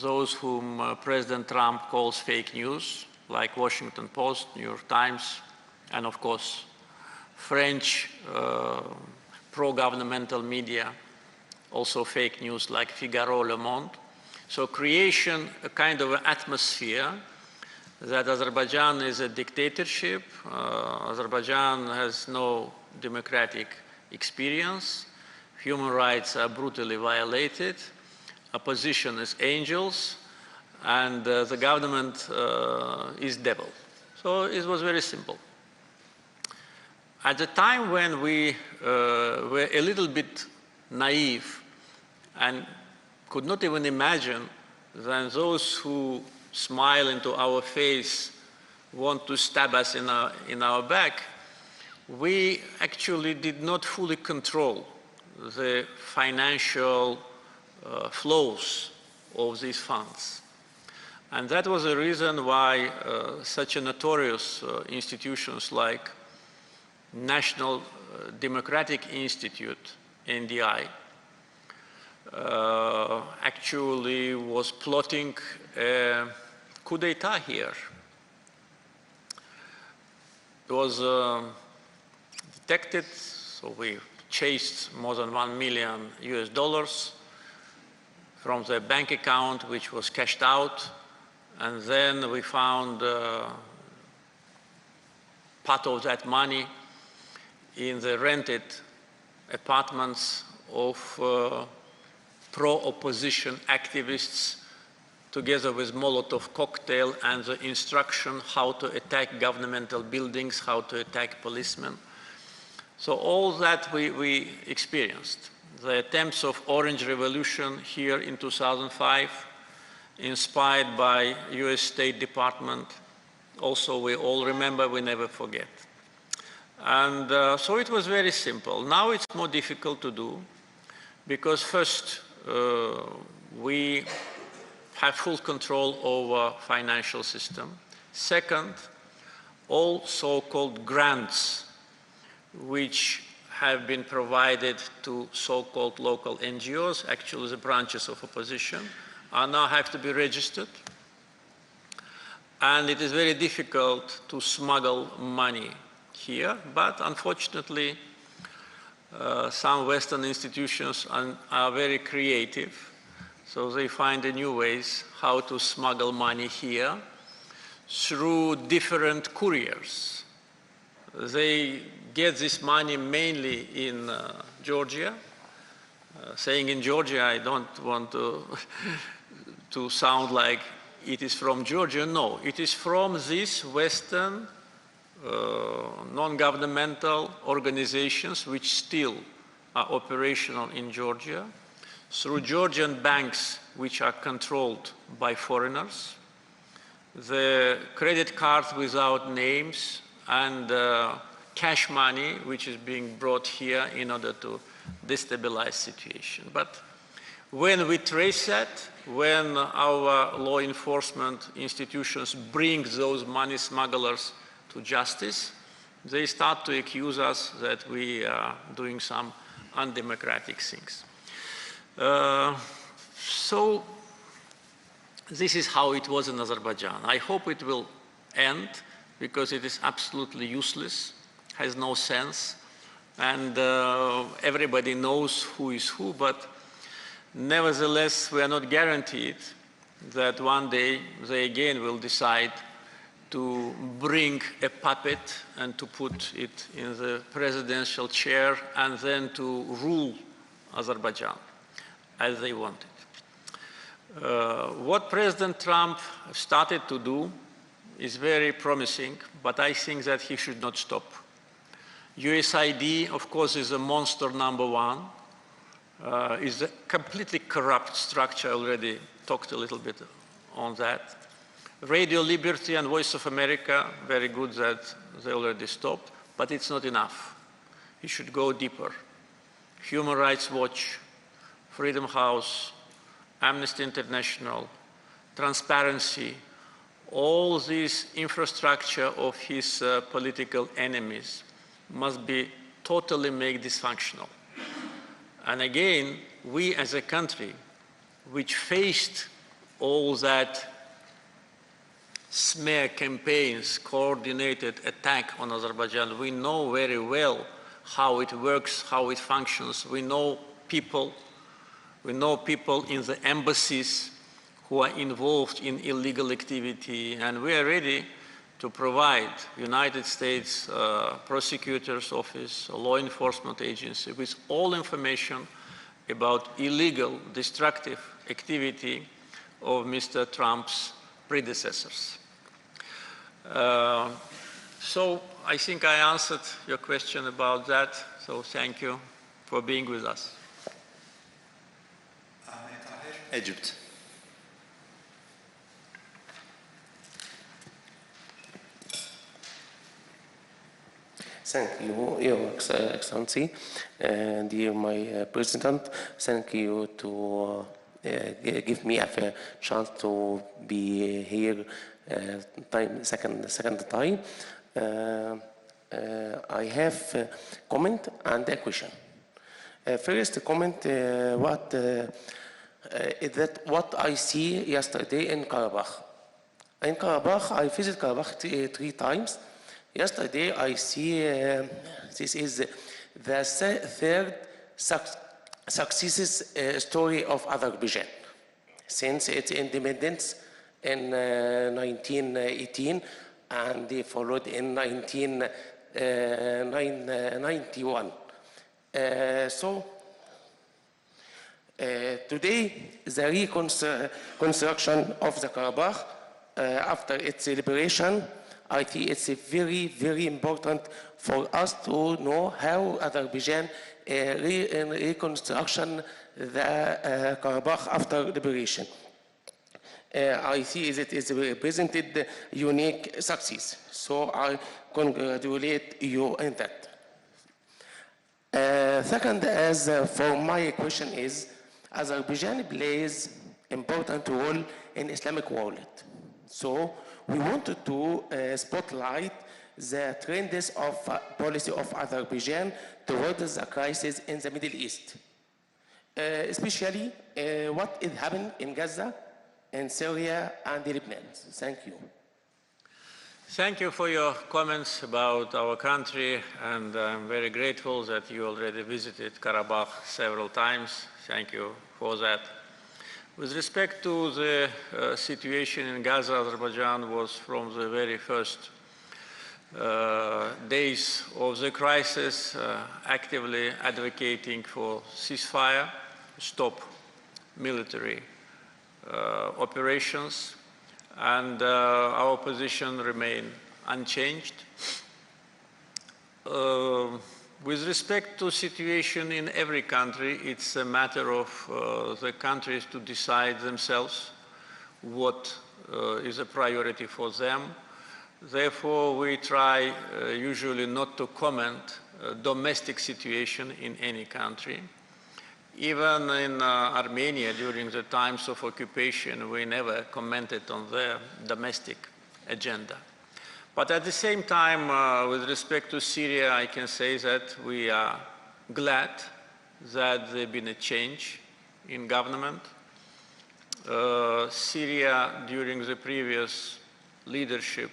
those whom President Trump calls fake news, like Washington Post, New York Times, and of course, French pro-governmental media, also fake news like Figaro, Le Monde. So creation a kind of an atmosphere that Azerbaijan is a dictatorship, Azerbaijan has no democratic experience, human rights are brutally violated, opposition is angels, and the government is devil. So it was very simple. At the time when we were a little bit naive and could not even imagine that those who smile into our face want to stab us in our back, we actually did not fully control the financial flows of these funds. And that was the reason why such a notorious institutions like National Democratic Institute, NDI, actually was plotting a coup d'etat here. It was detected, so we chased more than $1 million US from the bank account, which was cashed out, and then we found part of that money in the rented apartments of pro-opposition activists, together with Molotov cocktail and the instruction how to attack governmental buildings, how to attack policemen. So all that we experienced. The attempts of Orange Revolution here in 2005, inspired by US State Department, also we all remember, we never forget. And so it was very simple. Now it's more difficult to do, because first, we have full control over financial system. Second, all so-called grants which have been provided to so-called local NGOs, actually the branches of opposition, are now have to be registered. And it is very difficult to smuggle money here, but unfortunately, some Western institutions are very creative, so they find new ways how to smuggle money here through different couriers. They get this money mainly in Georgia. Saying in Georgia, I don't want to sound like it is from Georgia. No, it is from these Western non-governmental organizations which still are operational in Georgia. through Georgian banks which are controlled by foreigners, the credit cards without names, and cash money which is being brought here in order to destabilize situation. But when we trace that, when our law enforcement institutions bring those money smugglers to justice, they start to accuse us that we are doing some undemocratic things. So this is how it was in Azerbaijan. I hope it will end, because it is absolutely useless, has no sense, and everybody knows who is who, but nevertheless, we are not guaranteed that one day they again will decide to bring a puppet and to put it in the presidential chair and then to rule Azerbaijan as they wanted. What President Trump started to do is very promising, but I think that he should not stop. USAID, of course, is a monster number one. Is a completely corrupt structure. I already talked a little bit on that. Radio Liberty and Voice of America, very good that they already stopped, but it's not enough. He should go deeper. Human Rights Watch, Freedom House, Amnesty International, Transparency, all this infrastructure of his political enemies must be totally made dysfunctional. And again, we as a country, which faced all that smear campaigns, coordinated attack on Azerbaijan, we know very well how it works, how it functions. We know people in the embassies who are involved in illegal activity, and we are ready to provide United States Prosecutor's Office, a law enforcement agency, with all information about illegal, destructive activity of Mr. Trump's predecessors. So I think I answered your question about that, so thank you for being with us. Ahmed Taher, Egypt. Thank you, Your Excellency. Dear my President, thank you to give me a fair chance to be here second time. I have a comment and a question. First comment, is that what I see yesterday in Karabakh. In Karabakh, I visited Karabakh three times. Yesterday, I see this is the third success story of Azerbaijan since its independence in 1918 and they followed in 1991. Today, the reconstruction of the Karabakh after its liberation, I think it's very, very important for us to know how Azerbaijan reconstruction the Karabakh after liberation. I see that it represented unique success. So I congratulate you in that. Second, as for my question is, Azerbaijan plays important role in Islamic world. So we wanted to spotlight the trends of policy of Azerbaijan towards the crisis in the Middle East, especially what is happening in Gaza, in Syria, and Lebanon. Thank you. Thank you for your comments about our country, and I'm very grateful that you already visited Karabakh several times. Thank you for that. With respect to the situation in Gaza, Azerbaijan was from the very first days of the crisis actively advocating for ceasefire, stop military operations, and our position remained unchanged. With respect to situation in every country, it's a matter of the countries to decide themselves what is a priority for them. Therefore, we try usually not to comment domestic situation in any country. Even in Armenia, during the times of occupation, we never commented on their domestic agenda. But at the same time, with respect to Syria, I can say that we are glad that there's been a change in government. Syria, during the previous leadership,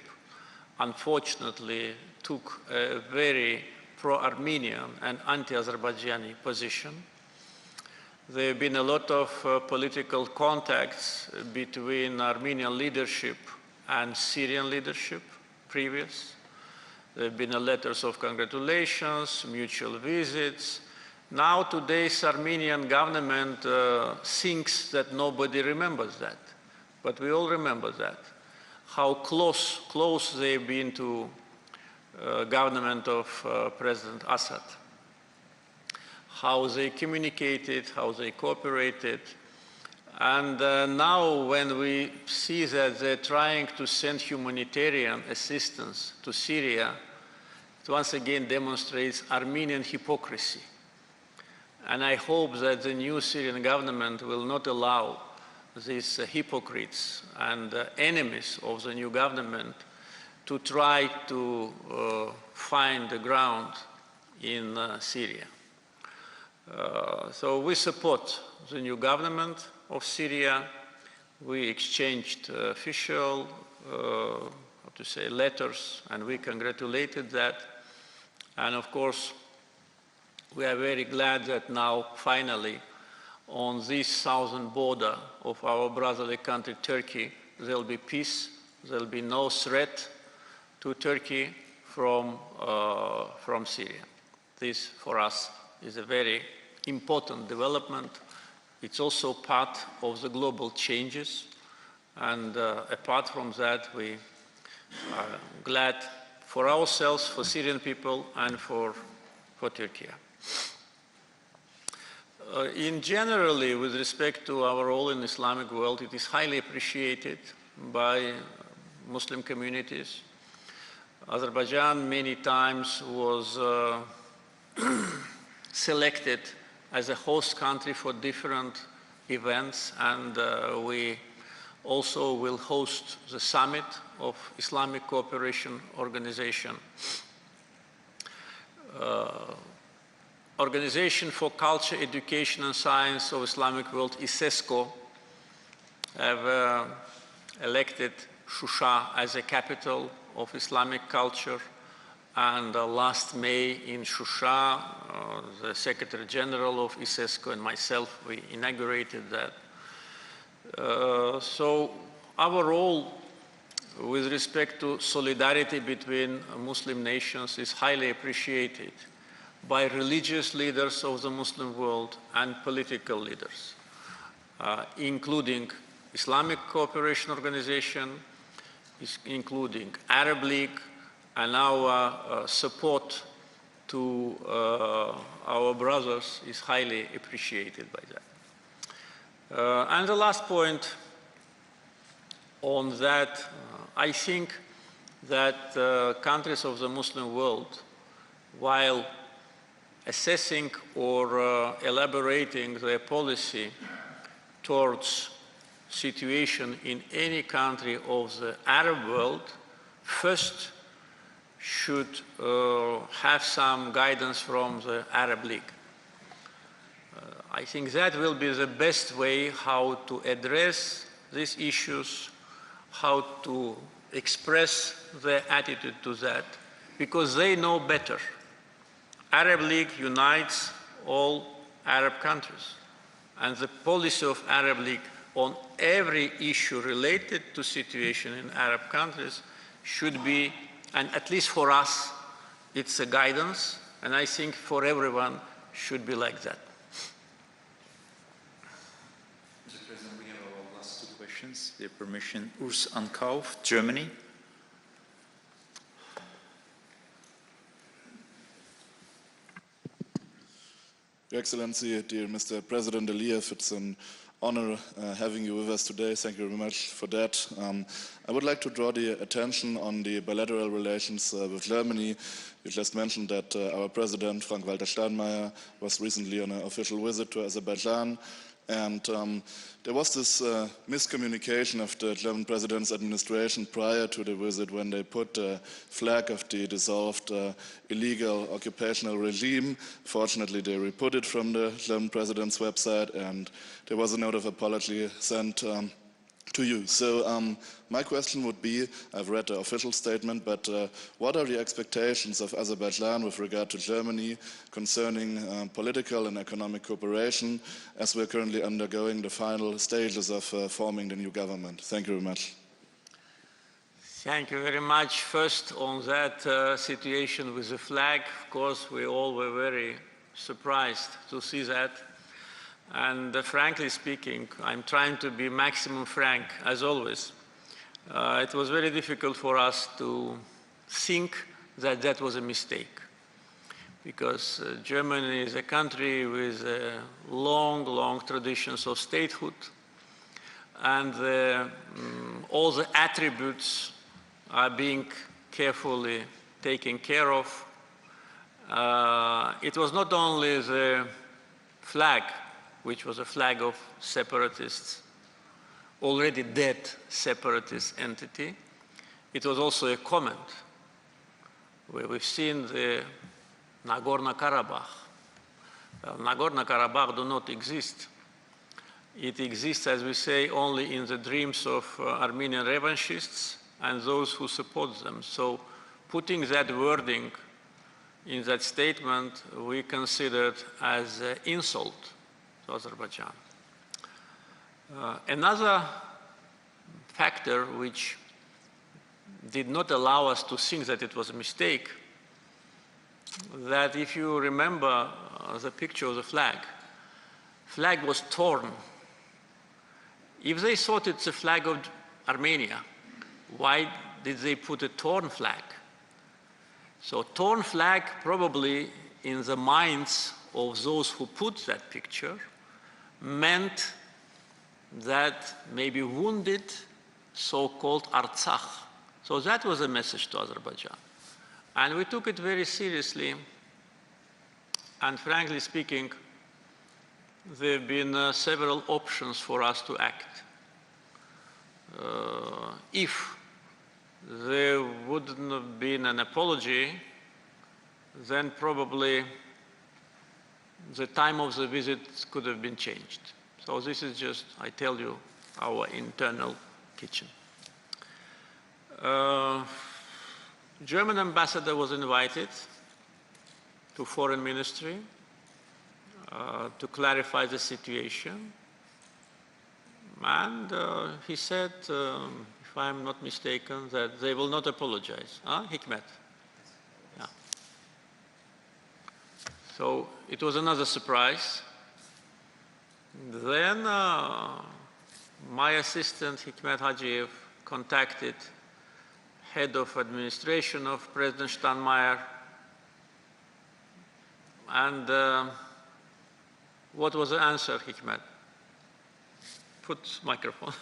unfortunately took a very pro-Armenian and anti-Azerbaijani position. There have been a lot of political contacts between Armenian leadership and Syrian leadership. Previous. There have been letters of congratulations, mutual visits. Now today's Armenian government thinks that nobody remembers that, but we all remember that. How close they've been to government of President Assad. How they communicated, how they cooperated. And now when we see that they're trying to send humanitarian assistance to Syria, it once again demonstrates Armenian hypocrisy. And I hope that the new Syrian government will not allow these hypocrites and enemies of the new government to try to find the ground in Syria. So we support the new government of Syria. We exchanged official letters, and we congratulated that. And of course, we are very glad that now finally on this southern border of our brotherly country Turkey, there will be peace. There will be no threat to Turkey from Syria. This for us is a very important development. It's also part of the global changes, and apart from that, we are glad for ourselves, for Syrian people, and for Turkey. In generally, with respect to our role in the Islamic world, it is highly appreciated by Muslim communities. Azerbaijan many times was selected as a host country for different events, and we also will host the summit of Islamic Cooperation Organization. Organization for Culture, Education and Science of Islamic World, ISESCO, have elected Shusha as a capital of Islamic culture. And last May in Shusha, the Secretary General of ISESCO and myself, we inaugurated that. So our role with respect to solidarity between Muslim nations is highly appreciated by religious leaders of the Muslim world and political leaders, including Islamic Cooperation Organization, including Arab League, and our support to our brothers is highly appreciated by that. And the last point on that, I think that countries of the Muslim world, while assessing or elaborating their policy towards situation in any country of the Arab world, first should have some guidance from the Arab League. I think that will be the best way how to address these issues, how to express their attitude to that, because they know better. Arab League unites all Arab countries, and the policy of Arab League on every issue related to situation in Arab countries should be, and at least for us, it's a guidance, and I think for everyone should be like that. Mr. President, we have our last two questions. With your permission, Urs Ankauf, Germany. Excellency, dear Mr. President Aliyev, it's an honor having you with us today. Thank you very much for that. I would like to draw the attention on the bilateral relations with Germany. You just mentioned that our President, Frank-Walter Steinmeier, was recently on an official visit to Azerbaijan. And there was this miscommunication of the German President's administration prior to the visit when they put the flag of the dissolved illegal occupational regime. Fortunately, they re-put it from the German President's website, and there was a note of apology sent to you. So my question would be, I've read the official statement, but what are the expectations of Azerbaijan with regard to Germany concerning political and economic cooperation as we're currently undergoing the final stages of forming the new government? Thank you very much. Thank you very much. First, on that situation with the flag, of course, we all were very surprised to see that. And frankly speaking, I'm trying to be maximum frank, as always. It was very difficult for us to think that that was a mistake, because Germany is a country with long traditions of statehood, and all the attributes are being carefully taken care of. It was not only the flag, which was a flag of separatists, already dead separatist entity. It was also a comment where we've seen the Nagorno-Karabakh. Nagorno-Karabakh do not exist. It exists, as we say, only in the dreams of Armenian revanchists and those who support them. So putting that wording in that statement, we considered as an insult to Azerbaijan. Another factor which did not allow us to think that it was a mistake, that if you remember the picture of the flag was torn. If they thought it's a flag of Armenia, why did they put a torn flag? So torn flag probably in the minds of those who put that picture meant that maybe wounded so-called Artsakh. So that was a message to Azerbaijan. And we took it very seriously. And frankly speaking, there have been several options for us to act. If there wouldn't have been an apology, then probably the time of the visit could have been changed. So this is just, I tell you, our internal kitchen. German ambassador was invited to foreign ministry to clarify the situation. And he said, if I'm not mistaken, that they will not apologize. Hikmet? Yeah. So it was another surprise. Then my assistant, Hikmet Hajiev, contacted head of administration of President Steinmeier. And what was the answer, Hikmet? Put microphone.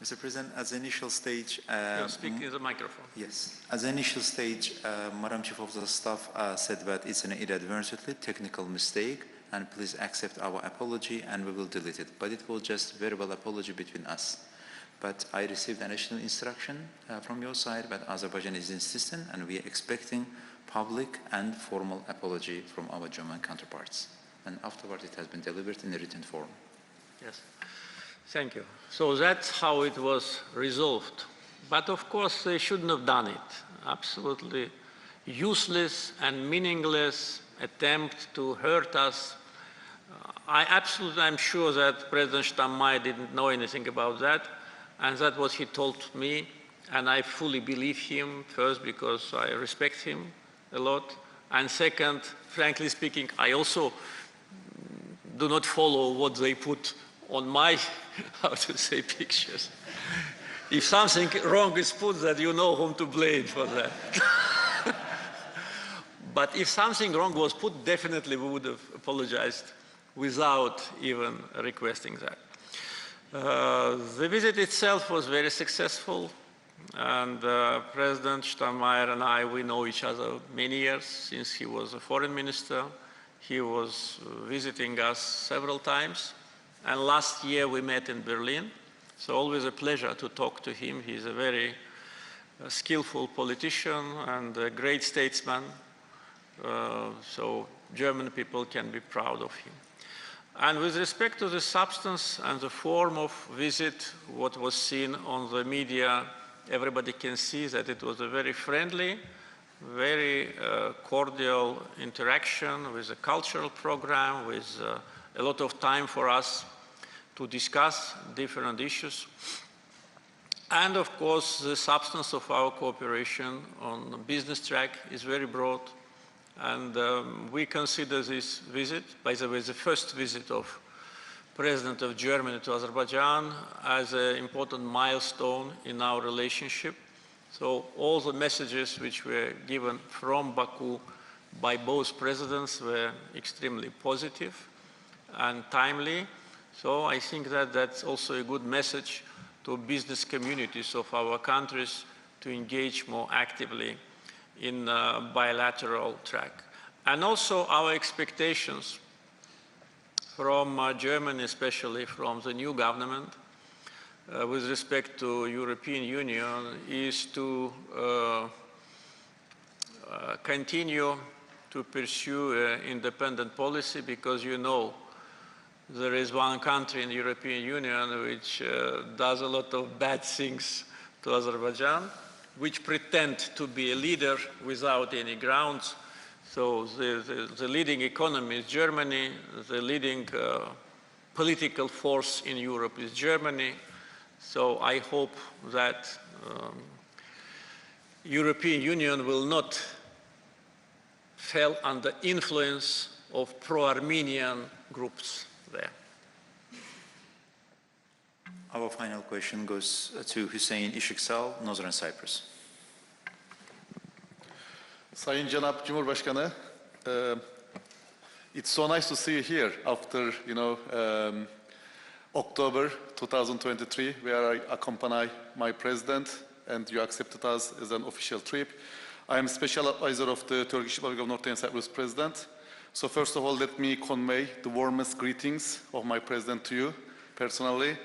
Mr. President, as an initial stage... You're speaking in the microphone. Yes. As an initial stage, Madam Chief of the Staff said that it's an inadvertently technical mistake, and please accept our apology and we will delete it. But it was just verbal apology between us. But I received additional instruction from your side that Azerbaijan is insistent, and we are expecting public and formal apology from our German counterparts. And afterward, it has been delivered in a written form. Yes. Thank you. So that's how it was resolved. But of course, they shouldn't have done it. Absolutely useless and meaningless attempt to hurt us. I'm sure that President Steinmeier didn't know anything about that, and that's what he told me, and I fully believe him, first because I respect him a lot, and second, frankly speaking, I also do not follow what they put on my, how to say, pictures. If something wrong is put, that you know whom to blame for that. But if something wrong was put, definitely we would have apologized without even requesting that. The visit itself was very successful, and President Steinmeier and I, we know each other many years since he was a foreign minister. He was visiting us several times, and last year we met in Berlin. So always a pleasure to talk to him. He's a very skillful politician and a great statesman. So German people can be proud of him. And with respect to the substance and the form of visit, what was seen on the media, everybody can see that it was a very friendly, very cordial interaction with a cultural program, with a lot of time for us to discuss different issues. And of course, the substance of our cooperation on the business track is very broad. And we consider this visit, by the way, the first visit of President of Germany to Azerbaijan, as an important milestone in our relationship. So all the messages which were given from Baku by both presidents were extremely positive and timely. So I think that that's also a good message to business communities of our countries to engage more actively in bilateral track. And also our expectations from Germany, especially from the new government, with respect to European Union, is to continue to pursue an independent policy, because you know there is one country in the European Union which does a lot of bad things to Azerbaijan, which pretend to be a leader without any grounds. So the leading economy is Germany, the leading political force in Europe is Germany. So I hope that European Union will not fall under influence of pro-Armenian groups there. Our final question goes to Hüseyin Işıksal, Northern Cyprus. Sayın Janab Cumhurbaşkanı, it's so nice to see you here after, October 2023, where I accompany my president, and you accepted us as an official trip. I am special advisor of the Turkish Republic of Northern Cyprus president. So first of all, let me convey the warmest greetings of my president to you personally.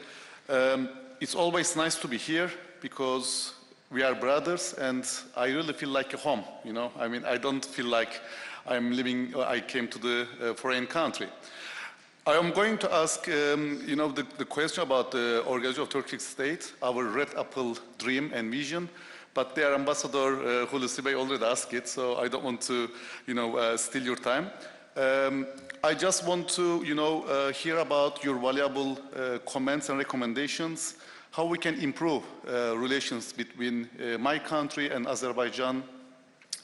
It's always nice to be here because we are brothers, and I really feel like a home, I mean, I don't feel like I came to the foreign country. I am going to ask, the question about the organization of Turkish state, our red apple dream and vision, but their ambassador, Hulusi Bey, already asked it, so I don't want to, steal your time. I just want to, hear about your valuable comments and recommendations, how we can improve relations between my country and Azerbaijan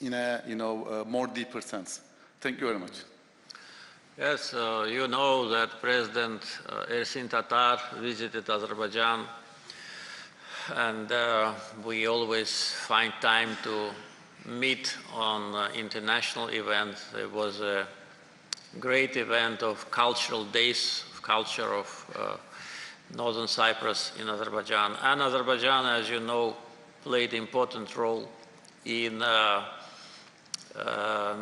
in a, more deeper sense. Thank you very much. Yes, you know that President Ersin Tatar visited Azerbaijan, and we always find time to meet on international events. There was a great event of cultural days, of culture of Northern Cyprus in Azerbaijan. And Azerbaijan, as you know, played an important role in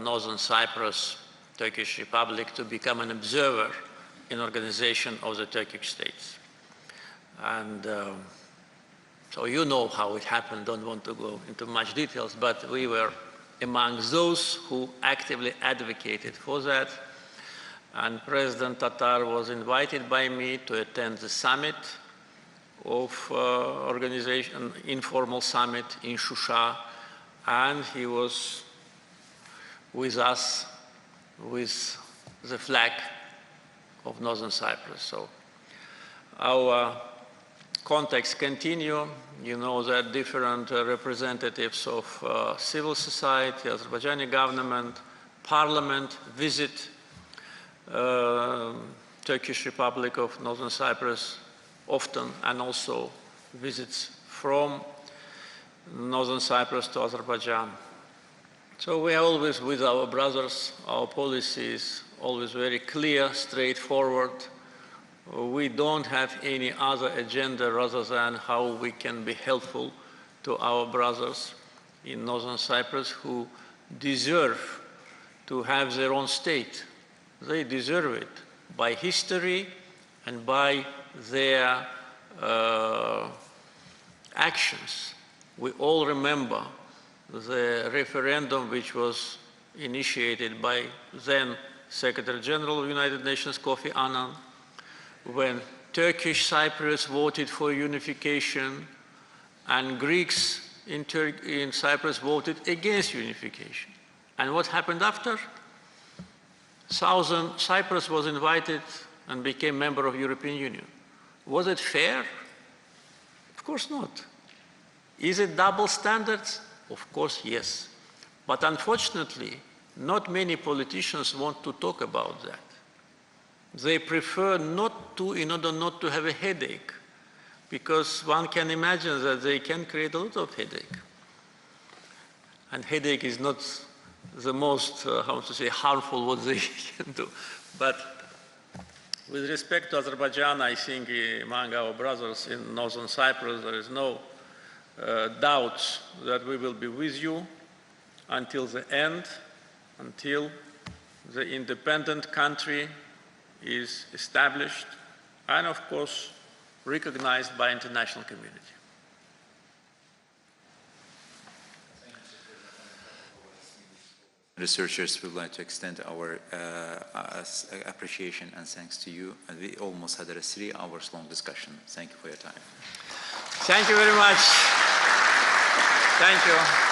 Northern Cyprus, Turkish Republic, to become an observer in organization of the Turkish states. And so you know how it happened, don't want to go into much details, but we were among those who actively advocated for that. And President Tatar was invited by me to attend the summit of organization, informal summit in Shusha, and he was with us with the flag of Northern Cyprus. So our contacts continue. You know that different representatives of civil society, Azerbaijani government, parliament visit Turkish Republic of Northern Cyprus often, and also visits from Northern Cyprus to Azerbaijan. So we are always with our brothers. Our policy is always very clear, straightforward. We don't have any other agenda rather than how we can be helpful to our brothers in northern Cyprus who deserve to have their own state. They deserve it by history and by their actions. We all remember the referendum which was initiated by then Secretary General of the United Nations, Kofi Annan, when Turkish Cypriots voted for unification and Greeks in Cyprus voted against unification. And what happened after? Southern Cyprus was invited and became member of the European Union. Was it fair? Of course not. Is it double standards? Of course, yes. But unfortunately, not many politicians want to talk about that. They prefer not to, in order not to have a headache, because one can imagine that they can create a lot of headache. And headache is not the most, harmful what they can do. But with respect to Azerbaijan, I think among our brothers in northern Cyprus, there is no doubt that we will be with you until the end, until the independent country is established and, of course, recognized by international community. Researchers would like to extend our appreciation and thanks to you. And we almost had a 3-hour-long discussion. Thank you for your time. Thank you very much. Thank you.